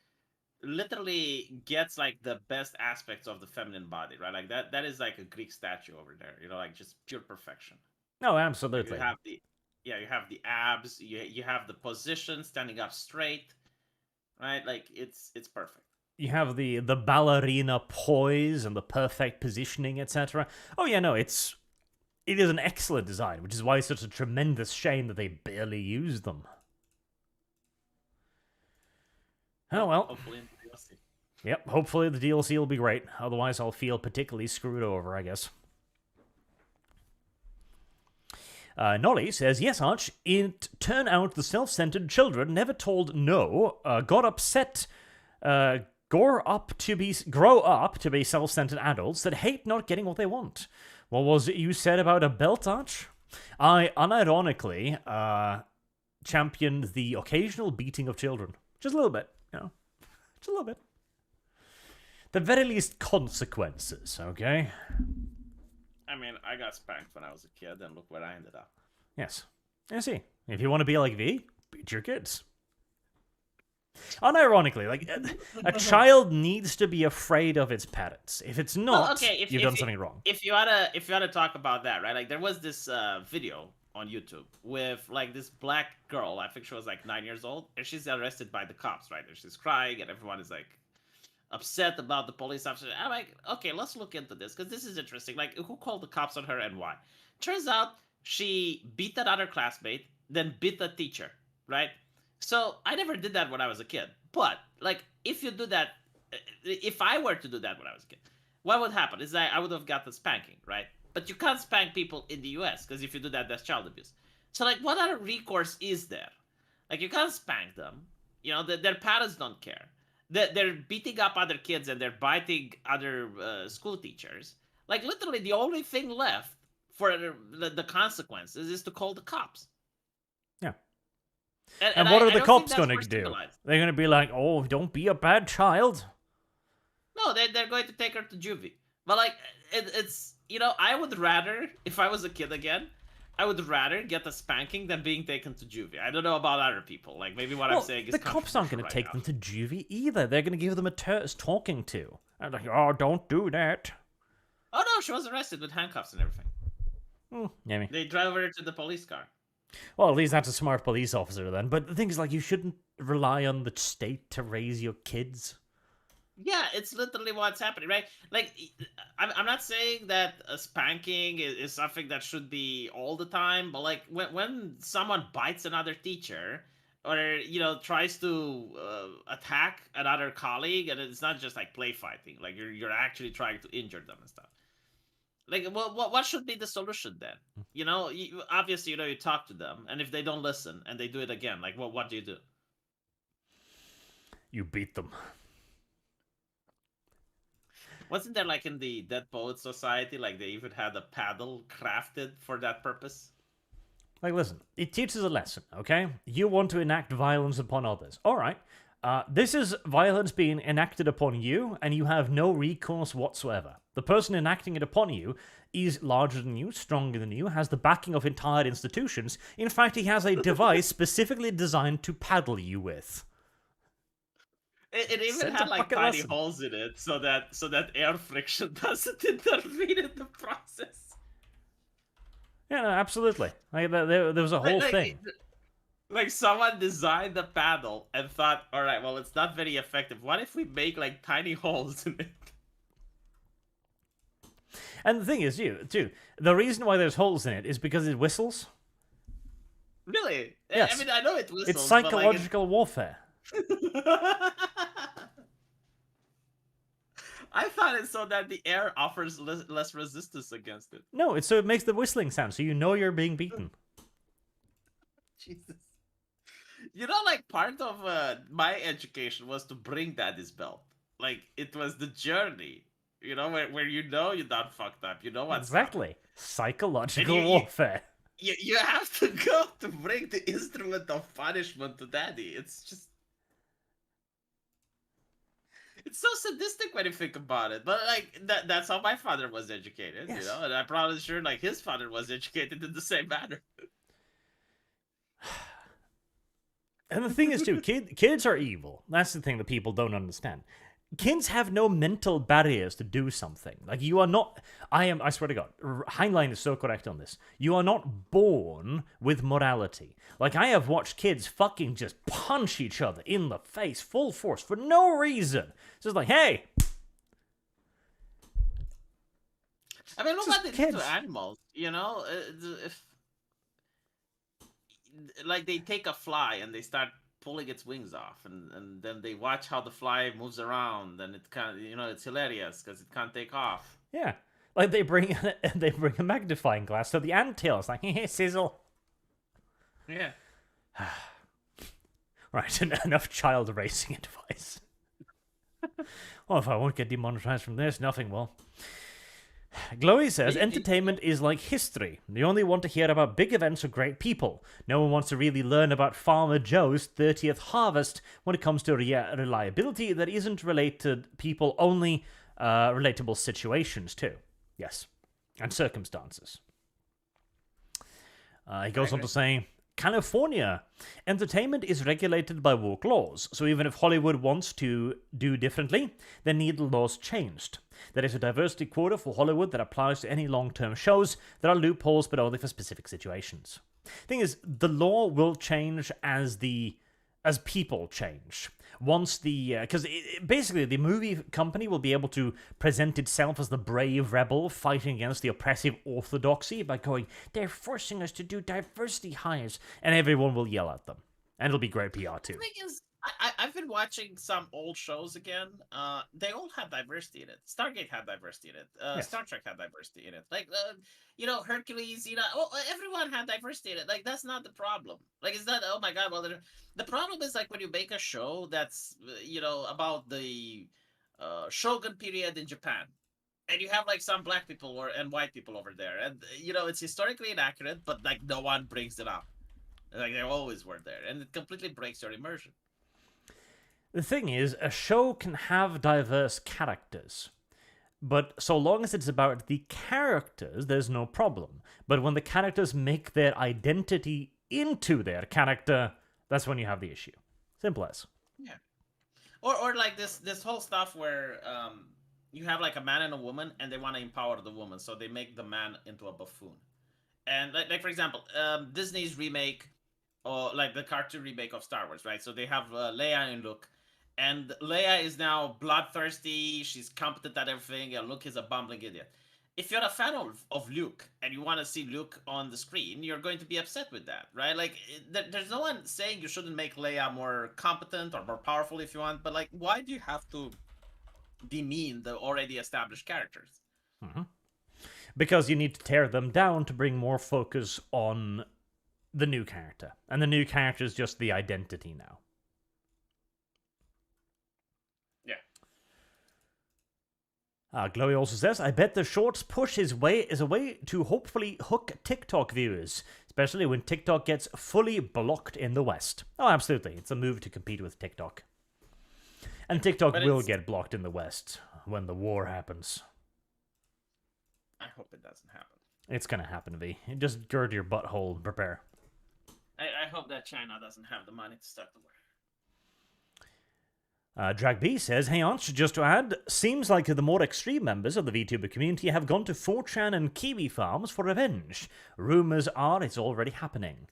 literally gets like the best aspects of the feminine body, right? Like that is like a Greek statue over there, you know, like just pure perfection. No, absolutely. You have the abs, you have the position, standing up straight, right? Like it's perfect. You have the ballerina poise and the perfect positioning, etc. Oh yeah, no, it is an excellent design, which is why it's such a tremendous shame that they barely use them. Oh well. Hopefully in the DLC. Yep, hopefully the DLC will be great. Otherwise, I'll feel particularly screwed over, I guess. Nolly says, yes, Arch, it turned out the self-centered children never told no, grow up to be self-centered adults that hate not getting what they want. What was it you said about a belt, Arch? I unironically championed the occasional beating of children. Just a little bit, you know. Just a little bit. The very least consequences, okay? I mean, I got spanked when I was a kid, and look where I ended up. Yes. I see. If you want to be like V, beat your kids. Unironically, like, a child needs to be afraid of its parents. If it's not, you've done something wrong. If you wanna talk about that, right? Like, there was this video on YouTube with, like, this black girl. I think she was, like, 9 years old, and she's arrested by the cops, right? And she's crying, and everyone is, like, upset about the police officer. I'm like, okay, let's look into this, because this is interesting. Like, who called the cops on her and why? Turns out she beat that other classmate, then beat the teacher, right? So I never did that when I was a kid. But, like, if you do that, if I were to do that when I was a kid, what would happen is that I would have got the spanking, right? But you can't spank people in the US, because if you do that, that's child abuse. So, like, what other recourse is there? Like, you can't spank them. You know, their parents don't care. They're beating up other kids and they're biting other school teachers. Like, literally, the only thing left for the consequences is to call the cops. Yeah. And what are the cops going to do? They're going to be like, oh, don't be a bad child. No, they're going to take her to juvie. But, like, it's, you know, I would rather, if I was a kid again, I would rather get a spanking than being taken to juvie. I don't know about other people. Like, maybe what I'm saying is the cops aren't going to take them to juvie either. They're going to give them a talking to. And like, oh, don't do that. Oh no, she was arrested with handcuffs and everything. Maybe. They drive her to the police car. Well, at least that's a smart police officer then. But the thing is, like, you shouldn't rely on the state to raise your kids. Yeah, it's literally what's happening, right? Like, I'm not saying that a spanking is something that should be all the time, but like when someone bites another teacher or tries to attack another colleague, and it's not just like play fighting, like you're actually trying to injure them and stuff. Like, what should be the solution then? Obviously, you talk to them, and if they don't listen and they do it again, like what do you do? You beat them. Wasn't there, like, in the Dead Poets Society, like, they even had a paddle crafted for that purpose? Like, listen, it teaches a lesson, okay? You want to enact violence upon others. All right. This is violence being enacted upon you, and you have no recourse whatsoever. The person enacting it upon you is larger than you, stronger than you, has the backing of entire institutions. In fact, he has a device specifically designed to paddle you with. It even had like tiny holes in it so that air friction doesn't intervene in the process. Yeah, no, absolutely. Like there was a whole thing. Like someone designed the paddle and thought, all right, well, it's not very effective. What if we make like tiny holes in it? And the thing is, too, the reason why there's holes in it is because it whistles. Really? Yes. I mean, I know it whistles. It's psychological warfare. I thought it's so that the air offers less resistance against it. No, it's so it makes the whistling sound, so you know you're being beaten. Jesus. Like, part of my education was to bring Daddy's belt. Like, it was the journey, where you're not fucked up. You know what's exactly happening. Psychological warfare. You have to go to bring the instrument of punishment to Daddy. It's just... It's so sadistic when you think about it. But, like, that's how my father was educated, yes. And I'm probably sure, like, his father was educated in the same manner. And the thing is, too, kids are evil. That's the thing that people don't understand. Kids have no mental barriers to do something. Like, you are not... I swear to God, Heinlein is so correct on this. You are not born with morality. Like, I have watched kids fucking just punch each other in the face, full force, for no reason. It's just like, hey... I mean, look what they do to animals, If... Like, they take a fly and they start pulling its wings off, and then they watch how the fly moves around, and it can't, it's hilarious because it can't take off. Yeah, like they bring a magnifying glass to the anthill. It's like, hey, sizzle. Yeah. Right, enough child racing advice. Well, if I won't get demonetized from this, nothing will. Glowy says, entertainment is like history. You only want to hear about big events or great people. No one wants to really learn about Farmer Joe's 30th harvest when it comes to reliability that isn't related people, only relatable situations too. Yes, and circumstances. He goes on to say, California. Entertainment is regulated by woke laws, so even if Hollywood wants to do differently, they need the laws changed. There is a diversity quota for Hollywood that applies to any long-term shows. There are loopholes, but only for specific situations. Thing is, the law will change as people change. Once because basically the movie company will be able to present itself as the brave rebel fighting against the oppressive orthodoxy by going, they're forcing us to do diversity hires, and everyone will yell at them. And it'll be great PR too. The thing is, I've been watching some old shows again. They all had diversity in it. Stargate had diversity in it. Yes. Star Trek had diversity in it. Like, Hercules, everyone had diversity in it. Like, that's not the problem. Like, it's not, oh my God, well, the problem is, like, when you make a show that's, about the Shogun period in Japan, and you have, like, some black people and white people over there, and, it's historically inaccurate, but, like, no one brings it up. Like, they always were there, and it completely breaks your immersion. The thing is, a show can have diverse characters, But so long as it's about the characters, there's no problem. But when the characters make their identity into their character, that's when you have the issue. Simple as. Yeah. Or like this whole stuff where you have like a man and a woman, and they want to empower the woman, so they make the man into a buffoon. And like for example, Disney's remake, or like the cartoon remake of Star Wars, right? So they have Leia and Luke, and Leia is now bloodthirsty. She's competent at everything, and Luke is a bumbling idiot. If you're a fan of Luke and you want to see Luke on the screen, you're going to be upset with that, right? Like, there's no one saying you shouldn't make Leia more competent or more powerful if you want, but like, why do you have to demean the already established characters? Mm-hmm. Because you need to tear them down to bring more focus on the new character. And the new character is just the identity now. Glowy also says, I bet the shorts push is a way to hopefully hook TikTok viewers, especially when TikTok gets fully blocked in the West. Oh, absolutely. It's a move to compete with TikTok. And TikTok will get blocked in the West when the war happens. I hope it doesn't happen. It's going to happen, V. Just gird your butthole and prepare. I hope that China doesn't have the money to start the war. Drag B says, hey Arch, just to add, seems like the more extreme members of the VTuber community have gone to 4chan and Kiwi farms for revenge. Rumors are it's already happening.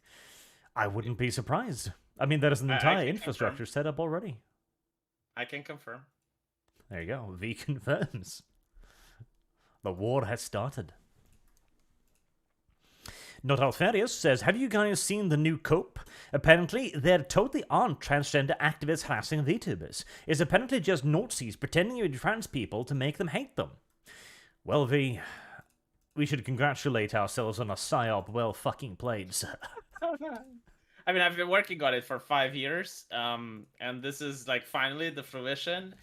I wouldn't be surprised. I mean, there is an entire infrastructure set up already. I can confirm. There you go. V confirms. The war has started. Not Alfarius says, have you guys seen the new Cope? Apparently, there totally aren't transgender activists harassing VTubers. It's apparently just Nazis pretending to be trans people to make them hate them. Well, V, we should congratulate ourselves on a psyop well fucking played, sir. I mean, I've been working on it for 5 years, and this is like finally the fruition.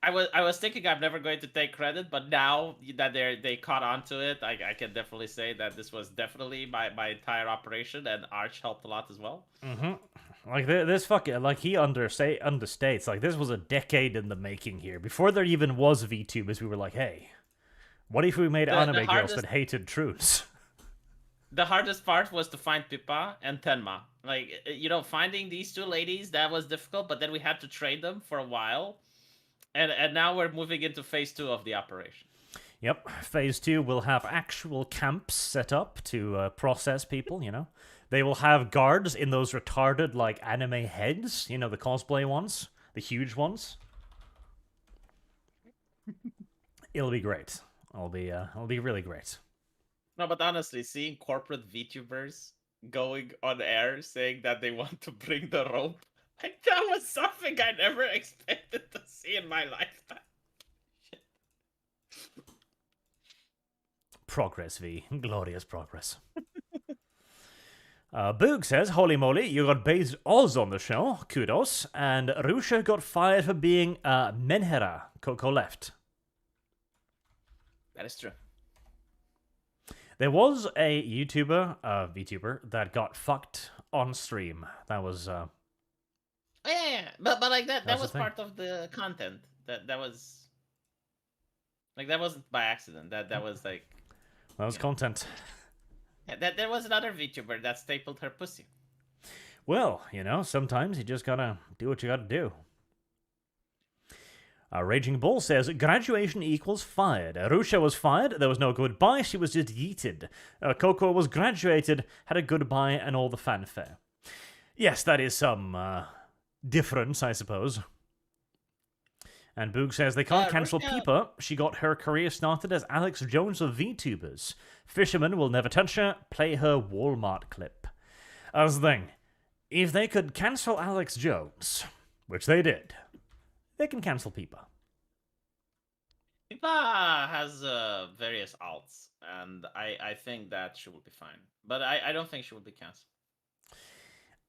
I was thinking I'm never going to take credit, but now that they caught on to it, I can definitely say that this was definitely my entire operation, and Arch helped a lot as well. Mm-hmm. Like this fucking, like he understates, like this was a decade in the making here. Before there even was VTubers, we were like, hey, what if we made anime girls that hated truths? The hardest part was to find Pippa and Tenma. Like, you know, finding these two ladies, that was difficult, but then we had to trade them for a while. And now we're moving into phase 2 of the operation. Yep, phase 2 will have actual camps set up to process people, you know. They will have guards in those retarded, like, anime heads, you know, the cosplay ones, the huge ones. It'll be great. It'll be really great. No, but honestly, seeing corporate VTubers going on air saying that they want to bring the rope, like, that was something I never expected to see in my lifetime. Progress, V. Glorious progress. Boog says, holy moly, you got Based Oz on the show. Kudos. And Rusha got fired for being Menhera. Coco left. That is true. There was a VTuber, that got fucked on stream. That was... Yeah, but like that was part of the content. That was like, that wasn't by accident. That was like, that was content. Yeah, there was another VTuber that stapled her pussy. Well, you know, sometimes you just gotta do what you gotta do. Raging Bull says, graduation equals fired. Arusha was fired, there was no goodbye, she was just yeeted. Coco was graduated, had a goodbye and all the fanfare. Yes, that is some difference, I suppose. And Boog says they can't cancel Peepa. She got her career started as Alex Jones of VTubers. Fisherman will never touch her. Play her Walmart clip. That's the thing. If they could cancel Alex Jones, which they did, they can cancel Peepa. Peepa has various alts, and I think that she will be fine. But I don't think she will be canceled.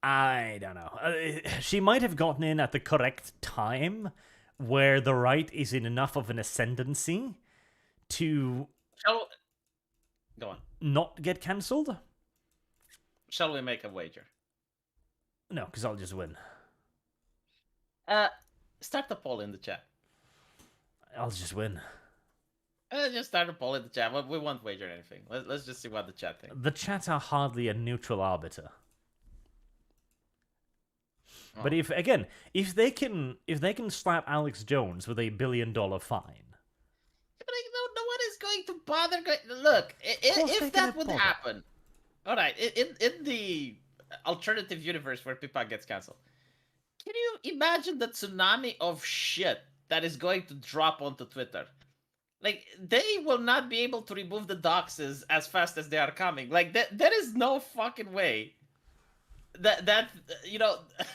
I don't know. She might have gotten in at the correct time, where the right is in enough of an ascendancy to Go on. Not get cancelled. Shall we make a wager? No, because I'll just win. Start the poll in the chat. I'll just win. Let's just start a poll in the chat. We won't wager anything. Let's just see what the chat thinks. The chat are hardly a neutral arbiter. But Oh. if they can slap Alex Jones with $1 billion fine, But no one is going to bother. Look, course they're if that gonna would bother. happen, all right, in the alternative universe where Pipa gets canceled, can you imagine the tsunami of shit that is going to drop onto Twitter? Like, they will not be able to remove the doxes as fast as they are coming. Like, there is no fucking way that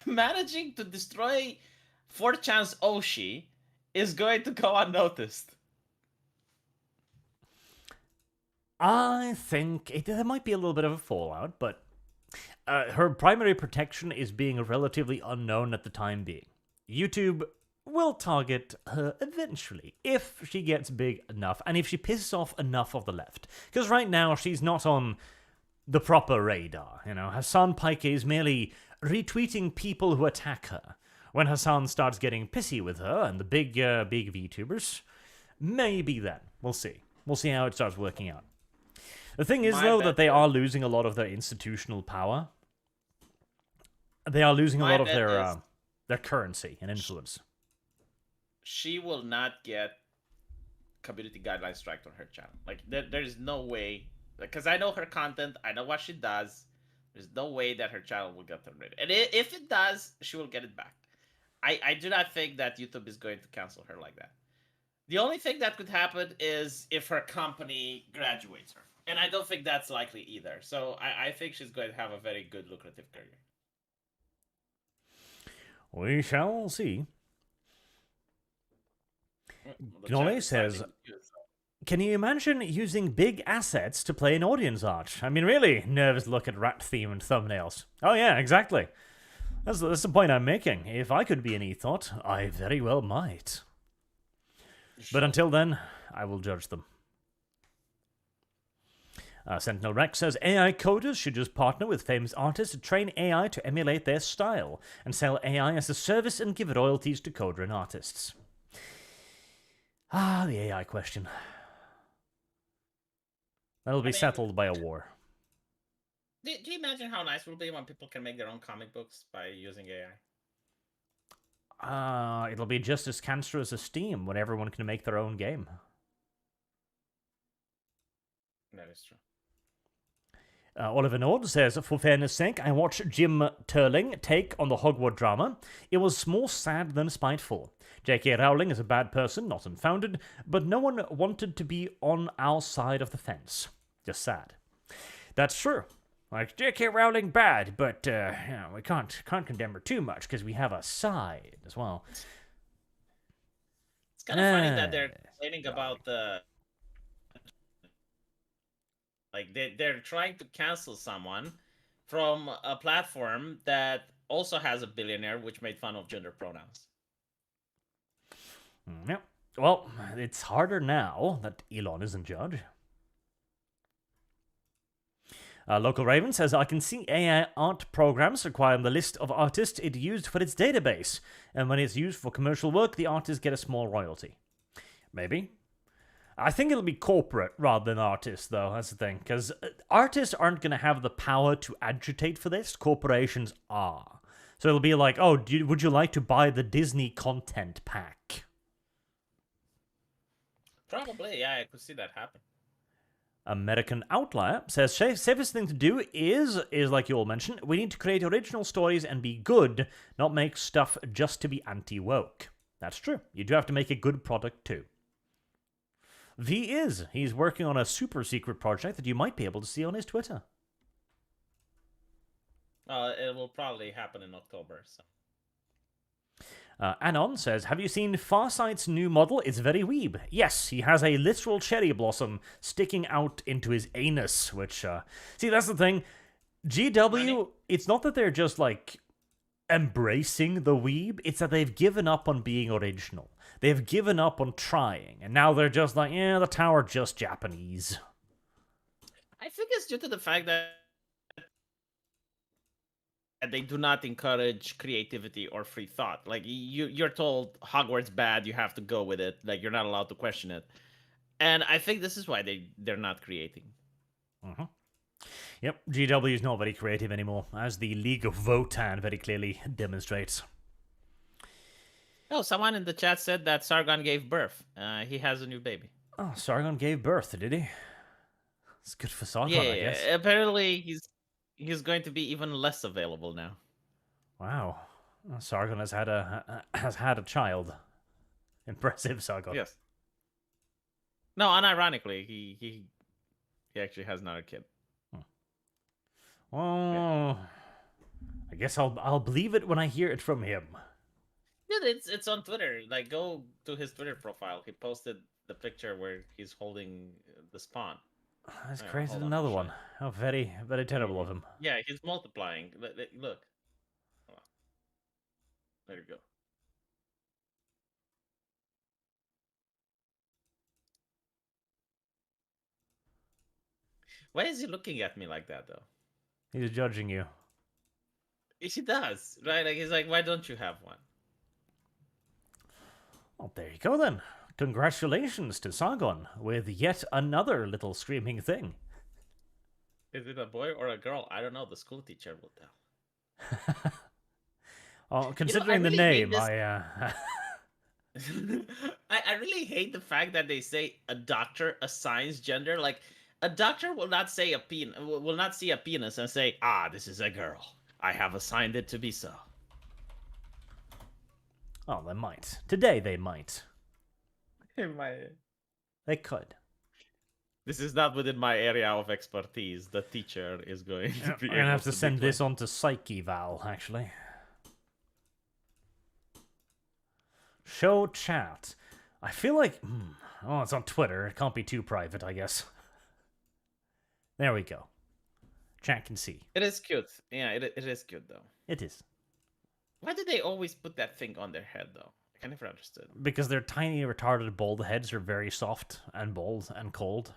managing to destroy 4chan's Oshi is going to go unnoticed. I think there might be a little bit of a fallout, but her primary protection is being relatively unknown at the time being. YouTube will target her eventually, if she gets big enough, and if she pisses off enough of the left. Because right now, she's not on the proper radar. Hassan Paike is merely retweeting people who attack her. When Hassan starts getting pissy with her and the big VTubers, maybe then. We'll see. We'll see how it starts working out. The thing is, though, that they are losing a lot of their institutional power. They are losing a lot of their currency and influence. She will not get community guidelines striked on her channel. Like, there is no way. Because I know her content, I know what she does. There's no way that her channel will get terminated. And if it does, she will get it back. I do not think that YouTube is going to cancel her like that. The only thing that could happen is if her company graduates her. And I don't think that's likely either. So I think she's going to have a very good, lucrative career. We shall see. Gnole says, can you imagine using big assets to play an audience arch? I mean, really, nervous look at rat-themed thumbnails. Oh yeah, exactly. That's the point I'm making. If I could be an e-thought, I very well might. But until then, I will judge them. Sentinel Rex says, AI coders should just partner with famous artists to train AI to emulate their style, and sell AI as a service and give royalties to coder and artists. The AI question. That'll be settled by a war. Do you imagine how nice it will be when people can make their own comic books by using AI? It'll be just as cancerous as Steam when everyone can make their own game. That is true. Oliver Nord says, for fairness sake, I watched Jim Turling take on the Hogwarts drama. It was more sad than spiteful. J.K. Rowling is a bad person, not unfounded, but no one wanted to be on our side of the fence. Just sad. That's true. Like, J.K. Rowling bad, but we can't condemn her too much because we have a side as well. It's kind of funny that they're complaining about the... Like, they're trying to cancel someone from a platform that also has a billionaire which made fun of gender pronouns. Yep. Well, it's harder now that Elon is in charge. Local Raven says, I can see AI art programs requiring the list of artists it used for its database, and when it's used for commercial work, the artists get a small royalty. Maybe. I think it'll be corporate rather than artists, though. That's the thing. Because artists aren't going to have the power to agitate for this. Corporations are. So it'll be like, oh, would you like to buy the Disney content pack? Probably, yeah, I could see that happen. American Outlier says, safest thing to do is like you all mentioned, we need to create original stories and be good, not make stuff just to be anti-woke. That's true. You do have to make a good product, too. He's working on a super secret project that you might be able to see on his Twitter. It will probably happen in October. So. Anon says, have you seen Farsight's new model? It's very weeb. Yes, he has a literal cherry blossom sticking out into his anus, which, see, that's the thing. GW, it's not that they're just, like, embracing the weeb, it's that they've given up on being original. They've given up on trying, and now they're just like, yeah, the tower just Japanese. I think it's due to the fact that they do not encourage creativity or free thought. Like, you're told Hogwarts bad, you have to go with it. Like, you're not allowed to question it. And I think this is why they're not creating. Mm-hmm. Yep, GW is not very creative anymore, as the League of Votan very clearly demonstrates. Oh, someone in the chat said that Sargon gave birth. He has a new baby. Oh, Sargon gave birth, did he? It's good for Sargon, Yeah, I guess. apparently he's going to be even less available now. Wow, Sargon has had a child. Impressive, Sargon. Yes. No, unironically, he actually has another kid. Oh, yeah. I guess I'll believe it when I hear it from him. Yeah, it's on Twitter. Like, go to his Twitter profile. He posted the picture where he's holding the spawn. He's created another one. How very, very terrible of him. Yeah, he's multiplying. Look. There you go. Why is he looking at me like that, though? He's judging you. He does, right? Like, he's like, why don't you have one? Well, there you go then. Congratulations to Sargon with yet another little screaming thing. Is it a boy or a girl? I don't know. The school teacher will tell. Oh, considering the name, I really hate the fact that they say a doctor assigns gender. Like, a doctor will not say will not see a penis and say, "Ah, this is a girl. I have assigned it to be so." Oh, they might. Today they might. They might. They could. This is not within my area of expertise. The teacher is going to be. I'm gonna have to send this on to Psyche Val, actually. Show chat. I feel like... Oh, it's on Twitter. It can't be too private, I guess. There we go. Chat can see. It is cute. Yeah, it is cute, though. It is. Why do they always put that thing on their head, though? I never understood. Because their tiny, retarded, bald heads are very soft and bold and cold.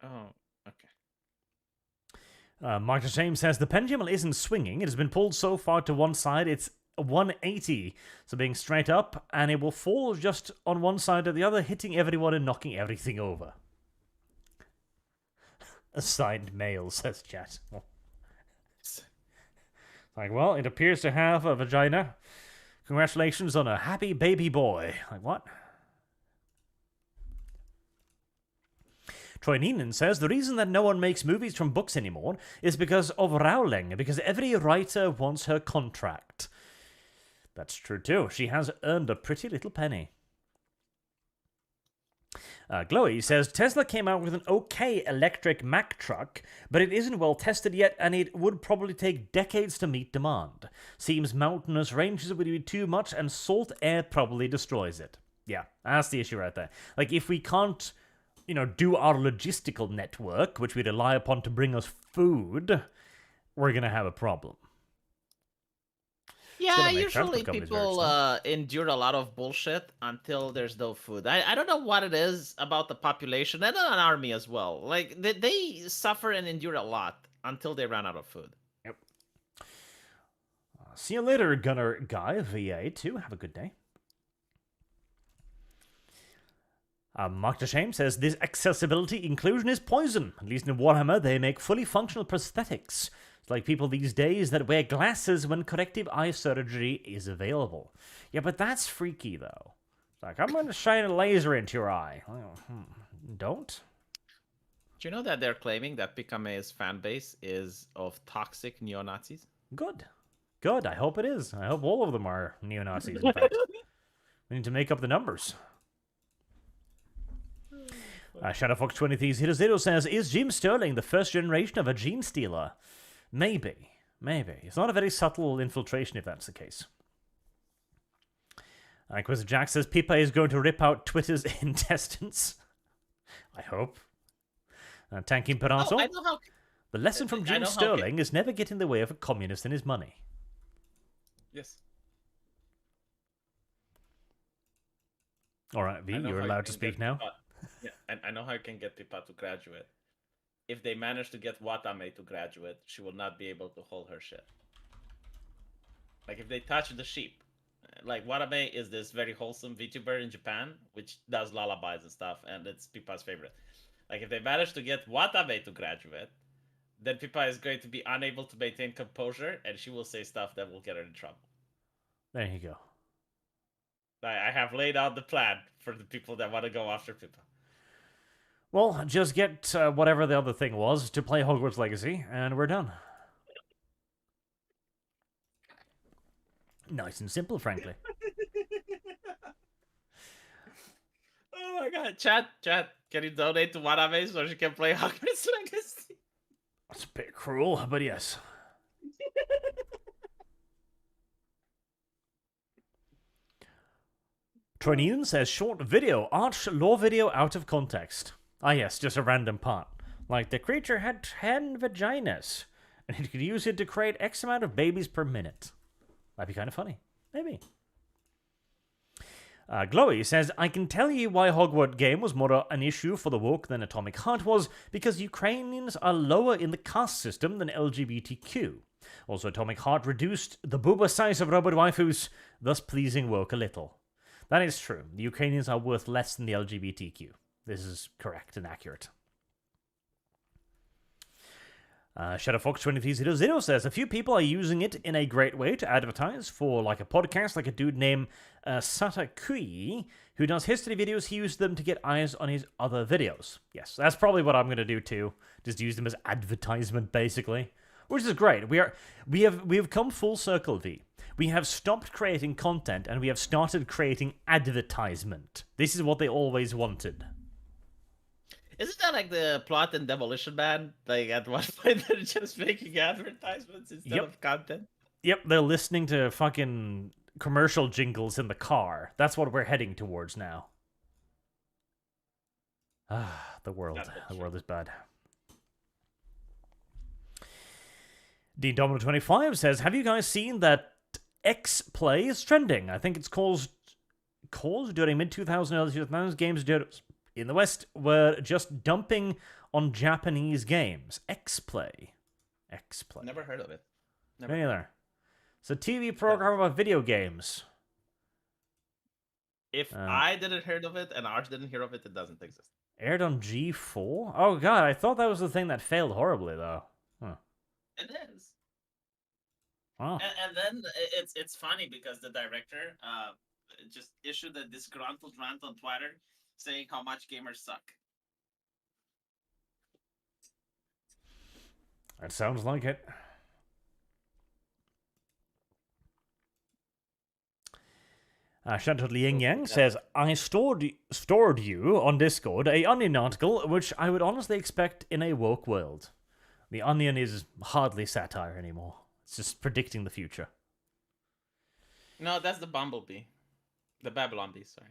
Oh, okay. Mark James says, the pendulum isn't swinging. It has been pulled so far to one side, it's 180. So being straight up, and it will fall just on one side or the other, hitting everyone and knocking everything over. Assigned male, says chat. Like, well, it appears to have a vagina. Congratulations on a happy baby boy. Like, what? Troy Neenan says, the reason that no one makes movies from books anymore is because of Rowling, because every writer wants her contract. That's true too. She has earned a pretty little penny. Glowy says, Tesla came out with an okay electric Mack truck, but it isn't well tested yet, and it would probably take decades to meet demand. Seems mountainous ranges would be too much, and salt air probably destroys it. Yeah, that's the issue right there. Like, if we can't, do our logistical network, which we rely upon to bring us food, we're gonna have a problem. Yeah, usually people endure a lot of bullshit until there's no food. I don't know what it is about the population and an army as well. Like, they suffer and endure a lot until they run out of food. Yep. See you later, Gunner Guy, VA2. Have a good day. Mark DeShame says, this accessibility inclusion is poison. At least in Warhammer, they make fully functional prosthetics. Like people these days that wear glasses when corrective eye surgery is available. Yeah, but that's freaky, though. It's like, I'm going to shine a laser into your eye. Don't? Do you know that they're claiming that Pikamee's fan base is of toxic neo-Nazis? Good. Good. I hope it is. I hope all of them are neo-Nazis, in fact. We need to make up the numbers. ShadowFox2300 says, is Jim Sterling the first generation of a gene stealer? Maybe. It's not a very subtle infiltration if that's the case. Inquisitor Jack says, Pipa is going to rip out Twitter's intestines. I hope. Tank Imperator. I know how... The lesson from Jim Sterling is never get in the way of a communist and his money. Yes. All right, V, you're allowed to speak now. Yeah, and I know how you can get Pipa to graduate. If they manage to get Watame to graduate, she will not be able to hold her shit. Like, if they touch the sheep, Like Watanabe is this very wholesome VTuber in Japan, which does lullabies and stuff, and it's Pipa's favorite. Like if they manage to get Watanabe to graduate, then Pipa is going to be unable to maintain composure, and she will say stuff that will get her in trouble. There you go. I have laid out the plan for the people that want to go after Pippa. Well, just get whatever the other thing was to play Hogwarts Legacy, and we're done. Nice and simple, frankly. Oh my god. Chat, can you donate to Watanabe so she can play Hogwarts Legacy? It's a bit cruel, but yes. Trinian says, short video, Arch lore video out of context. Ah yes, just a random part. Like, the creature had 10 vaginas, and it could use it to create X amount of babies per minute. That'd be kind of funny. Maybe. Glowy says, I can tell you why Hogwarts game was more an issue for the woke than Atomic Heart was, because Ukrainians are lower in the caste system than LGBTQ. Also, Atomic Heart reduced the booba size of robot waifus, thus pleasing woke a little. That is true. The Ukrainians are worth less than the LGBTQ. This is correct and accurate. ShadowFox2300 says, a few people are using it in a great way to advertise for like a podcast, like a dude named Sata Kui, who does history videos. He used them to get eyes on his other videos. Yes, that's probably what I'm going to do too. Just use them as advertisement, basically. Which is great. We have come full circle, V. We have stopped creating content and we have started creating advertisement. This is what they always wanted. Isn't that like the plot in Demolition Man? Like at one point they're just making advertisements instead of content? Yep, they're listening to fucking commercial jingles in the car. That's what we're heading towards now. Ah, the world. The world is bad. Dean Domino 25 says, have you guys seen that X Play is trending? I think it's caused during mid-2000s, early 2000s games in the West were just dumping on Japanese games. X Play. Never heard of it. Never either. It's a TV program about video games. If I didn't heard of it and Arch didn't hear of it, it doesn't exist. Aired on G4? Oh god, I thought that was the thing that failed horribly though. Huh. It is. Wow. And then it's funny because the director just issued a disgruntled rant on Twitter saying how much gamers suck. That sounds like it. Chantal Liang Yang says, I stored you on Discord a Onion article, which I would honestly expect in a woke world. The Onion is hardly satire anymore. It's just predicting the future. No, that's the Bumblebee. The Babylon Bee, sorry.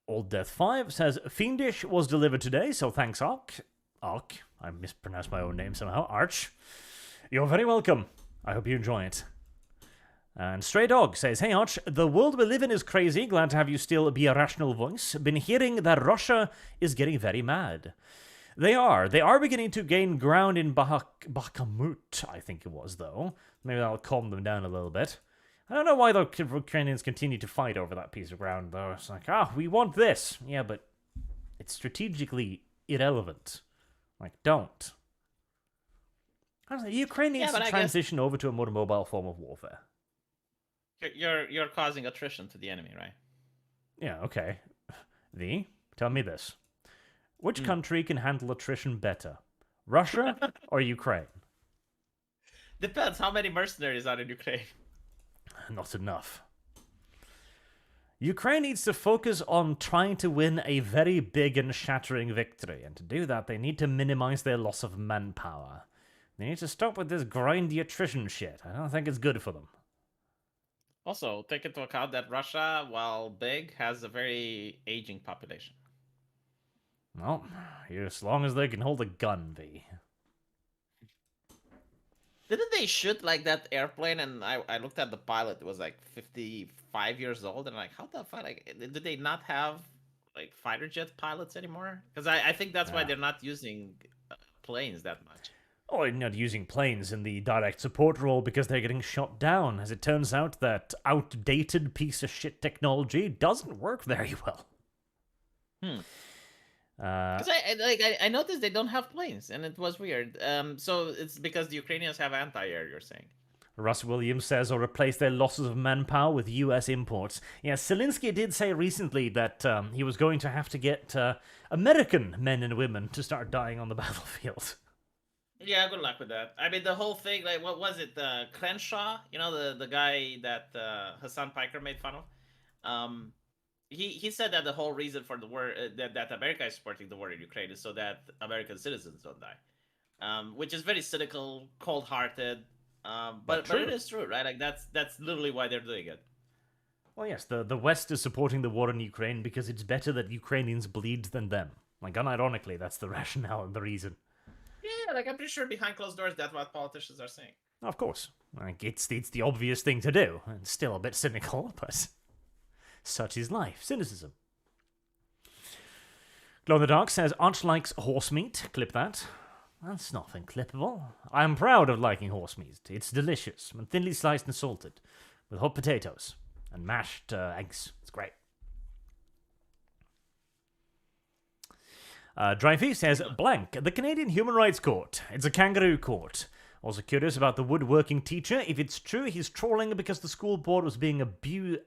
Old Death 5 says, Fiendish was delivered today, so thanks, Arch. I mispronounced my own name somehow. Arch. You're very welcome. I hope you enjoy it. And Stray Dog says, hey Arch, the world we live in is crazy. Glad to have you still be a rational voice. Been hearing that Russia is getting very mad. They are beginning to gain ground in Bakhmut, I think it was, though. Maybe that'll calm them down a little bit. I don't know why the Ukrainians continue to fight over that piece of ground, though. It's like, we want this. Yeah, but it's strategically irrelevant. Like, don't. I don't know, Ukraine needs to transition over to a more mobile form of warfare. You're causing attrition to the enemy, right? Yeah, okay. Tell me this. Which country can handle attrition better? Russia or Ukraine? Depends how many mercenaries are in Ukraine. Not enough. Ukraine needs to focus on trying to win a very big and shattering victory, and to do that, they need to minimize their loss of manpower. They need to stop with this grindy attrition shit. I don't think it's good for them. Also, take into account that Russia, while big, has a very aging population. Well, as long as they can hold a gun, V. Didn't they shoot like that airplane? And I looked at the pilot; it was like 55 years old, and like, how the fuck? Like, did they not have like fighter jet pilots anymore? Because I think that's why they're not using planes that much. Or not using planes in the direct support role because they're getting shot down, as it turns out that outdated piece of shit technology doesn't work very well. Because I noticed they don't have planes, and it was weird. So it's because the Ukrainians have anti-air. You're saying? Russ Williams says, or replace their losses of manpower with US imports. Yeah, Zelensky did say recently that he was going to have to get American men and women to start dying on the battlefield. Yeah, good luck with that. I mean, the whole thing, like, what was it? Crenshaw, you know, the guy that Hassan Piker made fun of. He said that the whole reason for the war that America is supporting the war in Ukraine is so that American citizens don't die, which is very cynical, cold-hearted. But it is true, right? Like that's literally why they're doing it. Well, yes, the West is supporting the war in Ukraine because it's better that Ukrainians bleed than them. Like, unironically, that's the rationale and the reason. Yeah, like I'm pretty sure behind closed doors, that's what politicians are saying. Of course, like it's the obvious thing to do, and still a bit cynical, but such is life. Cynicism. Glow in the Dark says Arch likes horse meat. Clip that. That's nothing clippable. I'm proud of liking horse meat. It's delicious and thinly sliced and salted, with hot potatoes and mashed eggs. It's great. Dryfee says, blank, the Canadian Human Rights Court. It's a kangaroo court. Also curious about the woodworking teacher. If it's true, he's trolling because the school board was being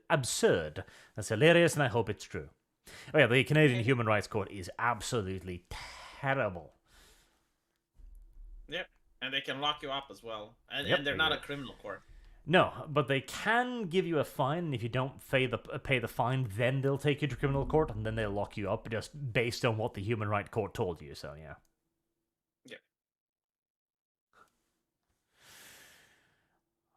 absurd. That's hilarious, and I hope it's true. Oh yeah, the Canadian Human Rights Court is absolutely terrible. Yep, and they can lock you up as well. And, Yep, and they're not a criminal court. No, but they can give you a fine, and if you don't pay the fine, then they'll take you to criminal court, and then they'll lock you up just based on what the Human Rights Court told you, so yeah. Yep.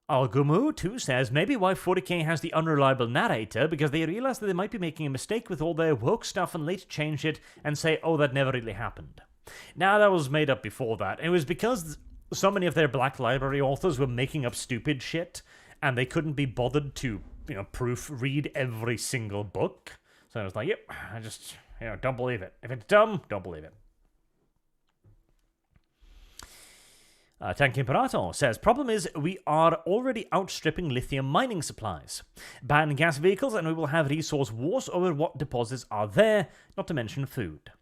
Algumu, too, says, maybe why 40k has the unreliable narrator, because they realize that they might be making a mistake with all their woke stuff and later change it and say, oh, that never really happened. Now, that was made up before that. It was because so many of their Black Library authors were making up stupid shit, and they couldn't be bothered to, proofread every single book. So I was like, yep, I just, don't believe it. If it's dumb, don't believe it. Tank Imperator says, problem is we are already outstripping lithium mining supplies. Ban gas vehicles and we will have resource wars over what deposits are there, not to mention food.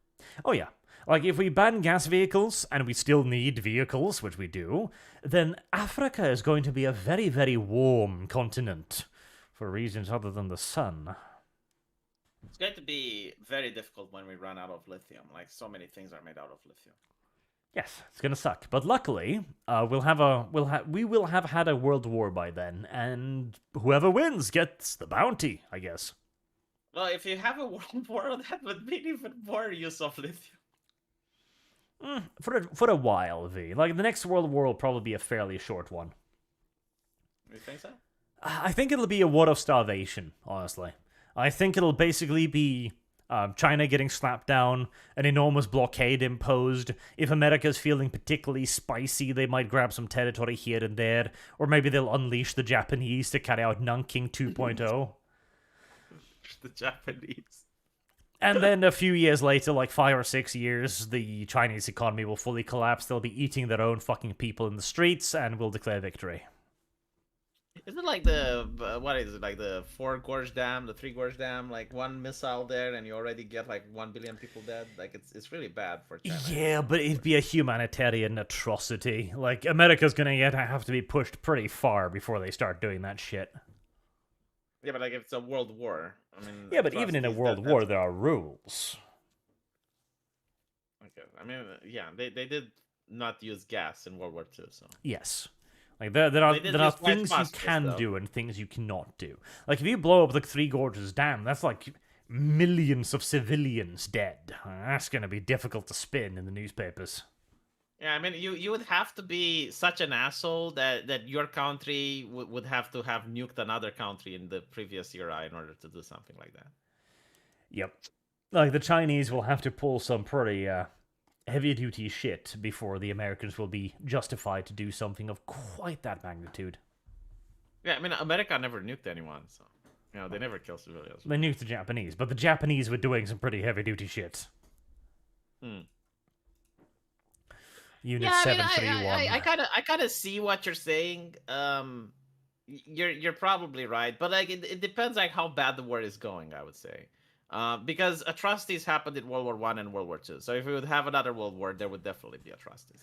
Oh yeah. Like, if we ban gas vehicles, and we still need vehicles, which we do, then Africa is going to be a very, very warm continent, for reasons other than the sun. It's going to be very difficult when we run out of lithium. Like, so many things are made out of lithium. Yes, it's gonna suck. But luckily, we will have had a world war by then, and whoever wins gets the bounty, I guess. Well, if you have a world war, that would mean even more use of lithium. For a while, V. Like, the next World War will probably be a fairly short one. You think so? I think it'll be a war of starvation, honestly. I think it'll basically be China getting slapped down, an enormous blockade imposed. If America's feeling particularly spicy, they might grab some territory here and there. Or maybe they'll unleash the Japanese to carry out Nanking 2.0. The Japanese. And then a few years later, like 5 or 6 years, the Chinese economy will fully collapse. They'll be eating their own fucking people in the streets, and we'll declare victory. Is it like the 4 Gorge Dam, the 3 Gorge Dam, like one missile there and you already get like 1 billion people dead? Like, it's really bad for China. Yeah, but it'd be a humanitarian atrocity. Like, America's gonna have to be pushed pretty far before they start doing that shit. Yeah, but like if it's a world war, I mean. Yeah, but even in a world war, there are rules. Okay, I mean, yeah, they did not use gas in World War II, so. Yes. Like, there are things you can do and things you cannot do. Like, if you blow up the Three Gorges Dam, that's like millions of civilians dead. That's gonna be difficult to spin in the newspapers. Yeah, I mean, you would have to be such an asshole that your country would have to have nuked another country in the previous era in order to do something like that. Yep. Like, the Chinese will have to pull some pretty heavy-duty shit before the Americans will be justified to do something of quite that magnitude. Yeah, I mean, America never nuked anyone, so... they never kill civilians. They nuked the Japanese, but the Japanese were doing some pretty heavy-duty shit. Unit Yeah, I mean, 731. I kind of see what you're saying. You're probably right, but like it depends like how bad the war is going. I would say, because atrocities happened in World War One and World War Two. So if we would have another World War, there would definitely be atrocities.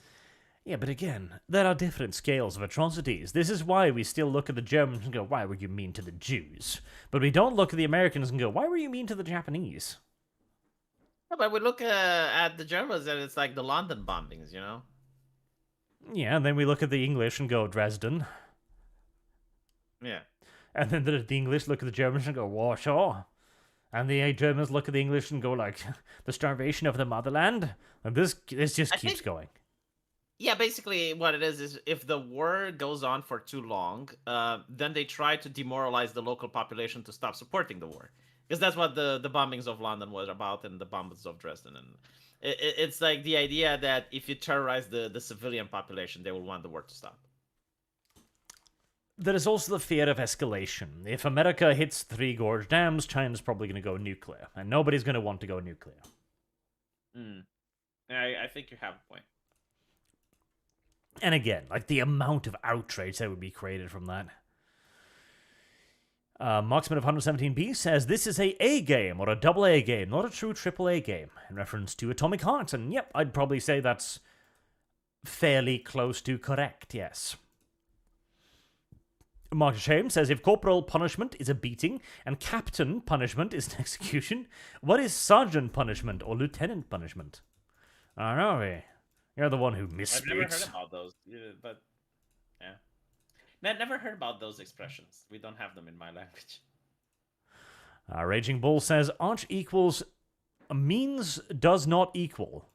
Yeah, but again, there are different scales of atrocities. This is why we still look at the Germans and go, why were you mean to the Jews? But we don't look at the Americans and go, why were you mean to the Japanese? Yeah, but we look at the Germans and it's like the London bombings, you know? Yeah, and then we look at the English and go, Dresden. Yeah. And then the English look at the Germans and go, Warsaw. And the Germans look at the English and go, like, the starvation of the motherland. And this just keeps going. Yeah, basically what it is if the war goes on for too long, then they try to demoralize the local population to stop supporting the war. Because that's what the bombings of London was about and the bombings of Dresden. And it's like the idea that if you terrorize the civilian population, they will want the war to stop. There is also the fear of escalation. If America hits Three Gorge Dams, China's probably going to go nuclear. And nobody's going to want to go nuclear. I think you have a point. And again, like the amount of outrage that would be created from that. Marksman of 117B says, this is a game, or a double A game, not a true triple A game, in reference to Atomic Heart. And yep, I'd probably say that's fairly close to correct, yes. Mark Shame says, if corporal punishment is a beating, and captain punishment is an execution, what is sergeant punishment or lieutenant punishment? I don't know, you're the one who misspeaks. I've never heard about those, but yeah. Never heard about those expressions. We don't have them in my language. Raging Bull says, arch equals means does not equal.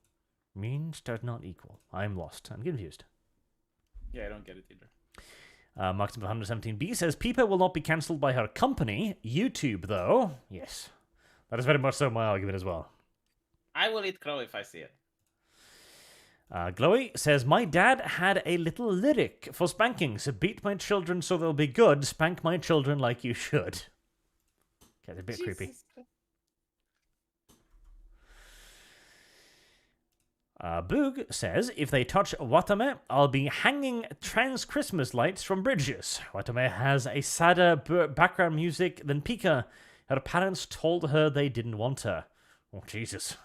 Means does not equal. I'm lost. I'm confused. Yeah, I don't get it either. Marksman 117B says, Peeper will not be cancelled by her company. YouTube, though. Yes. That is very much so my argument as well. I will eat crow if I see it. Glowy says, my dad had a little lyric for spankings. Beat my children so they'll be good. Spank my children like you should. Gets a bit creepy. Boog says, if they touch Watame, I'll be hanging trans Christmas lights from bridges. Watame has a sadder background music than Pika. Her parents told her they didn't want her. Oh, Jesus.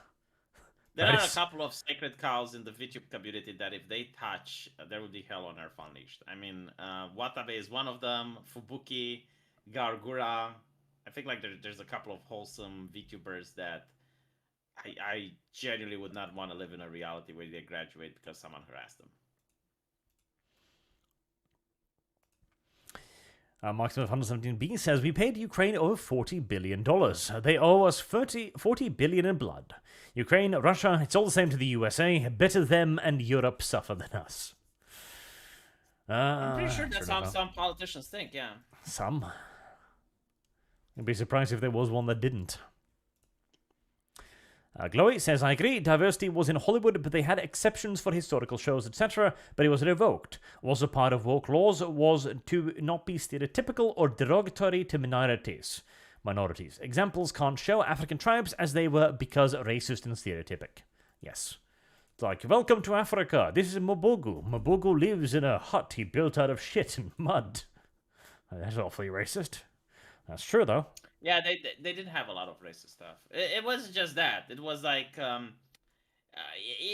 There are a couple of sacred cows in the VTube community that if they touch, there will be hell on earth unleashed. I mean, Watabe is one of them, Fubuki, Gargura. I think like there's a couple of wholesome VTubers that I genuinely would not want to live in a reality where they graduate because someone harassed them. Marksman of 117B says, we paid Ukraine over $40 billion. They owe us $40 billion in blood. Ukraine, Russia, it's all the same to the USA. Better them and Europe suffer than us. I'm pretty sure that's how some politicians think, yeah. Some. I'd be surprised if there was one that didn't. Glowy says, I agree, diversity was in Hollywood, but they had exceptions for historical shows, etc., but it was revoked. Also part of woke laws was to not be stereotypical or derogatory to minorities. Examples can't show African tribes as they were because racist and stereotypic. Yes. It's like, welcome to Africa. This is Mobogu. Mobogu lives in a hut he built out of shit and mud. That's awfully racist. That's true, though. Yeah, they didn't have a lot of racist stuff. It wasn't just that. It was like,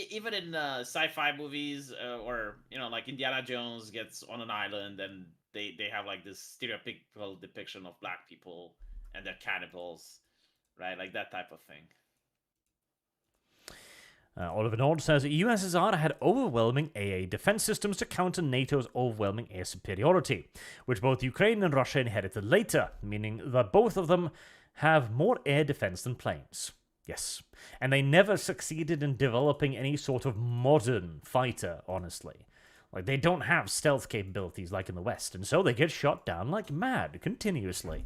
even in sci-fi movies, or, you know, like Indiana Jones gets on an island and they have like this stereotypical depiction of black people and they're cannibals, right? Like that type of thing. Oliver Nord says, USSR had overwhelming AA defense systems to counter NATO's overwhelming air superiority, which both Ukraine and Russia inherited later, meaning that both of them have more air defense than planes. Yes. And they never succeeded in developing any sort of modern fighter, honestly. Like, they don't have stealth capabilities like in the West, and so they get shot down like mad, continuously.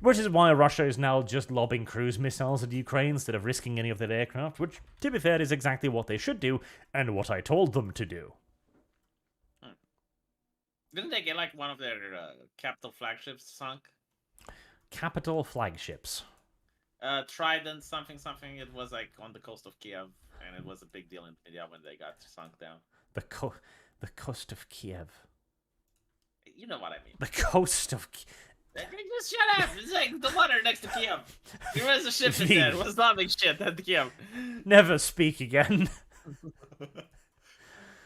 Which is why Russia is now just lobbing cruise missiles at Ukraine instead of risking any of their aircraft, which, to be fair, is exactly what they should do, and what I told them to do. Didn't they get, like, one of their capital flagships sunk? Capital flagships? Trident something. It was, like, on the coast of Kiev, and it was a big deal in India when they got sunk down. The coast of Kiev. You know what I mean. The coast of Just shut up! It's like the water next to Kiev. There was a ship in there. It was bombing shit at Kiev. Never speak again.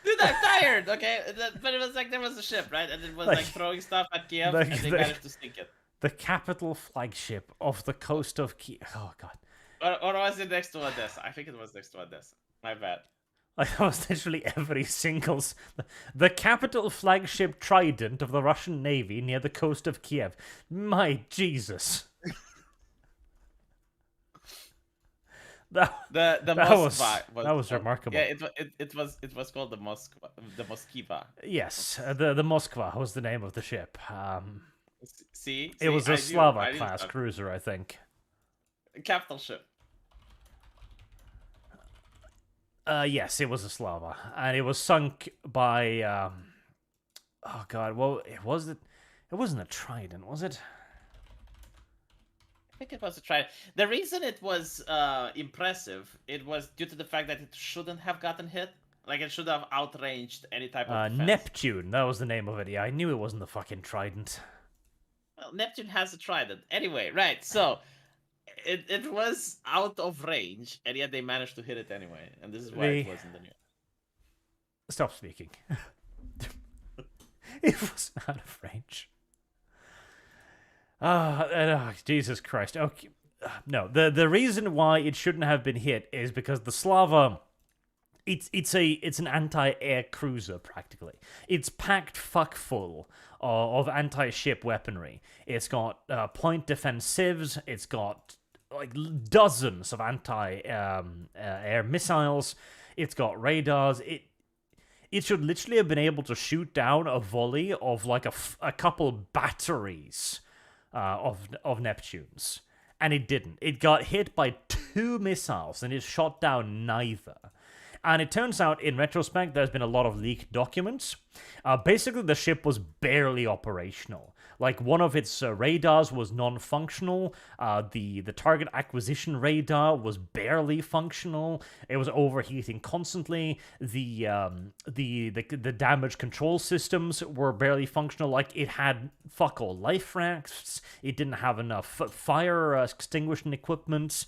Dude, I'm tired, okay? But it was like there was a ship, right? And it was like throwing stuff at Kiev, and they managed to sink it. The capital flagship of the coast of Kiev. Oh, God. Or was it next to Odessa? I think it was next to Odessa. My bad. Like, that was literally every single... The capital flagship Trident of the Russian Navy near the coast of Kiev. My Jesus. That was remarkable. Yeah, it was called the Moskva. Yes, the Moskva was the name of the ship. See, it was a Slava class cruiser, I think. Capital ship. Yes, it was a Slava, and it was sunk by. Oh God, well, it wasn't a Trident, was it? I think it was a Trident. The reason it was impressive, it was due to the fact that it shouldn't have gotten hit. Like, it should have outranged any type of defense. Neptune, that was the name of it. Yeah, I knew it wasn't the fucking Trident. Well, Neptune has a Trident. Anyway, right, so it was out of range, and yet they managed to hit it anyway. And this is why it wasn't the news. Stop speaking. It was out of range. Jesus Christ. Okay. No, the reason why it shouldn't have been hit is because the Slava... It's an anti-air cruiser, practically. It's packed fuck full of anti-ship weaponry. It's got point defensives. It's got like dozens of anti-air missiles. It's got radars. It should literally have been able to shoot down a volley of like a couple batteries of Neptunes, and it didn't. It got hit by 2 missiles, and it shot down neither. And it turns out, in retrospect, there's been a lot of leaked documents. Basically, the ship was barely operational. Like, one of its radars was non-functional. The target acquisition radar was barely functional. It was overheating constantly. The damage control systems were barely functional. Like, it had fuck all life rafts. It didn't have enough fire extinguishing equipment.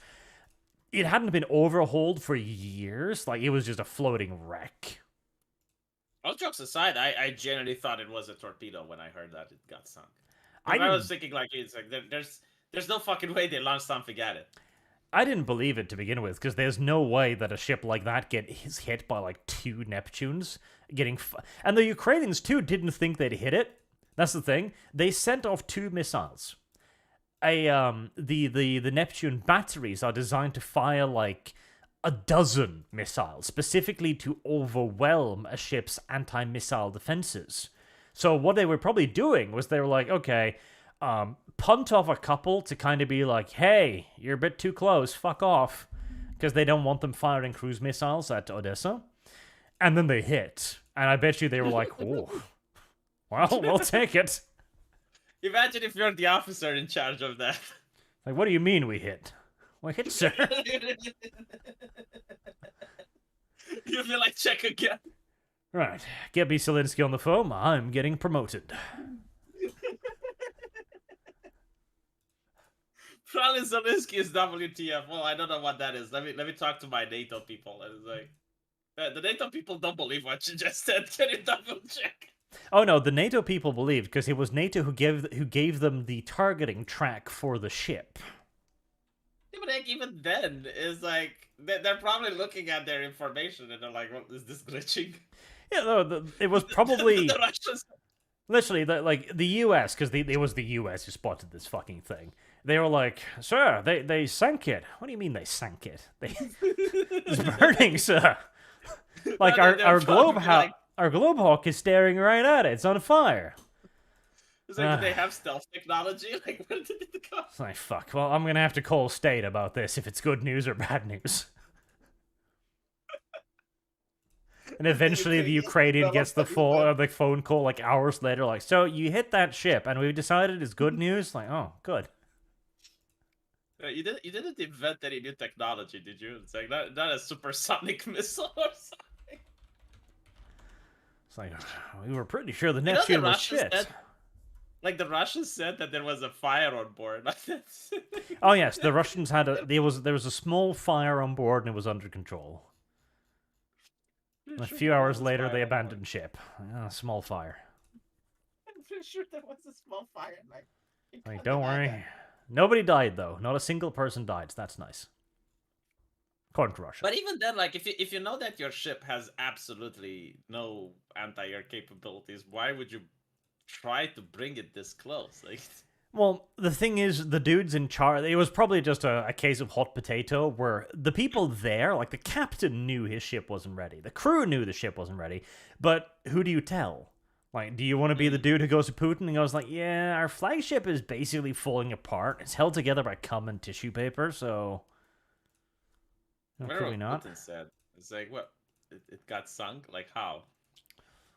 It hadn't been overhauled for years. Like, it was just a floating wreck. All jokes aside, I genuinely thought it was a torpedo when I heard that it got sunk. I was thinking, like, it's like there's no fucking way they launched something at it. I didn't believe it to begin with, because there's no way that a ship like that is hit by, like, 2 Neptunes. And the Ukrainians, too, didn't think they'd hit it. That's the thing. They sent off 2 missiles. The Neptune batteries are designed to fire like a dozen missiles, specifically to overwhelm a ship's anti-missile defenses. So what they were probably doing was they were like, okay, punt off a couple to kind of be like, hey, you're a bit too close, fuck off, because they don't want them firing cruise missiles at Odessa. And then they hit, and I bet you they were like, oh, well, we'll take it. Imagine if you're the officer in charge of that. Like, what do you mean we hit? We hit, sir. You'll be like, check again. Right. Get me Zelensky on the phone. I'm getting promoted. Probably Zelensky is WTF. Well, I don't know what that is. Let me talk to my NATO people. And it's like, the NATO people don't believe what you just said. Can you double check? Oh no, the NATO people believed, because it was NATO who gave them the targeting track for the ship. Yeah, but like, even then, it's like they're probably looking at their information and they're like, "What is this glitching?" Yeah, no, it was probably the Russians. Literally, the US, because it was the US who spotted this fucking thing. They were like, "Sir, they sank it." What do you mean they sank it? It's burning, sir. Like our globe Our Globehawk is staring right at it. It's on fire. It's like, do they have stealth technology? Like, where did it go? It's like, fuck. Well, I'm going to have to call State about this, if it's good news or bad news. And eventually the Ukrainian gets the phone call, like, hours later, like, so you hit that ship, and we've decided it's good news? Like, oh, good. You didn't invent any new technology, did you? It's like, not a supersonic missile or something. It's like, we were pretty sure the You know, net the shield was Russians shit. said, like the Russians said that there was a fire on board. Oh yes, the Russians had there was a small fire on board and it was under control. And a few hours later, they abandoned ship. A small fire. I'm pretty sure there was a small fire. Like, don't worry. Nobody died though. Not a single person died. So that's nice. According to Russia. But even then, like, if you know that your ship has absolutely no anti-air capabilities, why would you try to bring it this close? Like, well, the thing is, the dudes in charge, it was probably just a case of hot potato where the people there, like the captain knew his ship wasn't ready. The crew knew the ship wasn't ready. But who do you tell? Like, do you want to be the dude who goes to Putin and goes like, yeah, our flagship is basically falling apart. It's held together by cum and tissue paper, so... No, probably not. Putin said. It's like, what? It got sunk? Like, how?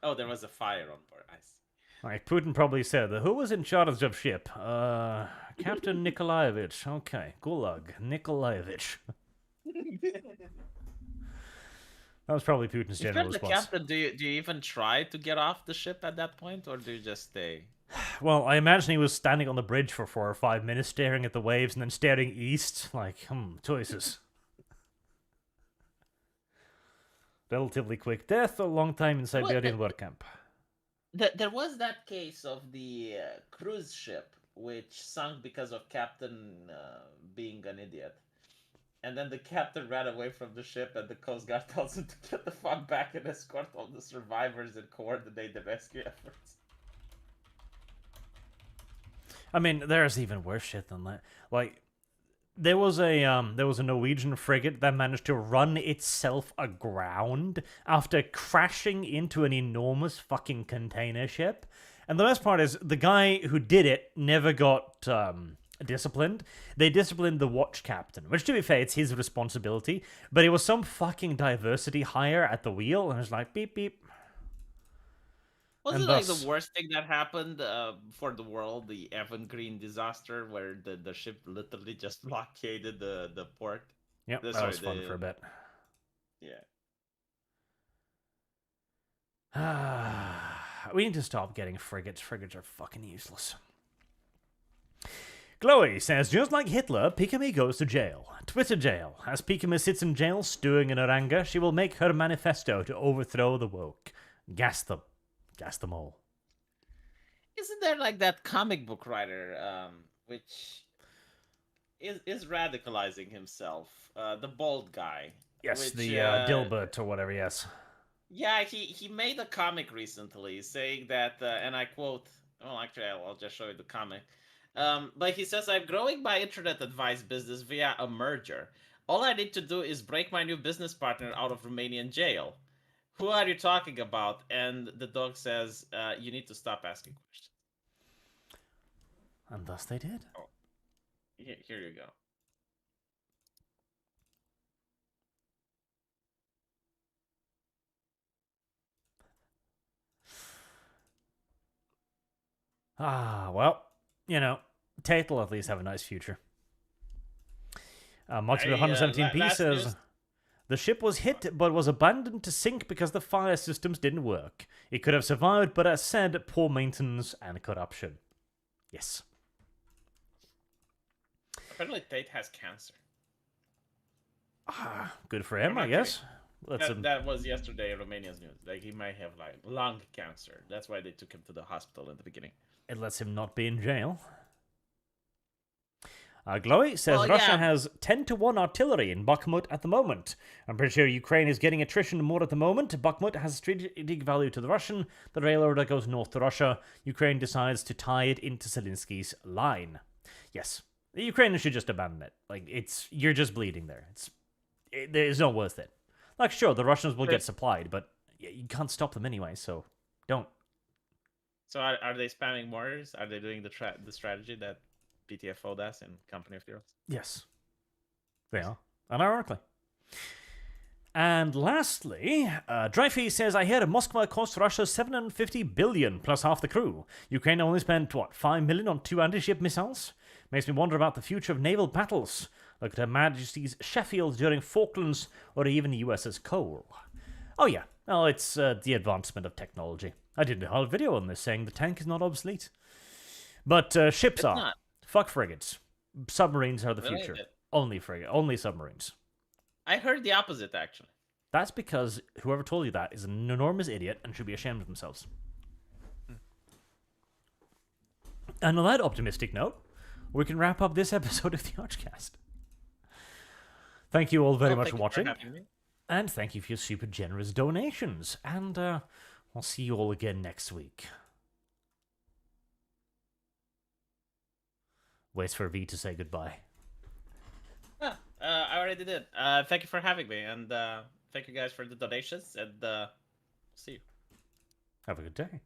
Oh, there was a fire on board. I see. Like, Putin probably said, who was in charge of ship? Captain Nikolaevich. Okay, Gulag. Nikolaevich. That was probably Putin's general If you're the response. captain, do you even try to get off the ship at that point, or do you just stay? Well, I imagine he was standing on the bridge for 4 or 5 minutes, staring at the waves and then staring east. Like, choices. Relatively quick death, a long time in Siberian work camp. There was that case of the cruise ship which sunk because of captain being an idiot, and then the captain ran away from the ship, and the Coast Guard tells him to get the fuck back and escort all the survivors and coordinate the rescue efforts. I mean, there's even worse shit than that. Like, there was a Norwegian frigate that managed to run itself aground after crashing into an enormous fucking container ship. And the best part is, the guy who did it never got disciplined. They disciplined the watch captain, which, to be fair, it's his responsibility. But it was some fucking diversity hire at the wheel, and it was like, beep, beep. Wasn't like the worst thing that happened for the world, the Evan Green disaster, where the ship literally just blockaded the port? Yep, that was fun for a bit. Yeah. We need to stop getting frigates. Frigates are fucking useless. Chloe says, just like Hitler, Pikamee goes to jail. Twitter jail. As Pikamee sits in jail, stewing in her anger, she will make her manifesto to overthrow the woke. Gas them. Gas them all. Isn't there like that comic book writer, which is radicalizing himself? The bald guy. Yes, which, the Dilbert or whatever, yes. Yeah, he made a comic recently saying that, and I quote, well, actually, I'll just show you the comic. But he says, I'm growing my internet advice business via a merger. All I need to do is break my new business partner out of Romanian jail. Who are you talking about? And the dog says, you need to stop asking questions. And thus they did. Oh. Here you go. Well, you know, Tate will at least have a nice future. Moxie 117p says, news. The ship was hit but was abandoned to sink because the fire systems didn't work. It could have survived, but as said, poor maintenance and corruption. Yes. Apparently Tate has cancer. Good for him, I guess. That was yesterday Romania's news. Like, he might have like lung cancer. That's why they took him to the hospital in the beginning. It lets him not be in jail. Glowy says Russia has 10-1 artillery in Bakhmut at the moment. I'm pretty sure Ukraine is getting attrition more at the moment. Bakhmut has strategic value to the Russian. The railroad that goes north to Russia. Ukraine decides to tie it into Zelensky's line. Yes, the Ukrainians should just abandon it. Like, you're just bleeding there. It's not worth it. Like, sure, the Russians will get supplied, but you can't stop them anyway, so don't. So are they spamming mortars? Are they doing the strategy that PTFO does in Company of Heroes? Yes. They are. Unironically. And lastly, Dreyfus says, I hear Moscow cost Russia 750 billion plus half the crew. Ukraine only spent, 5 million on 2 anti-ship missiles? Makes me wonder about the future of naval battles. Look at Her Majesty's Sheffield during Falklands or even the USS Cole. Oh yeah, well, it's the advancement of technology. I did a whole video on this saying the tank is not obsolete. But ships It's are. not. Fuck frigates. Submarines are the Really? future. Only submarines. I heard the opposite, actually. That's because whoever told you that is an enormous idiot and should be ashamed of themselves. And on that optimistic note, we can wrap up this episode of the ArchCast. Thank you all very much Thank for you watching. having me. And thank you for your super generous donations. And I'll see you all again next week. Waits for V to say goodbye. I already did. Thank you for having me, and thank you guys for the donations, and see you. Have a good day.